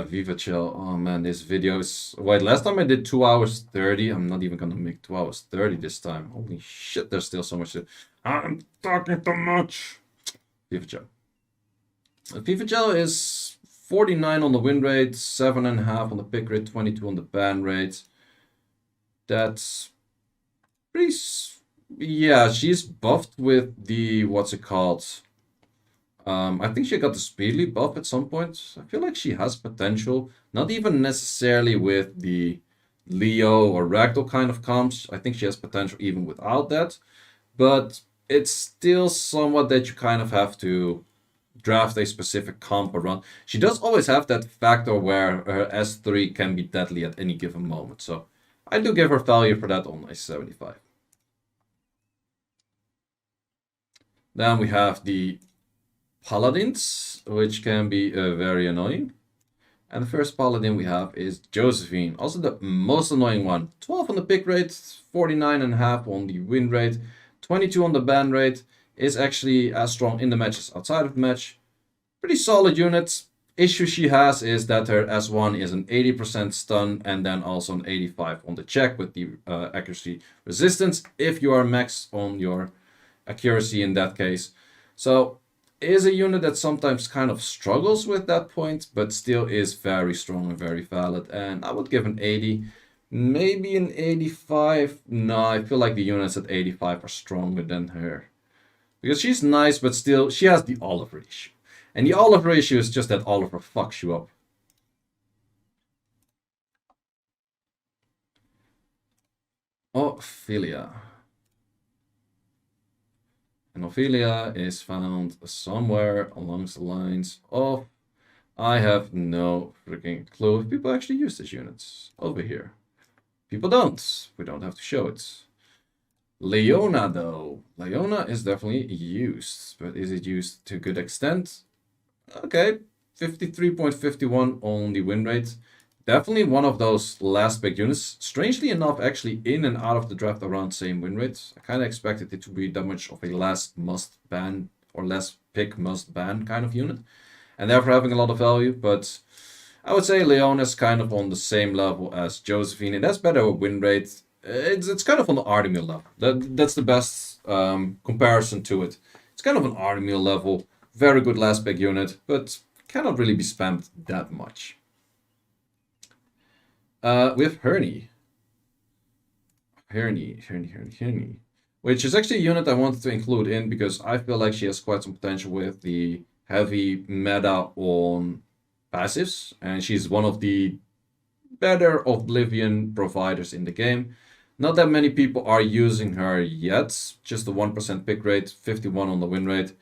Viva Chill. Oh man, this video is... Wait, last time I did 2 hours 30. I'm not even gonna make 2 hours 30 this time. Holy shit, there's still so much to... I'm talking too much. Viva Chill. Viva Chill is 49 on the win rate, 7.5 on the pick rate, 22 on the ban rate. That's pretty... Yeah, she's buffed with the... What's it called? I think she got the Speedly buff at some point. I feel like she has potential. Not even necessarily with the Leo or Ragdoll kind of comps. I think she has potential even without that. But it's still somewhat that you kind of have to draft a specific comp around. She does always have that factor where her S3 can be deadly at any given moment. So I do give her value for that on a 75. Then we have the Paladins, which can be very annoying. And the first Paladin we have is Josephine, also the most annoying one. 12 on the pick rate, 49.5 on the win rate, 22 on the ban rate, is actually as strong in the matches outside of the match. Pretty solid unit. Issue she has is that her S1 is an 80% stun and then also an 85 on the check with the accuracy resistance if you are max on your accuracy in that case. So is a unit that sometimes kind of struggles with that point, but still is very strong and very valid. And I would give an 80, maybe an 85. No, I feel like the units at 85 are stronger than her. Because she's nice, but still, she has the Oliver issue. And the Oliver issue is just that Oliver fucks you up. Ophelia. And Ophelia is found somewhere along the lines of... I have no freaking clue if people actually use these units over here. People don't. We don't have to show it. Leona, though. Leona is definitely used. But is it used to a good extent? Okay, 53.51 on the win rate. Definitely one of those last big units. Strangely enough, actually in and out of the draft around same win rate. I kind of expected it to be that much of a last must ban or last pick must ban kind of unit. And therefore having a lot of value. But I would say Leona is kind of on the same level as Josephine. It has better win rate. It's kind of on the Artemis level. That's the best comparison to it. It's kind of an Artemis level. Very good last big unit, but cannot really be spammed that much. We have Herney. Herney. Which is actually a unit I wanted to include in because I feel like she has quite some potential with the heavy meta on passives. And she's one of the better Oblivion providers in the game. Not that many people are using her yet. Just a 1% pick rate, 51 on the win rate.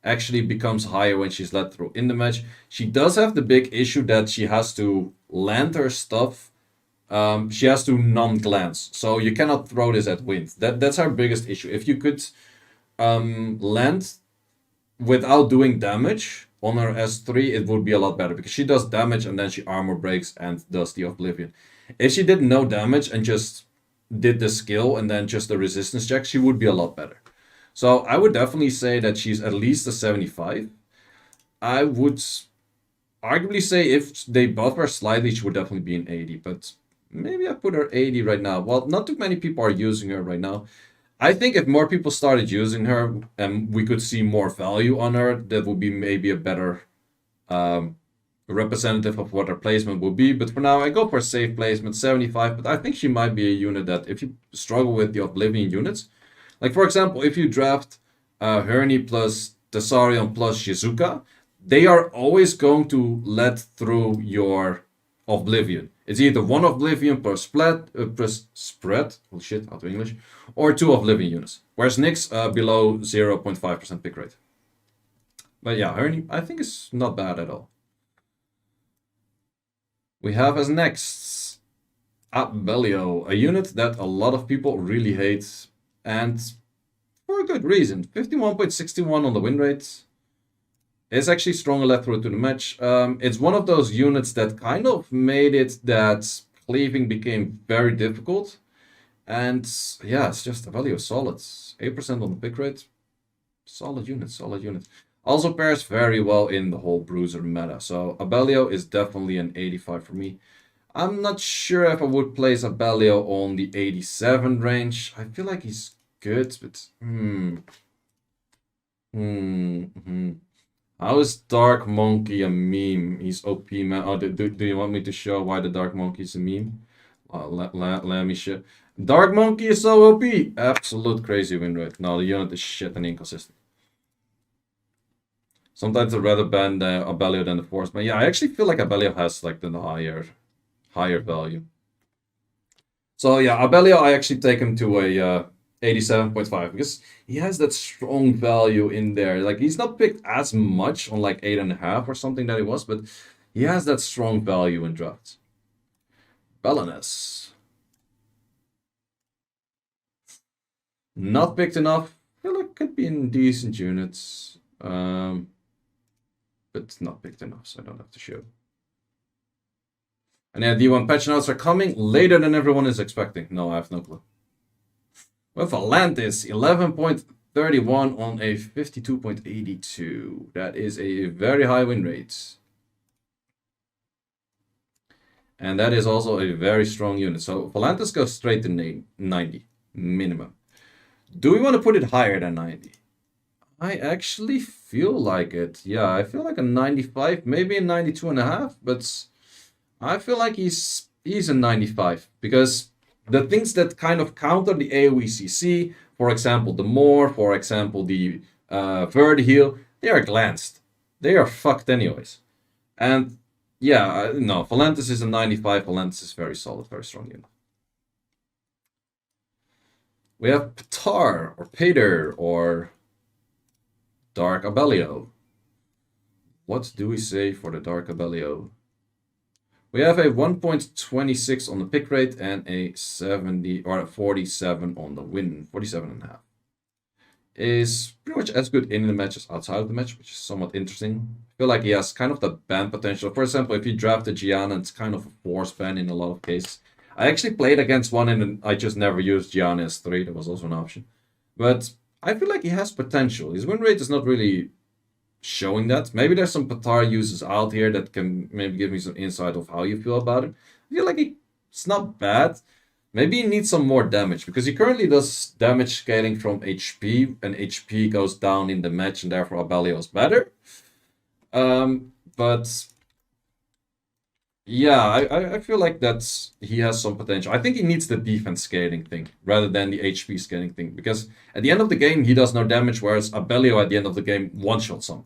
Actually becomes higher when she's let through in the match. She does have the big issue that she has to land her stuff. She has to non-glance. So you cannot throw this at wind. That's our biggest issue. If you could land without doing damage on her S3, it would be a lot better. Because she does damage and then she armor breaks and does the Oblivion. If she did no damage and just did the skill and then just the resistance check, she would be a lot better. So I would definitely say that she's at least a 75. I would arguably say if they buff her slightly, she would definitely be an 80. But maybe I put her 80 right now. Well, not too many people are using her right now. I think if more people started using her and we could see more value on her, that would be maybe a better representative of what her placement would be. But for now, I go for a safe placement, 75. But I think she might be a unit that if you struggle with the Oblivion units, like, for example, if you draft Herney plus Thessarion plus Shizuka, they are always going to let through your Oblivion. It's either one Oblivion per spread, oh shit, out of English, or two Oblivion units. Whereas Nyx below 0.5% pick rate. But yeah, Herney, I think is not bad at all. We have as next Abellio, a unit that a lot of people really hate. And for a good reason. 51.61 on the win rate. It's actually stronger left through to the match. It's one of those units that kind of made it that cleaving became very difficult. And yeah, it's just a value of solid. 8% on the pick rate. Solid unit. Also pairs very well in the whole bruiser meta. So Abellio is definitely an 85 for me. I'm not sure if I would place Abellio on the 87 range. I feel like he's good, but How is Dark Monkey a meme? He's OP, man. Oh, do you want me to show why the Dark Monkey is a meme? Let me show. Dark Monkey is so OP. Absolute crazy win rate. No, the unit is shit and inconsistent. Sometimes I'd rather ban the Abellio than the Force. But yeah, I actually feel like Abellio has like the higher value. So yeah, Abellio, I actually take him to a 87.5 because he has that strong value in there. Like, he's not picked as much on like 8.5 or something that he was, but he has that strong value in drafts. Belanus. Not picked enough. I feel like could be in decent units. But not picked enough, so I don't have to show. And yeah, D1 patch notes are coming later than everyone is expecting. No, I have no clue. With Atlantis, 11.31 on a 52.82. That is a very high win rate. And that is also a very strong unit. So Atlantis goes straight to 90 minimum. Do we want to put it higher than 90? I actually feel like it. Yeah, I feel like a 95, maybe a 92.5, but I feel like he's a 95 because the things that kind of counter the AoE CC, for example, the Moor, for example, the Verd heal, they are glanced. They are fucked anyways. And yeah, no, Valentis is a 95. Valentis is very solid, very strong unit. We have Patar, or Pater, or Dark Abellio. What do we say for the Dark Abellio? We have a 1.26 on the pick rate and a 70 or a 47 on the win, 47.5. Is pretty much as good in the match as outside of the match, which is somewhat interesting. I feel like he has kind of the ban potential. For example, if you draft a Gianna, it's kind of a force ban in a lot of cases. I actually played against one and I just never used Gianna as 3. That was also an option. But I feel like he has potential. His win rate is not really showing that. Maybe there's some Patar users out here that can maybe give me some insight of how you feel about it. I feel like it's not bad. Maybe he needs some more damage because he currently does damage scaling from HP and HP goes down in the match and therefore Abellio is better. But yeah, I feel like he has some potential. I think he needs the defense scaling thing rather than the HP scaling thing because at the end of the game he does no damage, whereas Abellio at the end of the game one-shot something.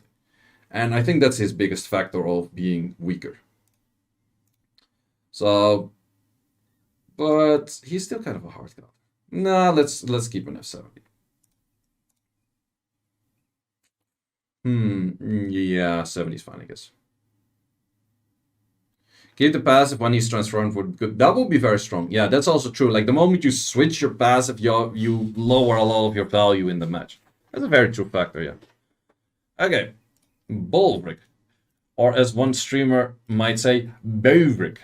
And I think that's his biggest factor of being weaker. So, but he's still kind of a hard counter. Nah, let's keep an F70. Yeah, 70 is fine, I guess. Keep the passive when he's transformed for good. That will be very strong. Yeah, that's also true. Like the moment you switch your passive, you lower a lot of your value in the match. That's a very true factor, yeah. Okay. Bolvrik. Or as one streamer might say, Bovrik.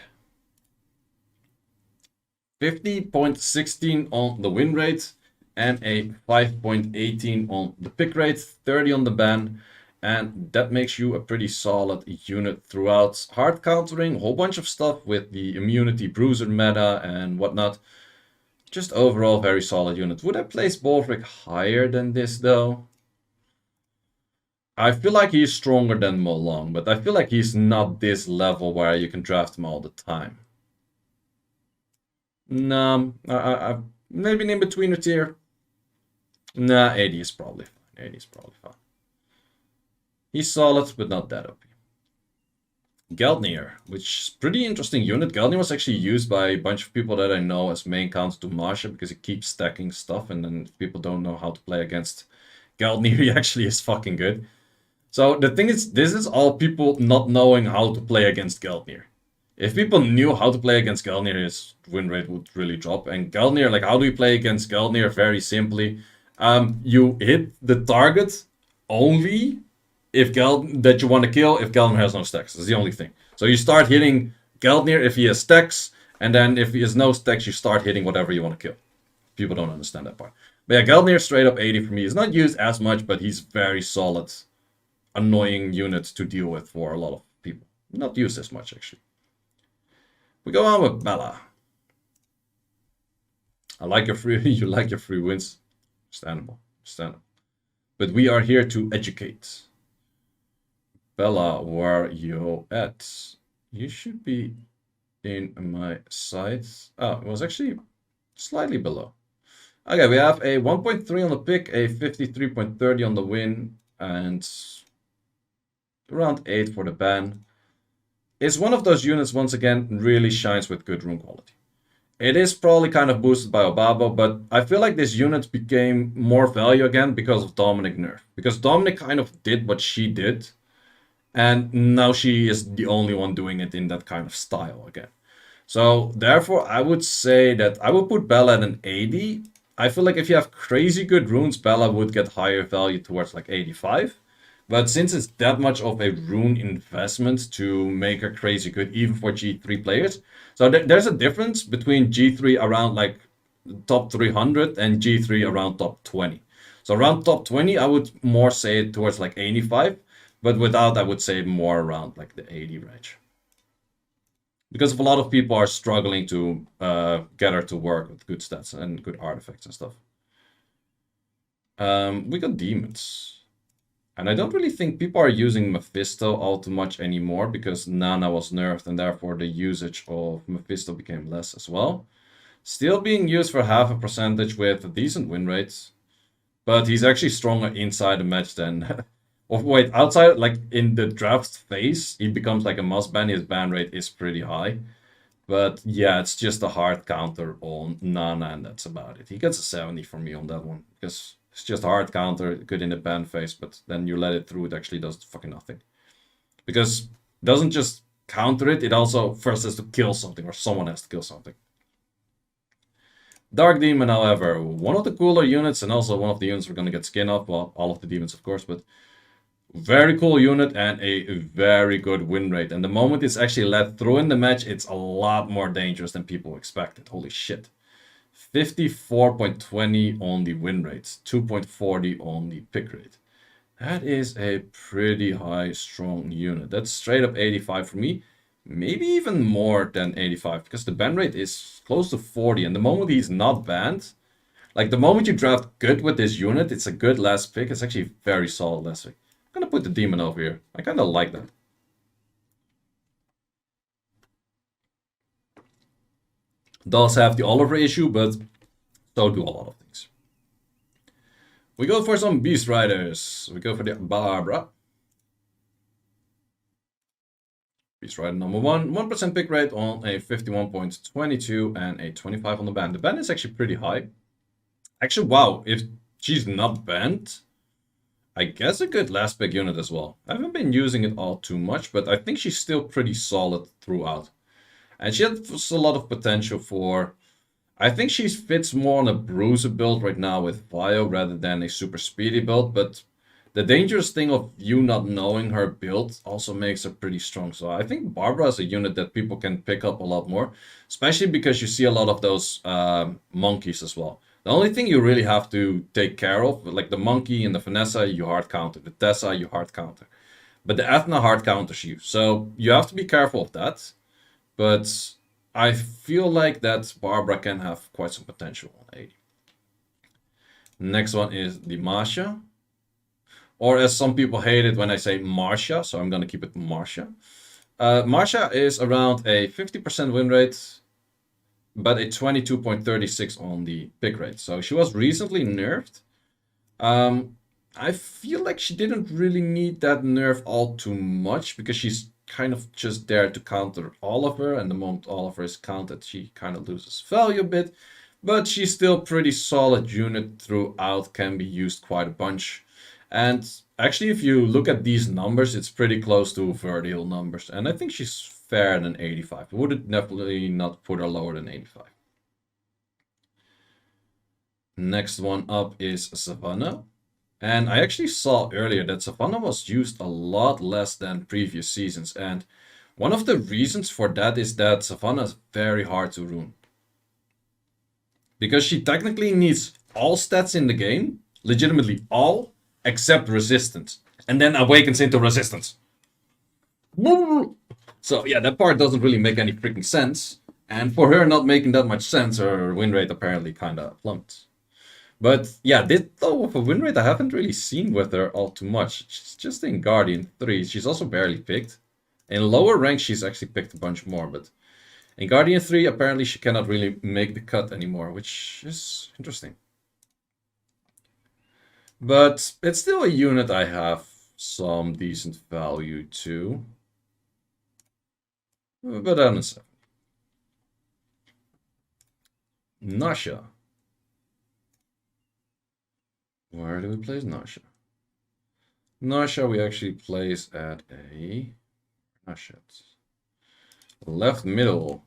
50.16 on the win rate and a 5.18 on the pick rate, 30 on the ban. And that makes you a pretty solid unit throughout. Hard countering, a whole bunch of stuff with the immunity bruiser meta and whatnot. Just overall very solid unit. Would I place Bolvrik higher than this though? I feel like he's stronger than Molong, but I feel like he's not this level where you can draft him all the time. No, maybe in between a tier. Nah, 80 is probably fine. 80 is probably fine. He's solid, but not that OP. Geldnir, which is pretty interesting unit. Geldnir was actually used by a bunch of people that I know as main counter to Masha because he keeps stacking stuff, and then if people don't know how to play against Geldnir, he actually is fucking good. So the thing is, this is all people not knowing how to play against Geldnir. If people knew how to play against Geldnir, his win rate would really drop. And Geldnir, like how do you play against Geldnir? Very simply, you hit the target only if that you want to kill if Geldnir has no stacks. That's the only thing. So you start hitting Geldnir if he has stacks, and then if he has no stacks, you start hitting whatever you want to kill. People don't understand that part. But yeah, Geldnir straight up 80 for me. He's not used as much, but he's very solid, annoying unit to deal with for a lot of people. Not used as much, actually. We go on with Bella. I like your free, you like your free wins. Understandable. But we are here to educate. Bella, where you at? You should be in my sights. Oh, it was actually slightly below. Okay, we have a 1.3 on the pick, a 53.30 on the win, and around 8 for the ban. It's one of those units, once again, really shines with good rune quality. It is probably kind of boosted by Obabo, but I feel like this unit became more value again because of Dominic nerf. Because Dominic kind of did what she did, and now she is the only one doing it in that kind of style again. So therefore, I would say that I would put Bella at an 80. I feel like if you have crazy good runes, Bella would get higher value towards like 85. But since it's that much of a rune investment to make her crazy good, even for G3 players, so there's a difference between G3 around like top 300 and G3 around top 20. So around top 20, I would more say it towards like 85, but without, I would say more around like the 80 range. Because a lot of people are struggling to get her to work with good stats and good artifacts and stuff. We got demons. And I don't really think people are using Mephisto all too much anymore because Nana was nerfed and therefore the usage of Mephisto became less as well. Still being used for half a percentage with a decent win rates. But he's actually stronger inside the match than... or wait, outside, like in the draft phase, he becomes like a must ban. His ban rate is pretty high. But yeah, it's just a hard counter on Nana and that's about it. He gets a 70 from me on that one because... it's just a hard counter, good in the ban phase, but then you let it through, it actually does fucking nothing. Because it doesn't just counter it, it also first has to kill something, or someone has to kill something. Dark Demon, however, one of the cooler units, and also one of the units we're gonna get skin off, well, all of the demons of course, but very cool unit and a very good win rate. And the moment it's actually let through in the match, it's a lot more dangerous than people expected. Holy shit. 54.20 on the win rate, 2.40 on the pick rate. That is a pretty high, strong unit. That's straight up 85 for me. Maybe even more than 85, because the ban rate is close to 40. And the moment he's not banned, like the moment you draft good with this unit, it's a good last pick. It's actually very solid last pick. I'm gonna put the demon over here. I kind of like that. Does have the Oliver issue, but so do a lot of things. We go for some Beast Riders. We go for the Barbara. Beast Rider number 1. 1% pick rate on a 51.22 and a 25 on the ban. The ban is actually pretty high. Actually, wow, if she's not banned, I guess a good last pick unit as well. I haven't been using it all too much, but I think she's still pretty solid throughout. And she has a lot of potential for... I think she fits more on a bruiser build right now with Vio rather than a super speedy build, but the dangerous thing of you not knowing her build also makes her pretty strong. So I think Barbara is a unit that people can pick up a lot more, especially because you see a lot of those monkeys as well. The only thing you really have to take care of, like the monkey and the Vanessa, you hard counter. The Tessa, you hard counter. But the Ethna hard counters you. So you have to be careful of that. But I feel like that Barbara can have quite some potential on 80. Next one is the Masha. Or as some people hate it when I say Marsha, so I'm going to keep it Marsha. Marsha is around a 50% win rate, but a 22.36 on the pick rate. So she was recently nerfed. I feel like she didn't really need that nerf all too much because she's kind of just there to counter Oliver, and the moment Oliver is countered, she kind of loses value a bit. But she's still pretty solid unit throughout, can be used quite a bunch. And actually, if you look at these numbers, it's pretty close to Verdial numbers. And I think she's fair than 85. I would definitely not put her lower than 85. Next one up is Savannah. And I actually saw earlier that Savannah was used a lot less than previous seasons. And one of the reasons for that is that Savannah is very hard to rune. Because she technically needs all stats in the game, legitimately all, except resistance. And then awakens into resistance. So yeah, that part doesn't really make any freaking sense. And for her not making that much sense, her win rate apparently kind of plumped. But yeah, this though of a win rate I haven't really seen with her all too much. She's just in Guardian 3. She's also barely picked. In lower ranks she's actually picked a bunch more, but in Guardian 3 apparently she cannot really make the cut anymore, which is interesting. But it's still a unit I have some decent value to. But on a 7. Nasha. Where do we place Nasha? Nasha we actually place at a... Nasha. Left middle.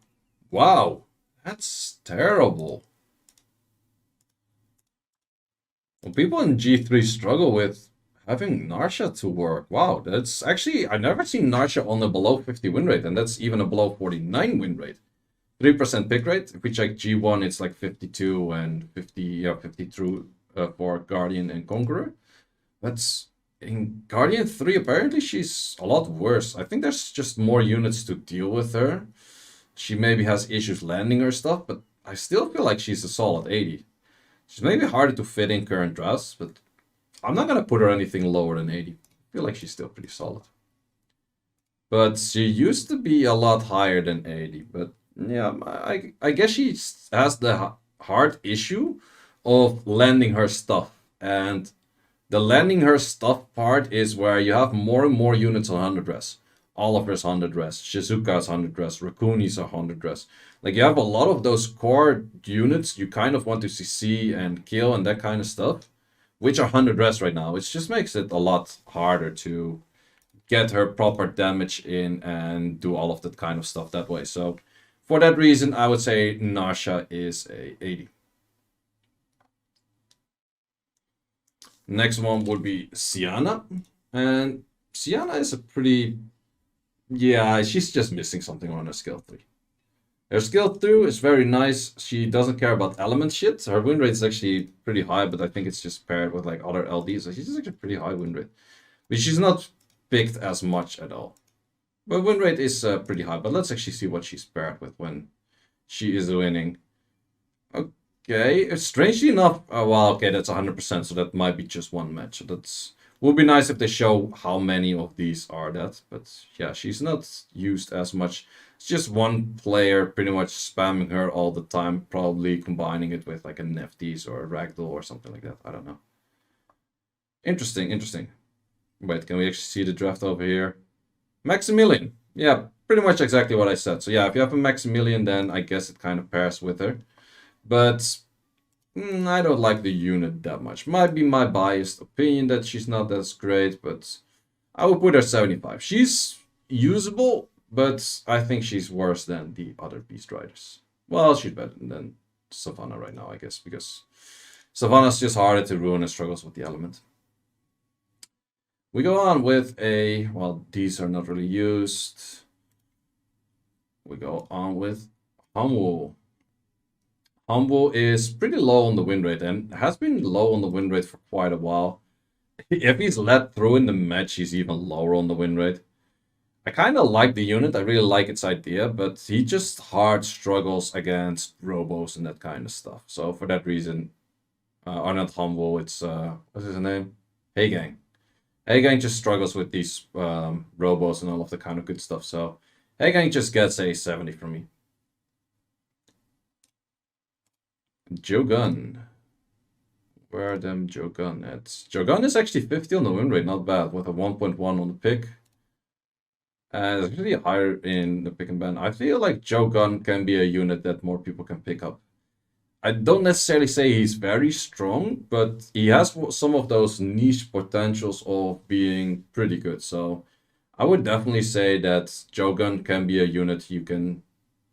Wow, that's terrible. Well, people in G3 struggle with having Narsha to work. Wow, that's actually, I've never seen Narsha on a below 50 win rate, and that's even a below 49 win rate. 3% pick rate. If we check G1, it's like 52 and 50, yeah, 52 for Guardian and Conqueror. That's in Guardian 3, apparently she's a lot worse. I think there's just more units to deal with her. She maybe has issues landing her stuff, but I still feel like she's a solid 80. She's maybe harder to fit in current drafts, but I'm not going to put her anything lower than 80. I feel like she's still pretty solid. But she used to be a lot higher than 80, but yeah, I guess she has the hard issue of landing her stuff. And the landing her stuff part is where you have more and more units on 100 res. Oliver's 100 res, Shizuka's 100 res, Racuni's 100 res. Like you have a lot of those core units you kind of want to CC and kill and that kind of stuff, which are 100 res right now. It just makes it a lot harder to get her proper damage in and do all of that kind of stuff that way. So for that reason, I would say Narsha is a 80. Next one would be Sienna. And Sienna is a pretty... Yeah, she's just missing something on her skill 3. Her skill 2 is very nice. She doesn't care about element shit. Her win rate is actually pretty high, but I think it's just paired with like other LDs. So she's actually pretty high win rate. But she's not picked as much at all. But win rate is pretty high. But let's actually see what she's paired with when she is winning. Okay, strangely enough, well, okay, that's 100%, so that might be just one match. That's would be nice if they show how many of these are that. But yeah, she's not used as much. It's just one player pretty much spamming her all the time, probably combining it with like a Neftis or a Ragdoll or something like that. I don't know. Interesting, interesting. Wait, can we actually see the draft over here? Maximilian. Yeah, pretty much exactly what I said. So yeah, if you have a Maximilian, then I guess it kind of pairs with her. But I don't like the unit that much. Might be my biased opinion that she's not that great, but I would put her 75. She's usable, but I think she's worse than the other Beast Riders. Well, she's better than Savannah right now, I guess, because Savannah's just harder to ruin and struggles with the element. We go on with a, well, these are not really used. We go on with Humble. Humble is pretty low on the win rate and has been low on the win rate for quite a while. If he's let through in the match, he's even lower on the win rate. I kind of like the unit. I really like its idea, but he just hard struggles against Robos and that kind of stuff. So for that reason, or not Humble, it's, what's his name? Hey Gang. Hey Gang just struggles with these Robos and all of the kind of good stuff. So Hey Gang just gets a 70 from me. Joe Gunn. Where are them Joe Gunn at? Joe Gunn is actually 50 on the win rate, not bad, with a 1.1 on the pick. And it's really higher in the pick and ban. I feel like Joe Gunn can be a unit that more people can pick up. I don't necessarily say he's very strong, but he has some of those niche potentials of being pretty good. So I would definitely say that Joe Gunn can be a unit you can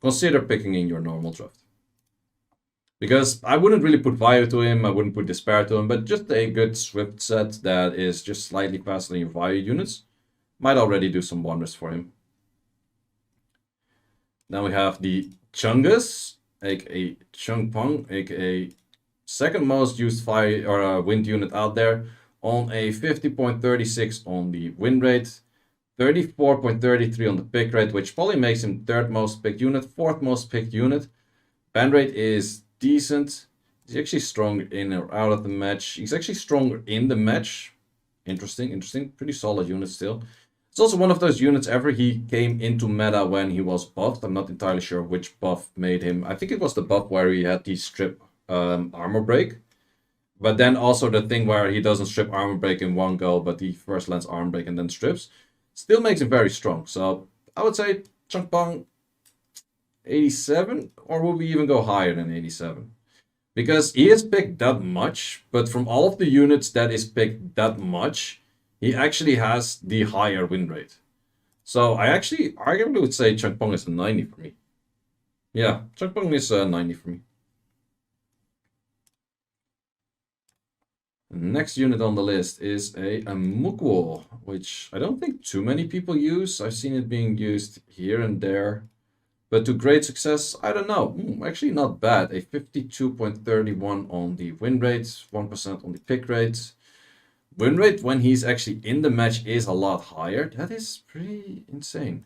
consider picking in your normal draft. Because I wouldn't really put Fire to him, I wouldn't put Despair to him, but just a good Swift set that is just slightly faster than your Fire units might already do some wonders for him. Then we have the Chungus, aka Chungpong, aka second most used fire or wind unit out there, on a 50.36 on the win rate, 34.33 on the pick rate, which probably makes him third most picked unit, fourth most picked unit. Ban rate is decent. He's actually stronger in or out of the match. He's actually stronger in the match. Interesting. Pretty solid unit still. It's also one of those units ever he came into meta when he was buffed. I'm not entirely sure which buff made him. I think it was the buff where he had the strip armor break. But then also the thing where he doesn't strip armor break in one go, but he first lands armor break and then strips. Still makes him very strong. So I would say Chungpong 87, or would we even go higher than 87? Because he is picked that much, but from all of the units that is picked that much, he actually has the higher win rate. So I actually arguably would say Chungpong is a 90 for me. Yeah, Chungpong is a 90 for me. Next unit on the list is a Mukwo, which I don't think too many people use. I've seen it being used here and there. But to great success, I don't know. Actually not bad. A 52.31 on the win rate, 1% on the pick rate. Win rate when he's actually in the match is a lot higher. That is pretty insane.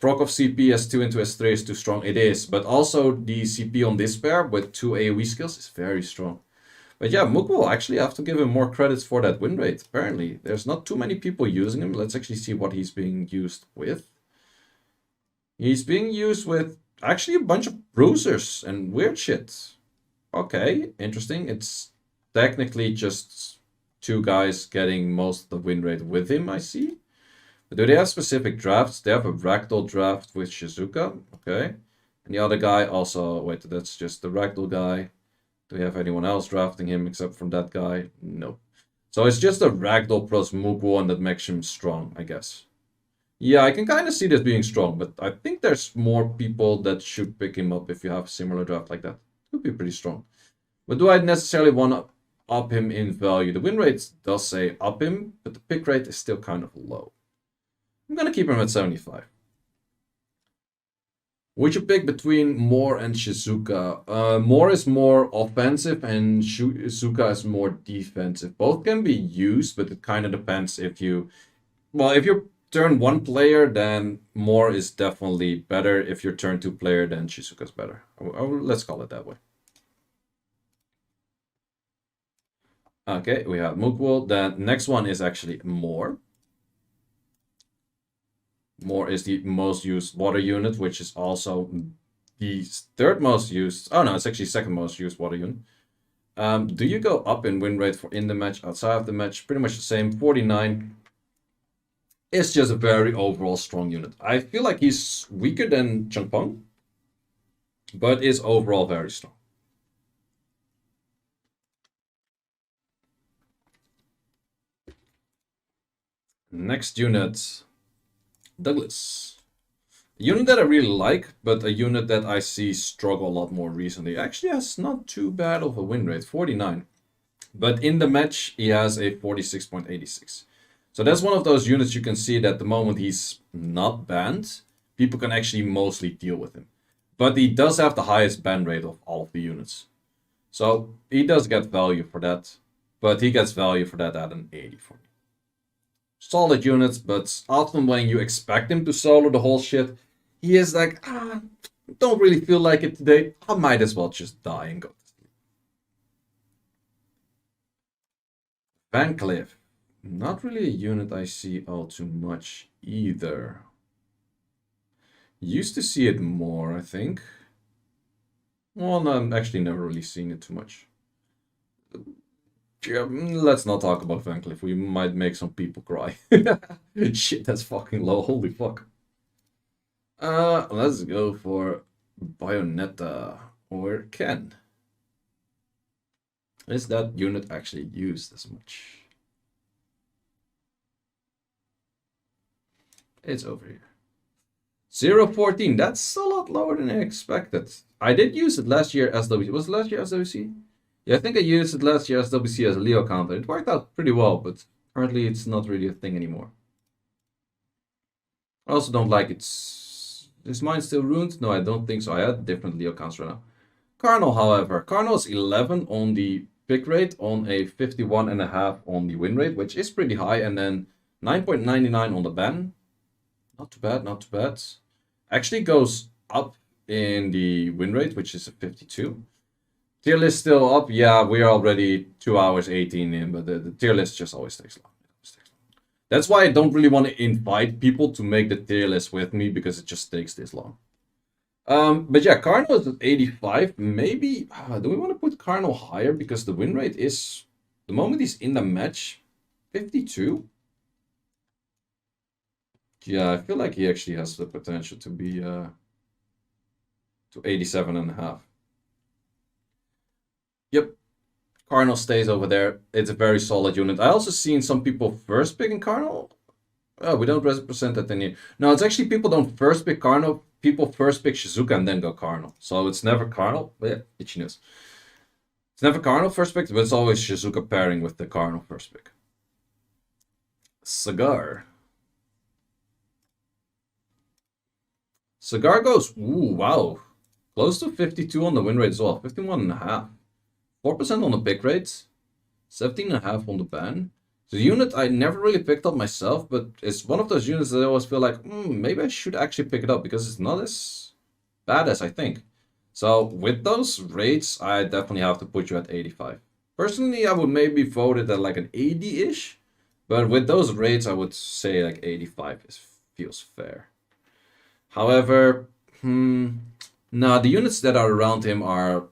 Proc of CP S2 into S3 is too strong. It is, but also the CP on this pair with 2 AoE skills is very strong. But yeah, Mukwo, actually I have to give him more credits for that win rate. Apparently, there's not too many people using him. Let's actually see what he's being used with. He's being used with actually a bunch of bruisers and weird shit. Okay, interesting. It's technically just 2 guys getting most of the win rate with him, I see. But do they have specific drafts? They have a ragdoll draft with Shizuka. Okay. And the other guy also... Wait, that's just the ragdoll guy. Do we have anyone else drafting him except from that guy? No. So it's just a ragdoll plus Mukwo and that makes him strong, I guess. Yeah, I can kind of see this being strong, but I think there's more people that should pick him up if you have a similar draft like that. Could be pretty strong. But do I necessarily want to up him in value? The win rate does say up him, but the pick rate is still kind of low. I'm going to keep him at 75. Would you pick between Moore and Shizuka? Moore is more offensive and Shizuka is more defensive. Both can be used, but it kind of depends if you... Well, if you're turn 1 player, then Moore is definitely better. If you're turn 2 player, then Shizuka's better. Let's call it that way. Okay, we have Mukwo. The next one is actually Moore. Moore is the most used water unit, which is also the 3rd most used. Oh no, it's actually 2nd most used water unit. Do you go up in win rate for in the match, outside of the match? Pretty much the same, 49. It's just a very overall strong unit. I feel like he's weaker than Changpeng, but is overall very strong. Next unit, Douglas. A unit that I really like, but a unit that I see struggle a lot more recently. Actually has not too bad of a win rate, 49. But in the match, he has a 46.86. So that's one of those units you can see that the moment he's not banned, people can actually mostly deal with him. But he does have the highest ban rate of all of the units. So he does get value for that. But he gets value for that at an 80 for me. Solid units, but often when you expect him to solo the whole shit, he is like, don't really feel like it today. I might as well just die and go to sleep. Van Cleef. Not really a unit I see all too much either. Used to see it more, I think. Well, no, I'm actually never really seen it too much. Yeah, let's not talk about Van Cleef. We might make some people cry. Shit, that's fucking low. Holy fuck. Let's go for Bayonetta or Ken. Is that unit actually used as much? It's over here. 0.14. That's a lot lower than I expected. I did use it last year as WC. Was it last year as WC? Yeah, I think I used it last year as WC as a Leo counter. It worked out pretty well, but currently it's not really a thing anymore. I also don't like it. Is mine still ruined? No, I don't think so. I had different Leo counts right now. Carnal, however. Carnal is 11 on the pick rate, on a 51.5 on the win rate, which is pretty high, and then 9.99 on the ban. Not too bad, not too bad. Actually goes up in the win rate, which is a 52. Tier list still up. Yeah, we are already 2 hours 18 in, but the tier list just always takes long. That's why I don't really want to invite people to make the tier list with me, because it just takes this long. But yeah, Carnal is at 85. Maybe, do we want to put Carnal higher? Because the win rate is, the moment he's in the match, 52. Yeah, I feel like he actually has the potential to be to 87.5. Yep. Carnal stays over there. It's a very solid unit. I also seen some people first picking Carnal. Oh, we don't represent that any. No, it's actually people don't first pick Carnal. People first pick Shizuka and then go Carnal. So it's never Carnal. But yeah, itchy news. It's never Cardinal first pick, but it's always Shizuka pairing with the Cardinal first pick. Cigar. Cigar goes, ooh, wow. Close to 52 on the win rate as well. 51.5. 4% on the pick rate. 17.5 on the ban. The unit I never really picked up myself, but it's one of those units that I always feel like, maybe I should actually pick it up because it's not as bad as I think. So with those rates, I definitely have to put you at 85. Personally, I would maybe vote it at like an 80-ish, but with those rates, I would say like 85 feels fair. However, nah, the units that are around him are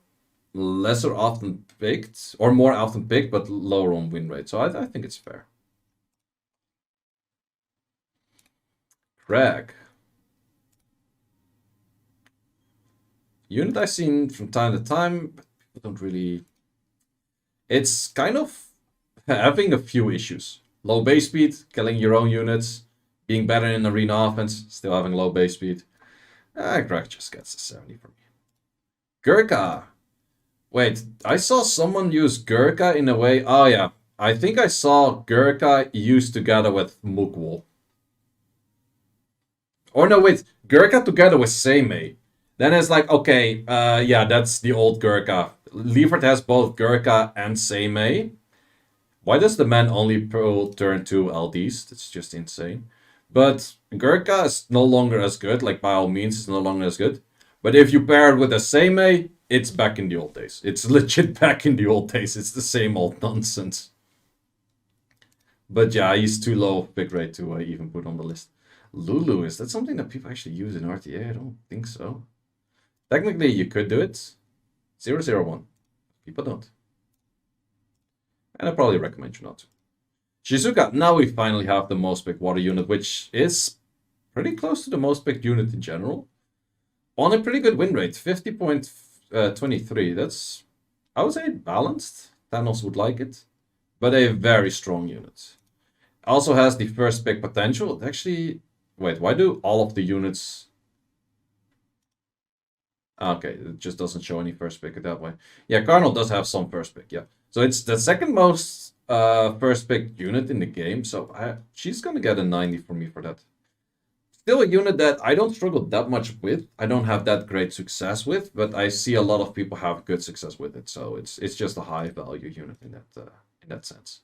lesser often picked, or more often picked, but lower on win rate. So I think it's fair. Craig. Unit I've seen from time to time, but people don't really... It's kind of having a few issues. Low base speed, killing your own units, being better in arena offense, still having low base speed. Craig just gets a 70 from me. Gurkha. Wait, I saw someone use Gurkha in a way... Oh yeah, I think I saw Gurkha used together with Mukwool. Or no, wait, Gurkha together with Seimei. Then it's like, okay, yeah, that's the old Gurkha. Ifrit has both Gurkha and Seimei. Why does the man only pull turn 2 LDs? That's just insane. But Gurkha is no longer as good, like by all means, it's no longer as good. But if you pair it with a Seimei, it's back in the old days. It's legit back in the old days. It's the same old nonsense. But yeah, he's too low pick rate to even put on the list. Lulu, is that something that people actually use in RTA? I don't think so. Technically, you could do it. 001. People don't. And I probably recommend you not to. Shizuka, now we finally have the most picked water unit, which is pretty close to the most picked unit in general. On a pretty good win rate, 50.23. That's, I would say, balanced. Thanos would like it. But a very strong unit. Also has the first pick potential. Actually, wait, why do all of the units... Okay, it just doesn't show any first pick that way. Yeah, Cardinal does have some first pick, yeah. So it's the second most first pick unit in the game. So she's going to get a 90 from me for that. Still a unit that I don't struggle that much with. I don't have that great success with, but I see a lot of people have good success with it. So it's just a high value unit in that sense.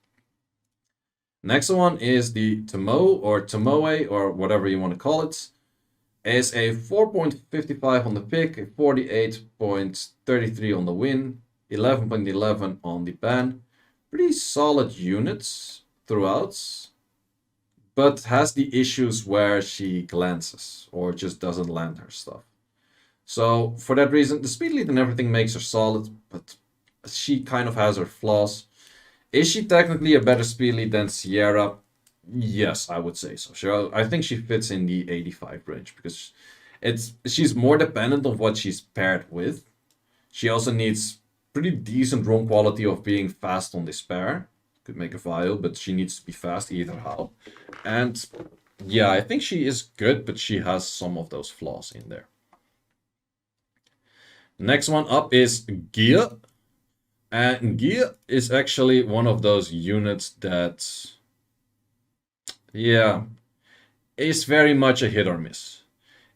Next one is the Tomo or Tomoe or whatever you want to call it. Is a 4.55 on the pick, a 48.33 on the win, 11.11 on the ban. Pretty solid units throughout, but has the issues where she glances or just doesn't land her stuff. So for that reason, the speed lead and everything makes her solid, but she kind of has her flaws. Is she technically a better speed lead than Sierra? Yes, I would say so. Sure, I think she fits in the 85 range because she's more dependent on what she's paired with. She also needs pretty decent roam quality of being fast on the spare. Could make a vial, but she needs to be fast either how. And yeah, I think she is good, but she has some of those flaws in there. Next one up is Gia. And Gia is actually one of those units that... yeah, it's very much a hit or miss.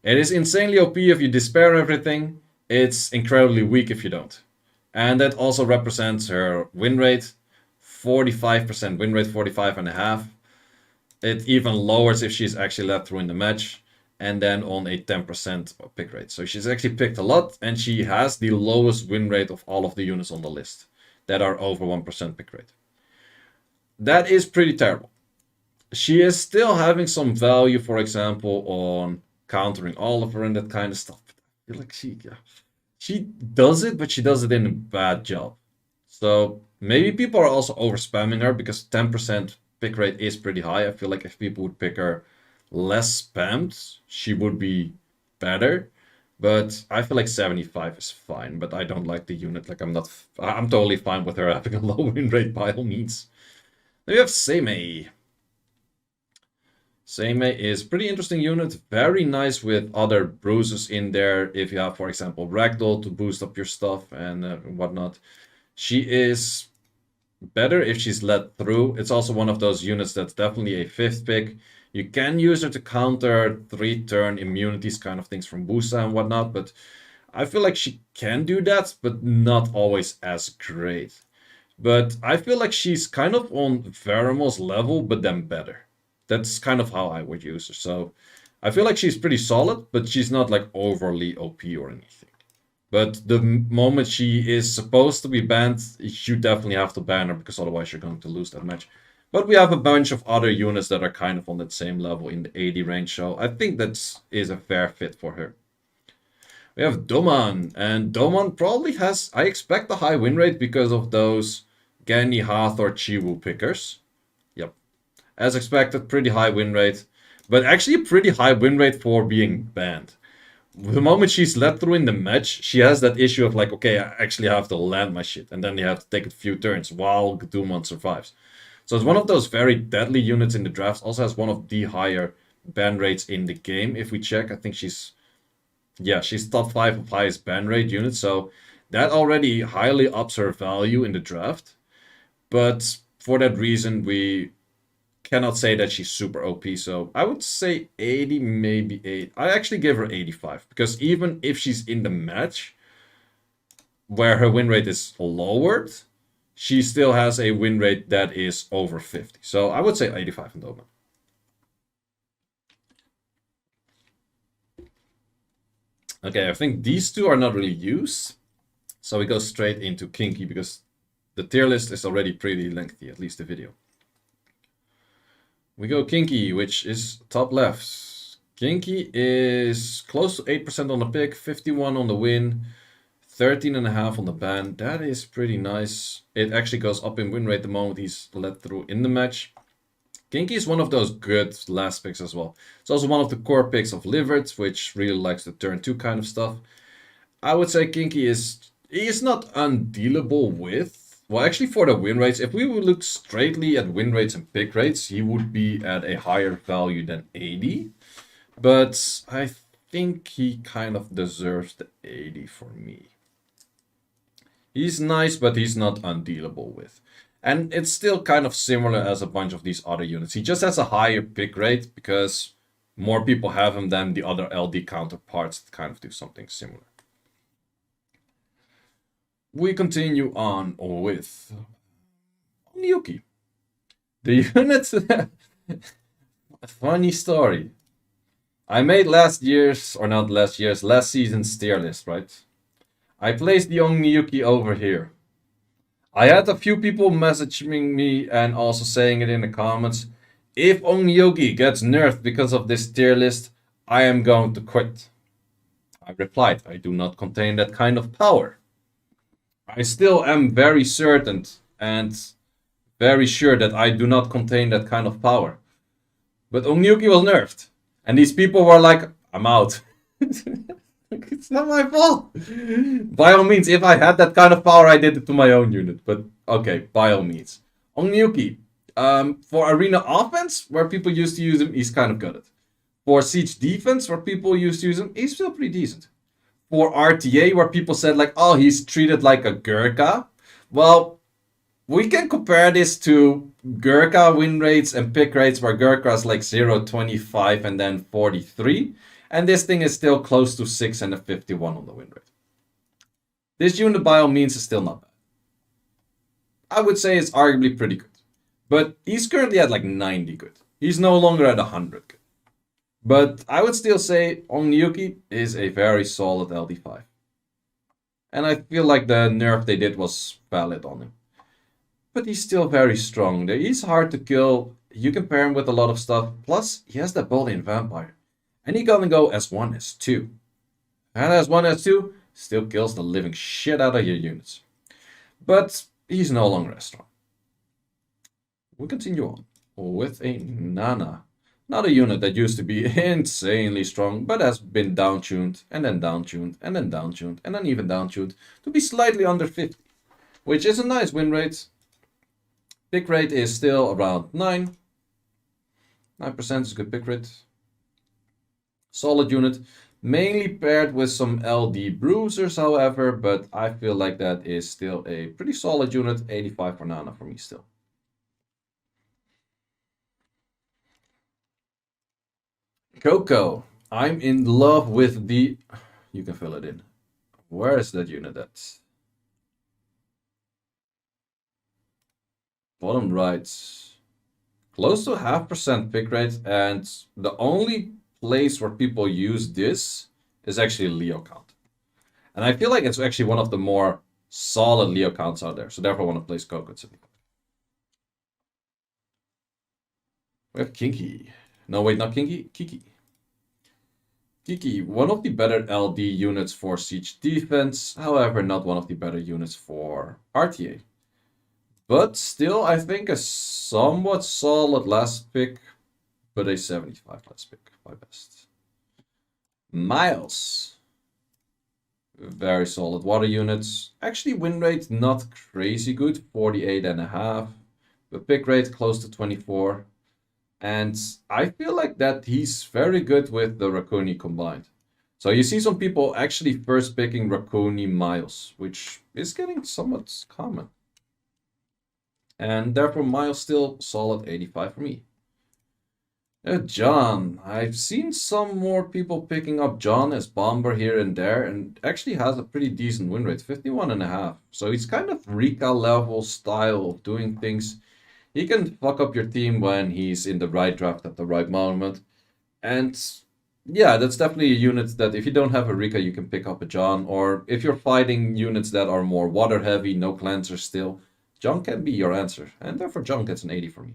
It is insanely OP if you despair everything. It's incredibly weak if you don't. And that also represents her win rate. 45% win rate, 45.5. It even lowers if she's actually let through in the match. And then on a 10% pick rate. So she's actually picked a lot. And she has the lowest win rate of all of the units on the list that are over 1% pick rate. That is pretty terrible. She is still having some value, for example, on countering Oliver and that kind of stuff. I feel like she does it, but she does it in a bad job. So maybe people are also over spamming her because 10% pick rate is pretty high. I feel like if people would pick her less spammed, she would be better. But I feel like 75 is fine, but I don't like the unit. Like I'm totally fine with her having a low win rate by all means. Then we have Seimei. Seimei is pretty interesting unit, very nice with other bruises in there. If you have, for example, Ragdoll to boost up your stuff and whatnot. She is better if she's led through. It's also one of those units that's definitely a 5th pick. You can use her to counter 3-turn immunities kind of things from Busa and whatnot, but I feel like she can do that, but not always as great. But I feel like she's kind of on Veramo's level, but then better. That's kind of how I would use her. So I feel like she's pretty solid, but she's not like overly OP or anything. But the moment she is supposed to be banned, you definitely have to ban her, because otherwise you're going to lose that match. But we have a bunch of other units that are kind of on that same level in the 80 range, so I think that is a fair fit for her. We have Doman, and Doman probably has, I expect, a high win rate because of those Gani, Hathor, Chiwu pickers. Yep. As expected, pretty high win rate. But actually a pretty high win rate for being banned. The moment she's led through in the match, she has that issue of like, okay, I actually have to land my shit. And then you have to take a few turns while Doman survives. So it's one of those very deadly units in the drafts. Also has one of the higher ban rates in the game. If we check, I think she's top 5 of highest ban rate units. So that already highly ups her value in the draft. But for that reason, we cannot say that she's super OP. So I would say 80, maybe 8. I actually give her 85. Because even if she's in the match where her win rate is lowered, she still has a win rate that is over 50. So I would say 85 in Doman. Okay, I think these two are not really used. So we go straight into Kinky, because the tier list is already pretty lengthy, at least the video. We go Kinky, which is top left. Kinky is close to 8% on the pick, 51 on the win, 13.5 on the ban. That is pretty nice. It actually goes up in win rate the moment he's led through in the match. Kinky is one of those good last picks as well. It's also one of the core picks of Livert, which really likes the turn 2 kind of stuff. I would say Kinky is not undealable with. Well, actually for the win rates, if we would look straightly at win rates and pick rates, he would be at a higher value than 80. But I think he kind of deserves the 80 for me. He's nice, but he's not undealable with. And it's still kind of similar as a bunch of these other units. He just has a higher pick rate because more people have him than the other LD counterparts that kind of do something similar. We continue on with Onmyouji. The unit... Funny story. I made last season's tier list, right? I placed the Onmyouji over here. I had a few people messaging me and also saying it in the comments. If Onmyouji gets nerfed because of this tier list, I am going to quit. I replied, I do not contain that kind of power. I still am very certain and very sure that I do not contain that kind of power. But Onmyouji was nerfed. And these people were like, I'm out. It's not my fault. By all means, if I had that kind of power, I did it to my own unit. But okay, by all means. Onmyouji, for arena offense, where people used to use him, he's kind of good. For siege defense, where people used to use him, he's still pretty decent. For RTA, where people said like, oh, he's treated like a Gurkha. Well, we can compare this to Gurkha win rates and pick rates, where Gurkha is like 0, 25, and then 43. And this thing is still close to 6 and a 51 on the win rate. This unit by all means is still not bad. I would say it's arguably pretty good. But he's currently at like 90 good. He's no longer at 100 good. But I would still say Onmyouji is a very solid LD5. And I feel like the nerf they did was valid on him. But he's still very strong. He's hard to kill. You can pair him with a lot of stuff. Plus, he has that Paladin Vampire. And he gonna go S1, S2. And S1, S2 still kills the living shit out of your units. But he's no longer as strong. We continue on with a Nana. Not a unit that used to be insanely strong, but has been downtuned, and then downtuned, and then downtuned, and then even downtuned to be slightly under 50. Which is a nice win rate. Pick rate is still around 9. 9% is a good pick rate. Solid unit. Mainly paired with some LD bruisers, however, but I feel like that is still a pretty solid unit. 85 for Nana for me still. Coco. I'm in love with the... You can fill it in. Where is that unit at? Bottom right. Close to 0.5% pick rate, and the only place where people use this is actually Leo count. And I feel like it's actually one of the more solid Leo counts out there, so therefore I want to place Coco at 75. We have Kinky. No, wait, not Kinky. Kiki. Kiki, one of the better LD units for siege defense, however, not one of the better units for RTA. But still, I think a somewhat solid last pick, but a 75 last pick, my best. Miles. Very solid water units. Actually, win rate not crazy good, 48.5. But pick rate close to 24. And I feel like that he's very good with the Racuni combined. So you see some people actually first picking Racuni Miles, which is getting somewhat common. And therefore Miles still solid 85 for me. John. I've seen some more people picking up John as bomber here and there, and actually has a pretty decent win rate, 51.5. So he's kind of Rika level style of doing things. He can fuck up your team when he's in the right draft at the right moment. And yeah, that's definitely a unit that if you don't have a Rika, you can pick up a John. Or if you're fighting units that are more water heavy, no cleanser still, John can be your answer. And therefore John gets an 80 for me.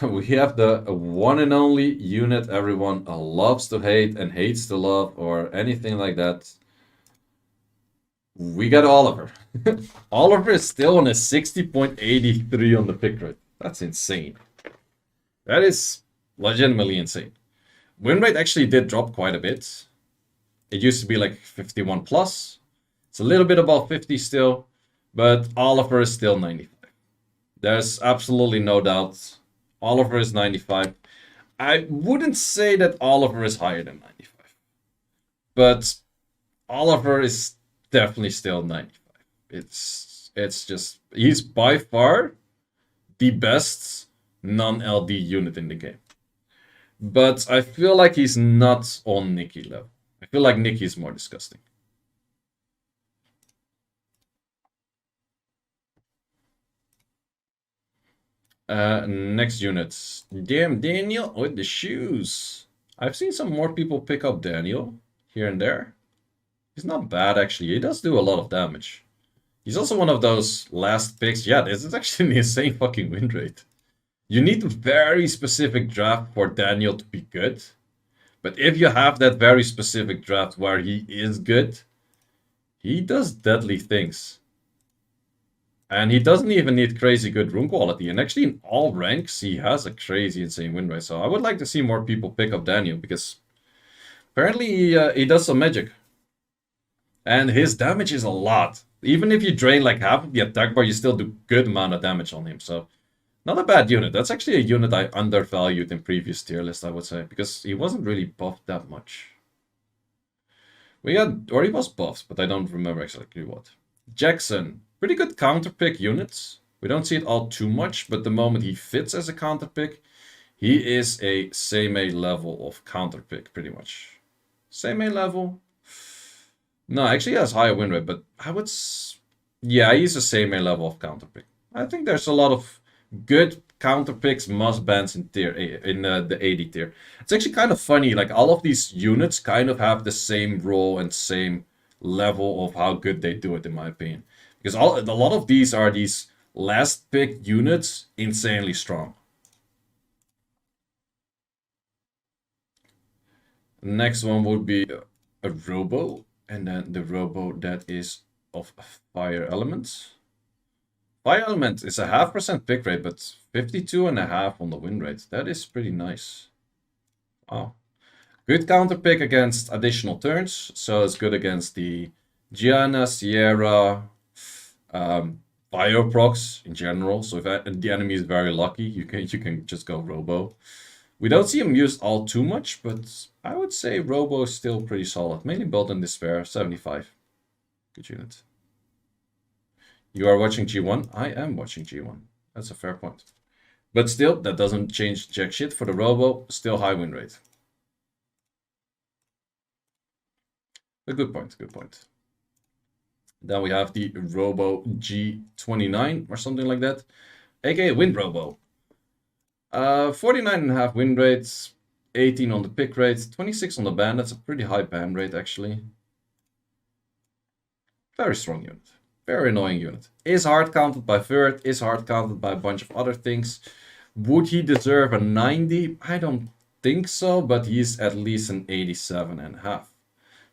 We have the one and only unit everyone loves to hate and hates to love or anything like that. We got Oliver. Oliver is still on a 60.83 on the pick rate. That's insane. That is legitimately insane. Win rate actually did drop quite a bit. It used to be like 51 plus. It's a little bit above 50 still, but Oliver is still 95. There's absolutely no doubt. Oliver is 95. I wouldn't say that Oliver is higher than 95, but Oliver is definitely still 95. It's just, he's by far the best non-LD unit in the game. But I feel like he's not on Nikki level. I feel like Nikki is more disgusting. Next units. Damn, Daniel with the shoes. I've seen some more people pick up Daniel here and there. He's not bad, actually. He does do a lot of damage. He's also one of those last picks. Yeah, this is actually an insane fucking win rate. You need a very specific draft for Daniel to be good. But if you have that very specific draft where he is good, he does deadly things. And he doesn't even need crazy good rune quality. And actually in all ranks, he has a crazy insane win rate. So I would like to see more people pick up Daniel because apparently he does some magic. And his damage is a lot. Even if you drain like half of the attack bar, you still do good amount of damage on him. So not a bad unit. That's actually a unit I undervalued in previous tier list, I would say. Because he wasn't really buffed that much. We had, or he was buffed, but I don't remember exactly what. Jackson. Pretty good counter pick units. We don't see it all too much, but the moment he fits as a counter pick, he is a same A level of counter pick, pretty much. Same A level? No, actually he has higher win rate, but I would... Yeah, he's the same A level of counter pick. I think there's a lot of good counter picks, must bans in tier A, in the 80 tier. It's actually kind of funny, like all of these units kind of have the same role and same level of how good they do it, in my opinion. Because a lot of these are these last pick units, insanely strong. Next one would be a Robo, and then the Robo that is of Fire Element. Fire Element is a 0.5% pick rate, but 52.5 on the win rate. That is pretty nice. Wow. Good counter pick against additional turns, so it's good against the Gianna, Sierra, fire procs in general. So if the enemy is very lucky, you can just go Robo. We don't see him used all too much, but I would say Robo is still pretty solid. Mainly Bolt and Despair, 75. Good unit. You are watching G1? I am watching G1. That's a fair point. But still, that doesn't change jack shit for the Robo. Still high win rate. A good point, good point. Then we have the Robo G29 or something like that. AKA Wind Robo. 49.5 win rates, 18 on the pick rate, 26 on the ban. That's a pretty high ban rate, actually. Very strong unit. Very annoying unit. Is hard counted by Vert, is hard counted by a bunch of other things. Would he deserve a 90? I don't think so, but he's at least an 87.5.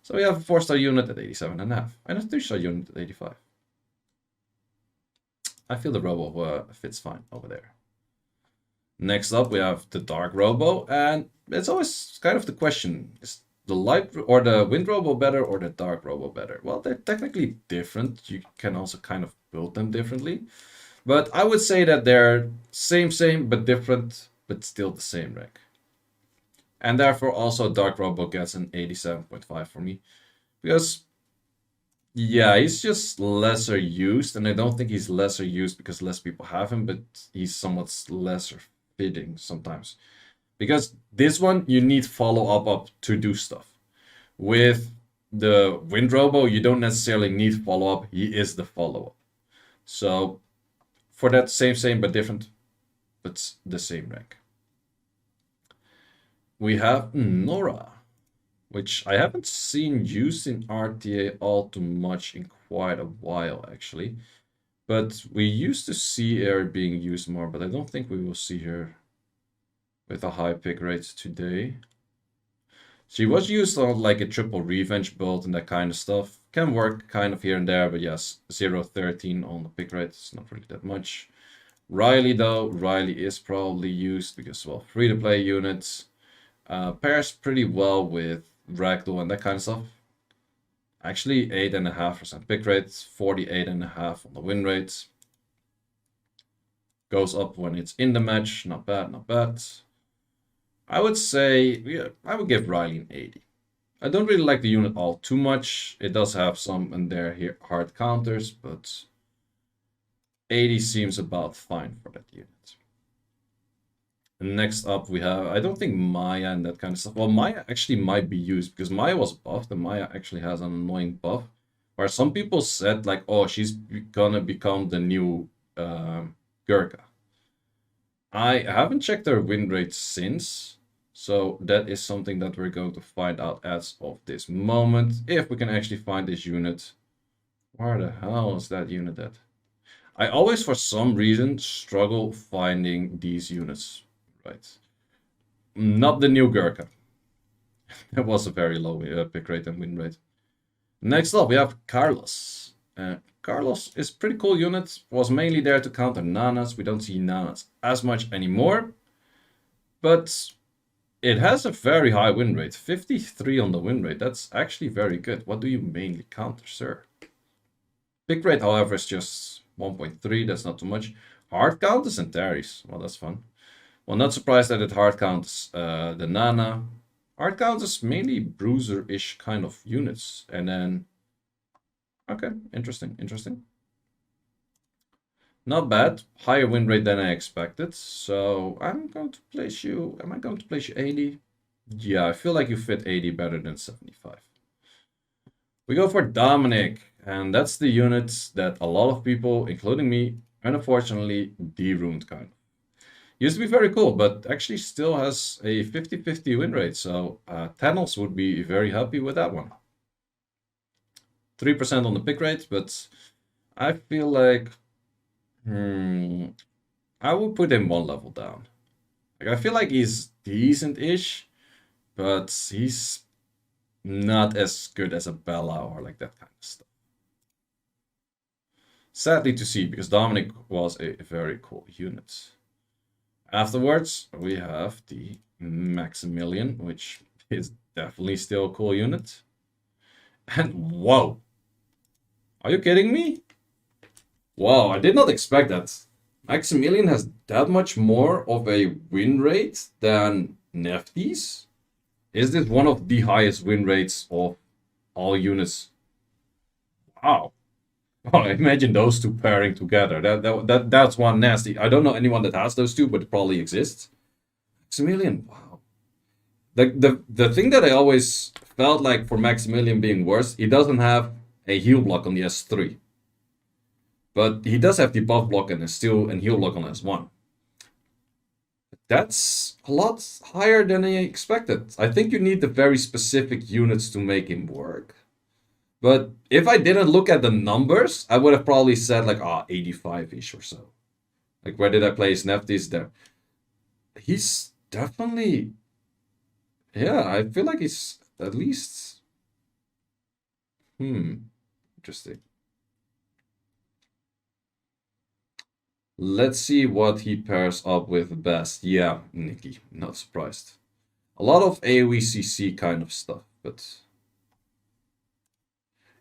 So we have a 4-star unit at 87.5 and a 3-star unit at 85. I feel the Robo fits fine over there. Next up, we have the Dark Robo, and it's always kind of the question, is the light or the Wind Robo better or the Dark Robo better? Well, they're technically different. You can also kind of build them differently. But I would say that they're same, but different, but still the same rank. And therefore also Dark Robo gets an 87.5 for me. Because, yeah, he's just lesser used, and I don't think he's lesser used because less people have him, but he's somewhat lesser fitting sometimes. Because this one, you need follow up to do stuff. With the Wind Robo, you don't necessarily need follow-up. He is the follow-up. So, for that same but different, but the same rank. We have Nora, which I haven't seen used in RTA all too much in quite a while, actually. But we used to see her being used more, but I don't think we will see her with a high pick rate today. She was used on like a triple revenge build and that kind of stuff. Can work kind of here and there, but yes, 0.13 on the pick rate. It's not really that much. Riley though, Riley is probably used because, well, free-to-play units. Pairs pretty well with Ragdoll and that kind of stuff. Actually, 8.5% pick rate, 48.5 on the win rate. Goes up when it's in the match. Not bad, not bad. I would say, yeah, I would give Riley an 80. I don't really like the unit all too much. It does have some in there here hard counters, but 80 seems about fine for that unit. And next up we have, I don't think Maya and that kind of stuff. Well, Maya actually might be used because Maya was buffed and Maya actually has an annoying buff. Where some people said like, oh, she's gonna become the new Gurkha. I haven't checked her win rate since. So that is something that we're going to find out as of this moment. If we can actually find this unit. Where the hell is that unit at? I always, for some reason, struggle finding these units. Right. Not the new Gurkha. That was a very low pick rate and win rate. Next up, we have Carlos. Carlos is pretty cool unit. Was mainly there to counter Nanas. We don't see Nanas as much anymore. But it has a very high win rate. 53 on the win rate. That's actually very good. What do you mainly counter, sir? Pick rate, however, is just 1.3. That's not too much. Hard count is Antares. Well, that's fun. Well, not surprised that it hard counts the Nana. Hard count is mainly bruiser-ish kind of units. And then... okay, interesting. Not bad. Higher win rate than I expected. So I'm going to place you... am I going to place you 80? Yeah, I feel like you fit 80 better than 75. We go for Dominic. And that's the unit that a lot of people, including me, unfortunately, de-ruined kind of. Used to be very cool, but actually still has a 50-50 win rate. So Thanos would be very happy with that one. 3% on the pick rate, but I feel like I would put him one level down. Like, I feel like he's decent-ish, but he's not as good as a Bella or like that kind of stuff. Sadly to see, because Dominic was a very cool unit. Afterwards, we have the Maximilian, which is definitely still a cool unit. And whoa! Are you kidding me? Wow, I did not expect that. Maximilian has that much more of a win rate than Nefties? Is this one of the highest win rates of all units? Wow. Oh, imagine those two pairing together. That's one nasty. I don't know anyone that has those two, but it probably exists. Maximilian, wow. The thing that I always felt like for Maximilian being worse, he doesn't have a heal block on the S3. But he does have the buff block and a steal and heal block on S1. That's a lot higher than I expected. I think you need the very specific units to make him work. But if I didn't look at the numbers, I would have probably said like, 85-ish or so. Like, where did I place Neftis there? He's definitely... Yeah, I feel like he's at least... Interesting. Let's see what he pairs up with best. Yeah, Nikki, not surprised. A lot of AoE CC kind of stuff, but...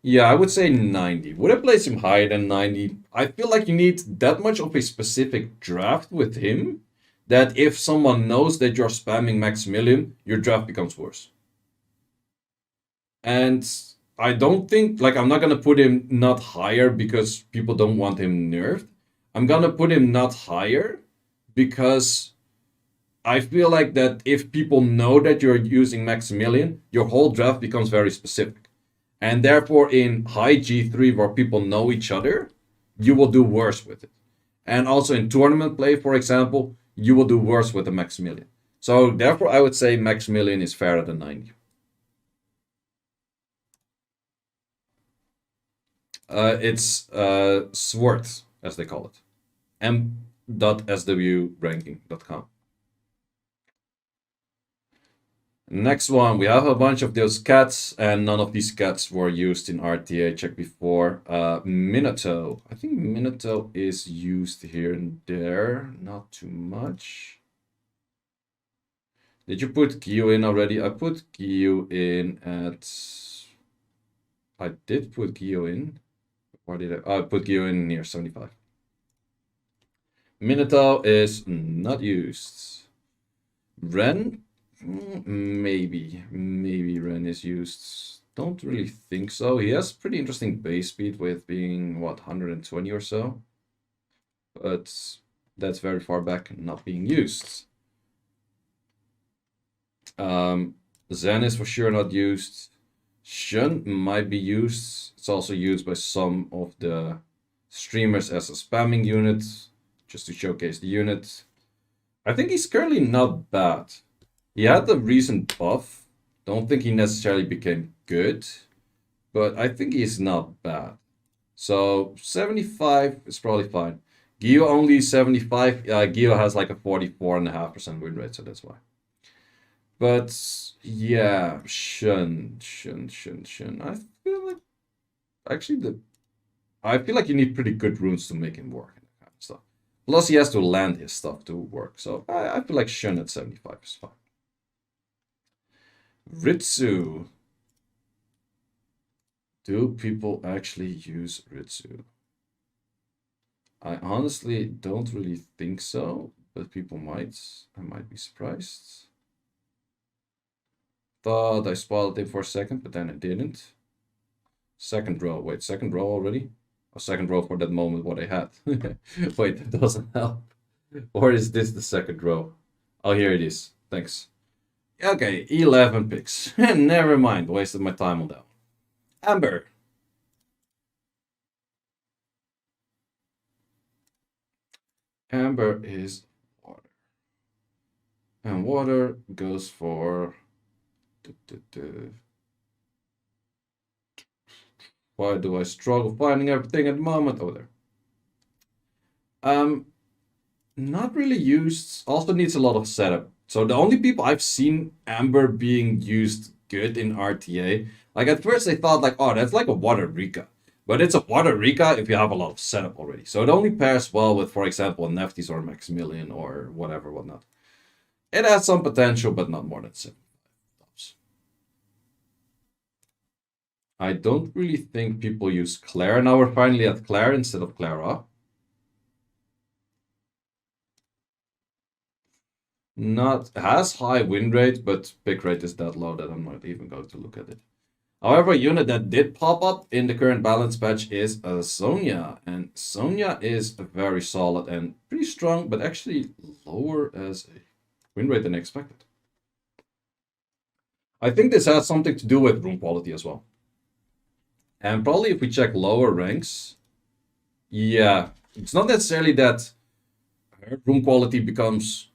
Yeah, I would say 90. Would I place him higher than 90? I feel like you need that much of a specific draft with him that if someone knows that you're spamming Maximilian, your draft becomes worse. And I don't think, like, I'm not going to put him not higher because people don't want him nerfed. I'm going to put him not higher because I feel like that if people know that you're using Maximilian, your whole draft becomes very specific. And therefore, in high G3, where people know each other, you will do worse with it. And also in tournament play, for example, you will do worse with the Maximilian. So therefore, I would say Maximilian is fairer than 90. It's SWORD, as they call it. m.swranking.com. Next one, we have a bunch of those cats, and none of these cats were used in RTA. Check before. Minato. I think Minato is used here and there. Not too much. Did you put Gyu in already? I put Gyu in at... I did put Gyu in. Where did I... Oh, I put Gyu in near 75. Minato is not used. Ren... Maybe Ren is used. Don't really think so. He has pretty interesting base speed with being, what, 120 or so. But that's very far back and not being used. Zen is for sure not used. Shun might be used. It's also used by some of the streamers as a spamming unit, just to showcase the unit. I think he's currently not bad. He had the recent buff. Don't think he necessarily became good, but I think he's not bad. So 75 is probably fine. Gio only 75. Gio has like a 44.5% win rate, so that's why. But yeah, Shun. I feel like actually I feel like you need pretty good runes to make him work and that kind of stuff. Plus he has to land his stuff to work. So I feel like Shun at 75 is fine. Ritsu. Do people actually use Ritsu? I honestly don't really think so, but people might. I might be surprised. Thought I spotted it for a second, but then I didn't. Second row. Wait, second row already? Or second row for that moment what I had. Wait, that doesn't help. Or is this the second row? Oh, here it is. Thanks. Okay, 11 picks. Never mind, wasted my time on that one. Amber. Amber is water. And water goes for... Why do I struggle finding everything at the moment? Oh, there. Not really used. Also needs a lot of setup. So the only people I've seen Amber being used good in RTA, like at first I thought like, oh, that's like a Water Rika. But it's a Water Rika if you have a lot of setup already. So it only pairs well with, for example, a Neftis or Maximilian or whatnot. It has some potential, but not more than 7. I don't really think people use Claire. Now we're finally at Claire instead of Clara. Not has high win rate, but pick rate is that low that I'm not even going to look at it. However, a unit that did pop up in the current balance patch is Sonya, and Sonya is very solid and pretty strong, but actually lower as a win rate than expected. I think this has something to do with rune quality as well. And probably if we check lower ranks, yeah, it's not necessarily that her rune quality becomes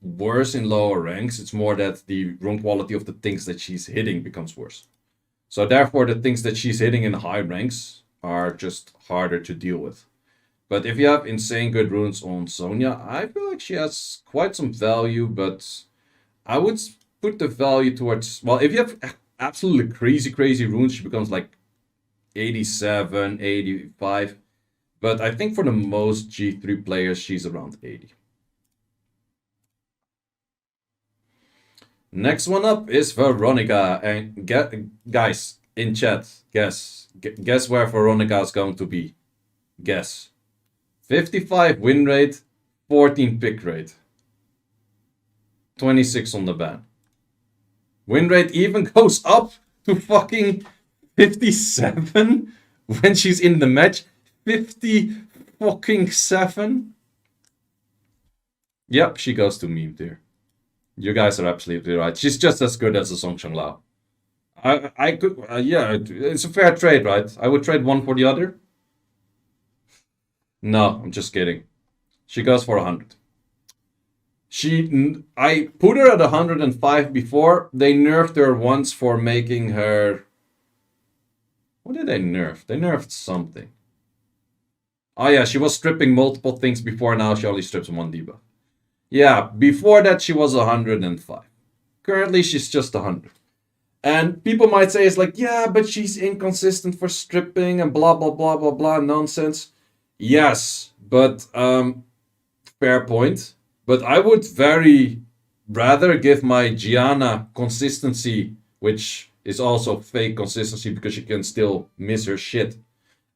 worse in lower ranks. It's more that the rune quality of the things that she's hitting becomes worse. So therefore, the things that she's hitting in high ranks are just harder to deal with. But if you have insane good runes on Sonya, I feel like she has quite some value, but I would put the value towards, well, if you have absolutely crazy runes, she becomes like 87, 85. But I think for the most G3 players, she's around 80. Next one up is Veronica. And guys, in chat, guess where Veronica is going to be. Guess. 55 win rate, 14 pick rate. 26 on the ban. Win rate even goes up to fucking 57 when she's in the match. 50 fucking 7. Yep, she goes to meme tier. You guys are absolutely right. She's just as good as a Song Changlao. I could, yeah, it's a fair trade, right? I would trade one for the other. No, I'm just kidding. She goes for 100. I put her at 105 before. They nerfed her once for making her... What did they nerf? They nerfed something. Oh yeah, she was stripping multiple things before. Now she only strips one debuff. Yeah, before that she was 105. Currently she's just 100. And people might say it's like, yeah, but she's inconsistent for stripping and blah, blah, blah, blah, blah, nonsense. Yes, but fair point. But I would very rather give my Gianna consistency, which is also fake consistency because she can still miss her shit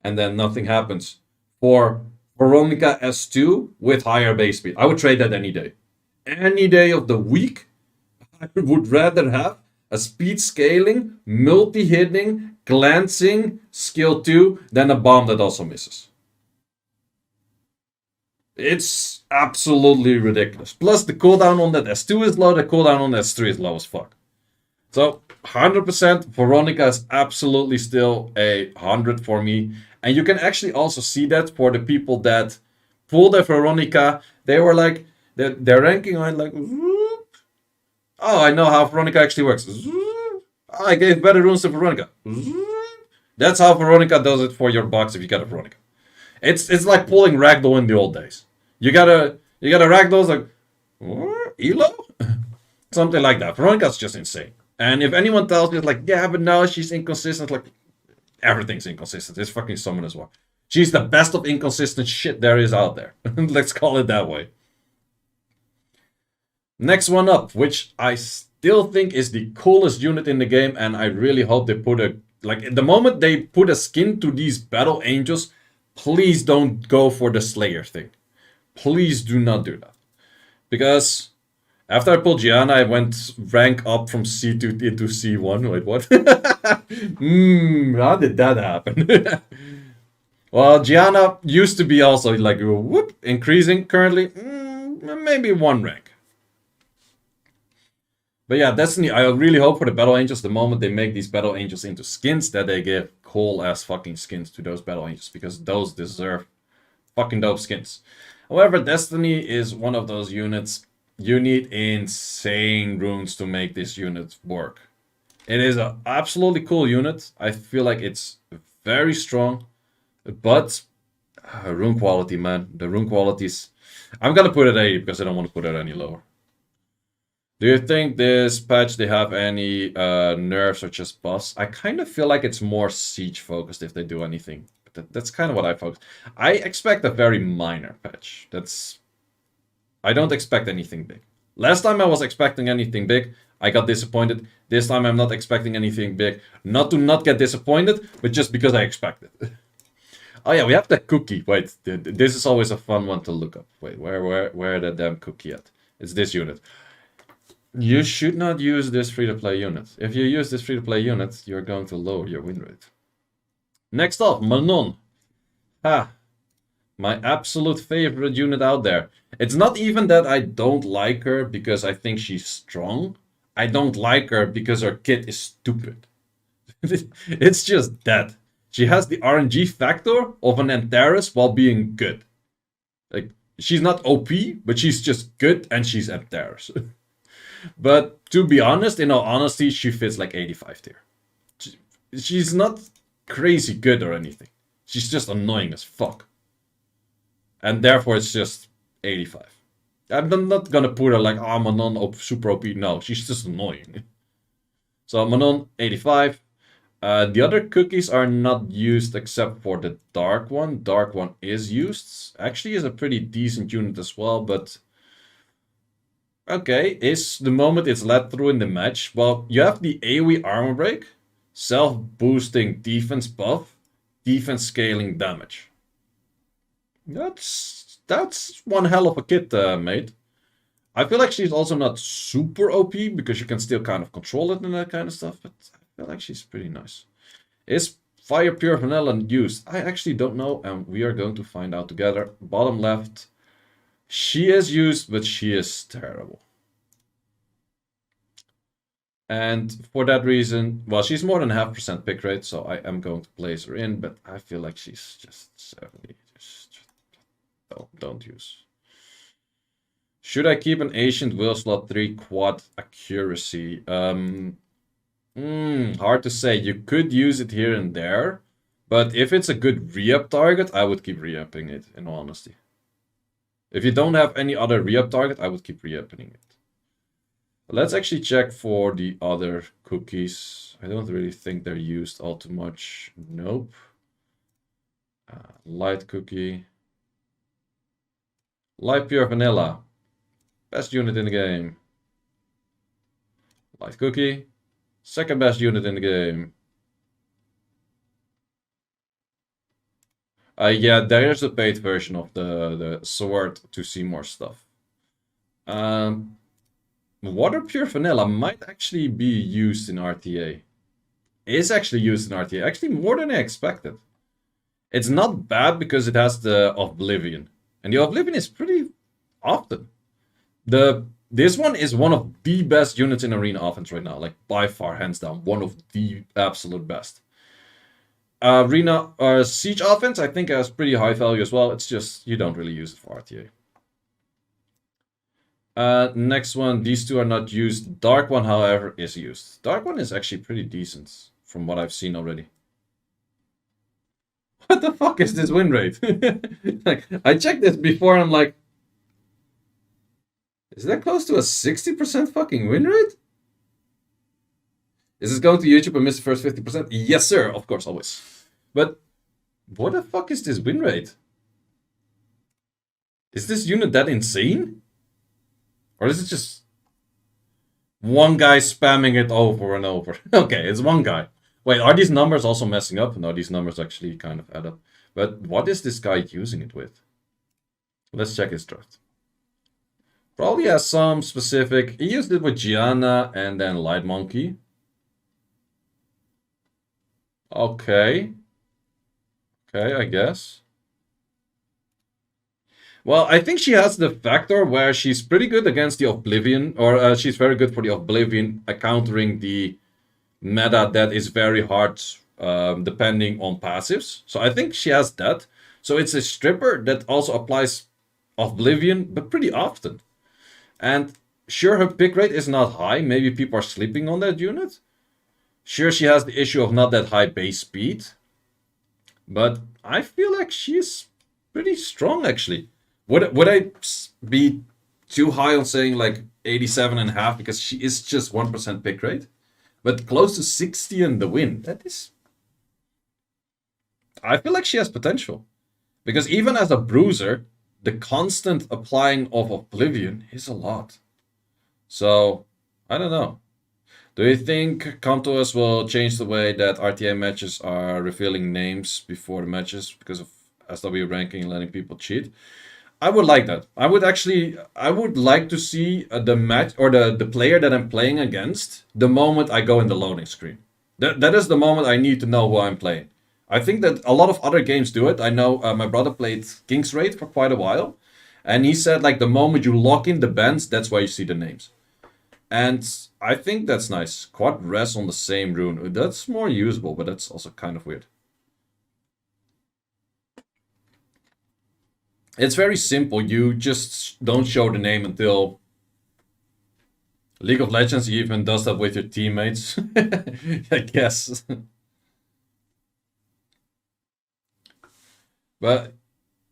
and then nothing happens, for Veronica S2 with higher base speed. I would trade that any day. Any day of the week, I would rather have a speed scaling, multi-hitting, glancing skill 2 than a bomb that also misses. It's absolutely ridiculous. Plus, the cooldown on that S2 is low, the cooldown on that S3 is low as fuck. So, 100% Veronica is absolutely still a 100 for me. And you can actually also see that for the people that pulled a Veronica. They were like, their ranking went like, oh, I know how Veronica actually works. I gave better runes to Veronica. That's how Veronica does it for your box if you get a Veronica. It's like pulling Ragdoll in the old days. You got a Ragdoll like, Elo? Something like that. Veronica's just insane. And if anyone tells me, it's like, yeah, but no, she's inconsistent, like, everything's inconsistent. It's fucking summon as well. She's the best of inconsistent shit there is out there. Let's call it that way. Next one up, which I still think is the coolest unit in the game, and I really hope they put a... Like, the moment they put a skin to these Battle Angels, please don't go for the Slayer thing. Please do not do that. Because... after I pulled Gianna, I went rank up from C2 into C1. Wait, what? How did that happen? Well, Gianna used to be also like, whoop, increasing currently. Maybe one rank. But yeah, Destiny, I really hope for the Battle Angels, the moment they make these Battle Angels into skins, that they give cool ass fucking skins to those Battle Angels. Because those deserve fucking dope skins. However, Destiny is one of those units... You need insane runes to make this unit work. It is an absolutely cool unit. I feel like it's very strong. But rune quality, man. The rune qualities. I'm gonna put it at 80 because I don't want to put it any lower. Do you think this patch they have any nerfs or just buffs? I kind of feel like it's more siege focused if they do anything. But that's kind of what I focus. I expect a very minor patch. I don't expect anything big. Last time I was expecting anything big, I got disappointed. This time I'm not expecting anything big. Not to not get disappointed, but just because I expected. Oh yeah, we have that cookie. Wait, this is always a fun one to look up. Wait, where that damn cookie at? It's this unit. You should not use this free-to-play unit. If you use this free-to-play unit, you're going to lower your win rate. Next up, Manon. Ha! My absolute favorite unit out there. It's not even that I don't like her because I think she's strong. I don't like her because her kit is stupid. It's just that. She has the RNG factor of an Antares while being good. Like, she's not OP, but she's just good and she's Antares. But to be honest, in all honesty, she fits like 85 tier. She's not crazy good or anything. She's just annoying as fuck. And therefore it's just 85. I'm not gonna put her like, oh, Manon super OP. No, she's just annoying. So Manon, 85. The other cookies are not used except for the Dark One. Dark One is used. Actually is a pretty decent unit as well, but... Okay, is the moment it's led through in the match. Well, you have the AoE armor break, self-boosting defense buff, defense scaling damage. That's one hell of a kit, mate. I feel like she's also not super OP because you can still kind of control it and that kind of stuff, but I feel like she's pretty nice. Is Fire Pure Vanilla used? I actually don't know, and we are going to find out together. Bottom left. She is used, but she is terrible. And for that reason, well, she's more than 0.5% pick rate, so I am going to place her in, but I feel like she's just 70. Don't use. Should I keep an Ancient Will slot 3 quad accuracy? Hard to say. You could use it here and there, but if it's a good re-up target, I would keep re-upping it, in all honesty. If you don't have any other re-up target, I would keep re-upping it. Let's actually check for the other cookies. I don't really think they're used all too much. Nope. Light cookie. Light Pure Vanilla. Best unit in the game. Light cookie. Second best unit in the game. Yeah, there's a paid version of the sword to see more stuff. Water Pure Vanilla might actually be used in RTA. Is actually used in RTA. Actually, more than I expected. It's not bad because it has the Oblivion. And the Oblivion is pretty often. This one is one of the best units in arena offense right now. Like, by far, hands down. One of the absolute best. Arena Siege offense, I think, has pretty high value as well. It's just, you don't really use it for RTA. Next one, these two are not used. Dark One, however, is used. Dark One is actually pretty decent from what I've seen already. What the fuck is this win rate? Like, I checked this before and I'm like, is that close to a 60% fucking win rate? Is this going to YouTube and miss the first 50%? Yes, sir. Of course, always. But what the fuck is this win rate? Is this unit that insane? Or is it just one guy spamming it over and over? Okay, it's one guy. Wait, are these numbers also messing up? No, these numbers actually kind of add up. But what is this guy using it with? Let's check his draft. Probably has some specific... He used it with Gianna and then Light Monkey. Okay. Okay, I guess. Well, I think she has the factor where she's pretty good against the Oblivion, or she's very good for the Oblivion, countering the meta that is very hard depending on passives. So I think she has that. So it's a stripper that also applies Oblivion, but pretty often. And sure, her pick rate is not high. Maybe people are sleeping on that unit. Sure, she has the issue of not that high base speed. But I feel like she's pretty strong, actually. Would I be too high on saying like 87.5 because she is just 1% pick rate? But close to 60 in the win. That is... I feel like she has potential. Because even as a bruiser, the constant applying of Oblivion is a lot. So, I don't know. Do you think Come To Us will change the way that RTA matches are revealing names before the matches because of SW ranking and letting people cheat? I would like that. I would like to see the match or the player that I'm playing against the moment I go in the loading screen. That is the moment I need to know who I'm playing. I think that a lot of other games do it. I know my brother played King's Raid for quite a while, and he said like the moment you lock in the bands, that's where you see the names. And I think that's nice. Quad res on the same rune. That's more usable, but that's also kind of weird. It's very simple. You just don't show the name until League of Legends even does that with your teammates. I guess. But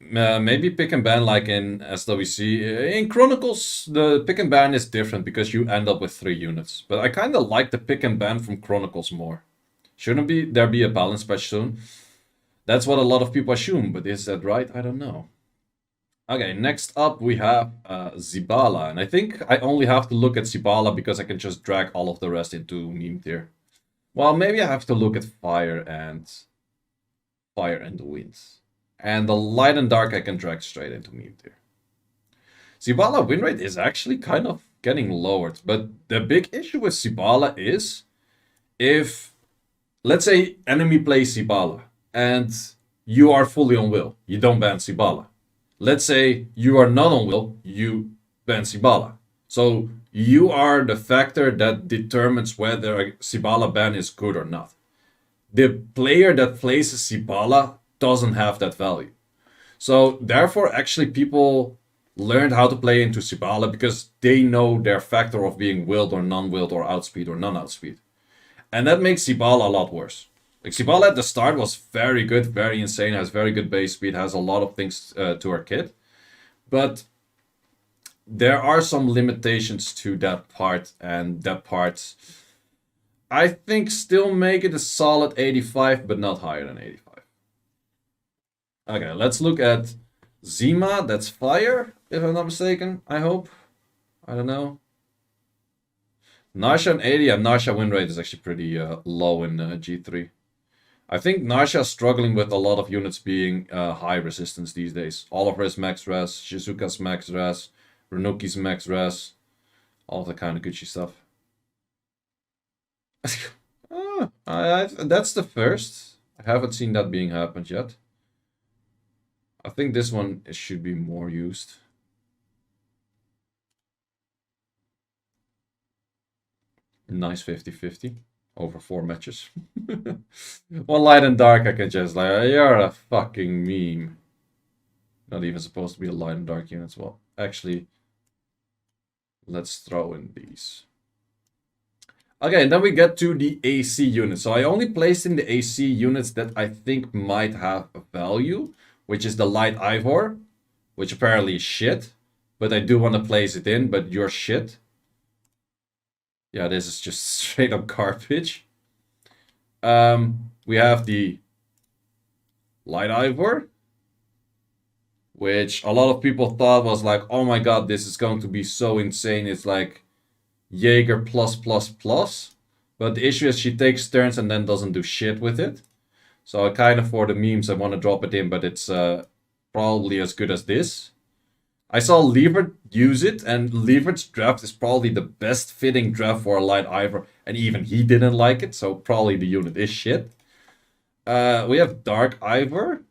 maybe pick and ban like in SWC. In Chronicles, the pick and ban is different because you end up with 3 units. But I kind of like the pick and ban from Chronicles more. Shouldn't there be a balance patch soon? That's what a lot of people assume, but is that right? I don't know. Okay, next up we have Zibala, and I think I only have to look at Zibala because I can just drag all of the rest into meme tier. Well, maybe I have to look at Fire and the Winds. And the Light and Dark I can drag straight into meme tier. Zibala win rate is actually kind of getting lowered, but the big issue with Zibala is if, let's say, enemy plays Zibala and you are fully on will, you don't ban Zibala. Let's say you are not on will, you ban Zibala. So you are the factor that determines whether a Zibala ban is good or not. The player that plays a Zibala doesn't have that value. So therefore, actually, people learned how to play into Zibala because they know their factor of being willed or non-willed or outspeed or non-outspeed. And that makes Zibala a lot worse. Like Zibala at the start was very good, very insane, has very good base speed, has a lot of things to her kit. But there are some limitations to that part, and that part, I think, still make it a solid 85, but not higher than 85. Okay, let's look at Zima, that's Fire, if I'm not mistaken, I hope. I don't know. Narsha and 80, and Narsha win rate is actually pretty low in G3. I think Narsha is struggling with a lot of units being high resistance these days. Oliver is max res, Shizuka's max res, Renuki's max res, all the kind of Gucci stuff. That's the first. I haven't seen that being happened yet. I think this one should be more used. Nice 50-50 over 4 matches. One light and dark, I can just like, you're a fucking meme. Not even supposed to be a light and dark unit as well. Actually, let's throw in these. Okay, and then we get to the AC units. So I only placed in the AC units that I think might have a value, which is the Light Ivor, which apparently is shit. But I do want to place it in, but you're shit. Yeah, this is just straight up garbage. We have the Light Ivor, which a lot of people thought was like, oh my god, this is going to be so insane. It's like Jaeger plus plus plus. But the issue is she takes turns and then doesn't do shit with it. So I kind of, for the memes, I want to drop it in, but it's probably as good as this. I saw Lievert use it, and Lievert's draft is probably the best fitting draft for a Light Ivor, and even he didn't like it, so probably the unit is shit. We have Dark Ivor.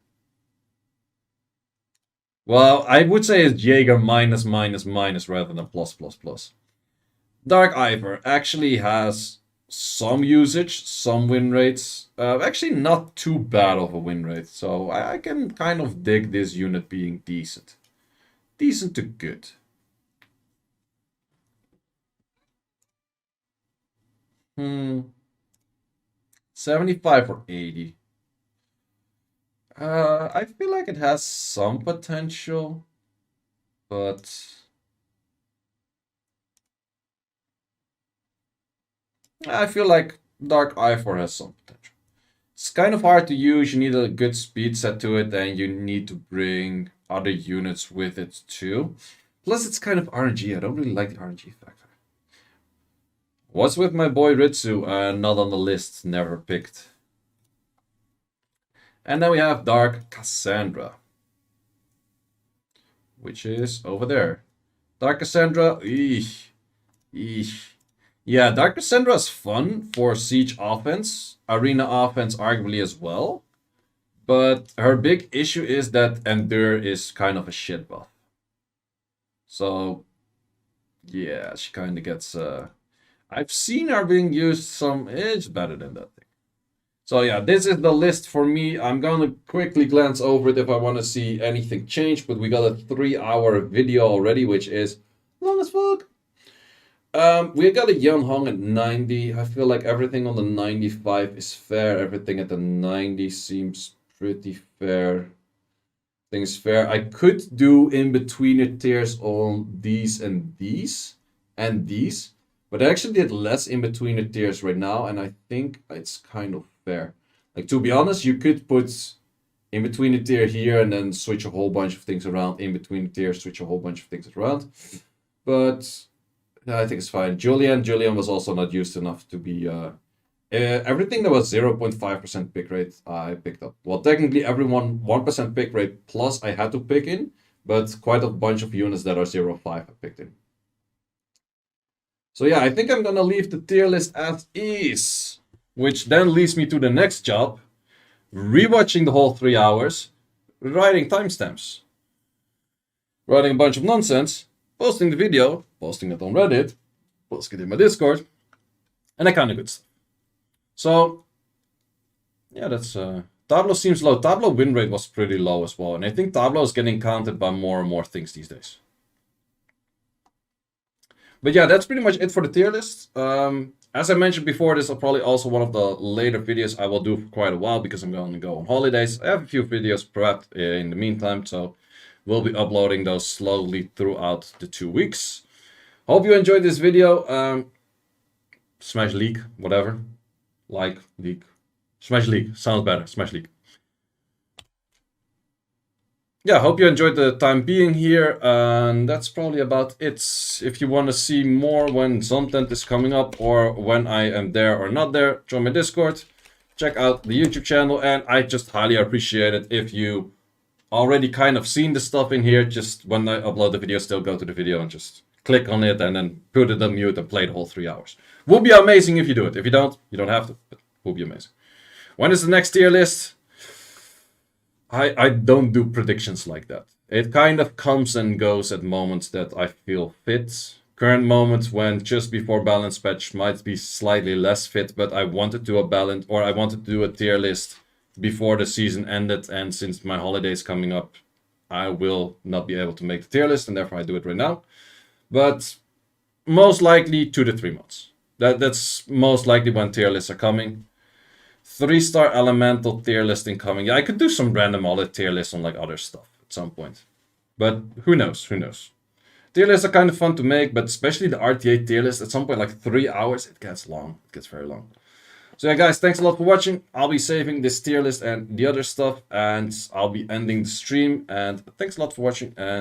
Well, I would say it's Jaeger minus minus minus rather than plus plus plus. Dark Ivor actually has some usage, some win rates. Actually not too bad of a win rate, so I can kind of dig this unit being decent. Decent to good. Hmm. 75 or 80. I feel like it has some potential, but I feel like Dark Ivor has some potential. It's kind of hard to use. You need a good speed set to it, and you need to bring other units with it too. Plus, it's kind of RNG. I don't really like the RNG factor. What's with my boy Ritsu? Not on the list. Never picked. And then we have Dark Cassandra. which is over there. Dark Cassandra, eesh. Yeah, Dark Cassandra is fun for siege offense, arena offense arguably as well. But her big issue is that Endure is kind of a shit buff. So, yeah, she kind of gets... I've seen her being used some... It's better than that thing. So yeah, this is the list for me. I'm gonna quickly glance over it if I want to see anything change. But we got a 3-hour video already, which is long as fuck. We got a Yan Hong at 90. I feel like everything on the 95 is fair. Everything at the 90 seems pretty fair. Things fair. I could do in-betweener tiers on these and these. And these. But I actually did less in-betweener tiers right now. And I think it's kind of fair. Like, to be honest, you could put in-betweener tier here and then switch a whole bunch of things around. In-betweener tier, switch a whole bunch of things around. But... I think it's fine. Julian was also not used enough to be... everything that was 0.5% pick rate, I picked up. Well, technically, everyone 1% pick rate plus I had to pick in, but quite a bunch of units that are 0.5 I picked in. So yeah, I think I'm gonna leave the tier list as is, which then leads me to the next job, rewatching the whole 3 hours, writing timestamps, writing a bunch of nonsense, posting the video, posting it on Reddit, posting it in my Discord, and that kind of good stuff. So, yeah, that's... Tablo seems low. Tablo win rate was pretty low as well, and I think Tablo is getting counted by more and more things these days. But yeah, that's pretty much it for the tier list. As I mentioned before, this is probably also one of the later videos I will do for quite a while because I'm going to go on holidays. I have a few videos prepped in the meantime, so we'll be uploading those slowly throughout the 2 weeks. Hope you enjoyed this video. Smash leak, whatever. Like, leak. Smash leak, sounds better. Smash leak. Yeah, hope you enjoyed the time being here, and that's probably about it. If you want to see more when content is coming up, or when I am there or not there, join my Discord, check out the YouTube channel, and I just highly appreciate it if you already kind of seen the stuff in here. Just when I upload the video, still go to the video and just click on it, and then put it on mute and play the whole 3 hours. Would be amazing if you do it. If you don't have to, but would be amazing. When is the next tier list? I don't do predictions like that. It kind of comes and goes at moments that I feel fit. Current moments when just before balance patch might be slightly less fit, but I wanted to I wanted to do a tier list before the season ended, and since my holiday is coming up, I will not be able to make the tier list, and therefore I do it right now. But most likely 2 to 3 months. That's most likely when tier lists are coming. 3-star elemental tier list incoming. Yeah, I could do some random audit tier lists on like other stuff at some point. But who knows, who knows. Tier lists are kind of fun to make, but especially the RTA tier list, at some point like 3 hours, it gets long. It gets very long. So yeah, guys, thanks a lot for watching. I'll be saving this tier list and the other stuff, and I'll be ending the stream. And thanks a lot for watching, and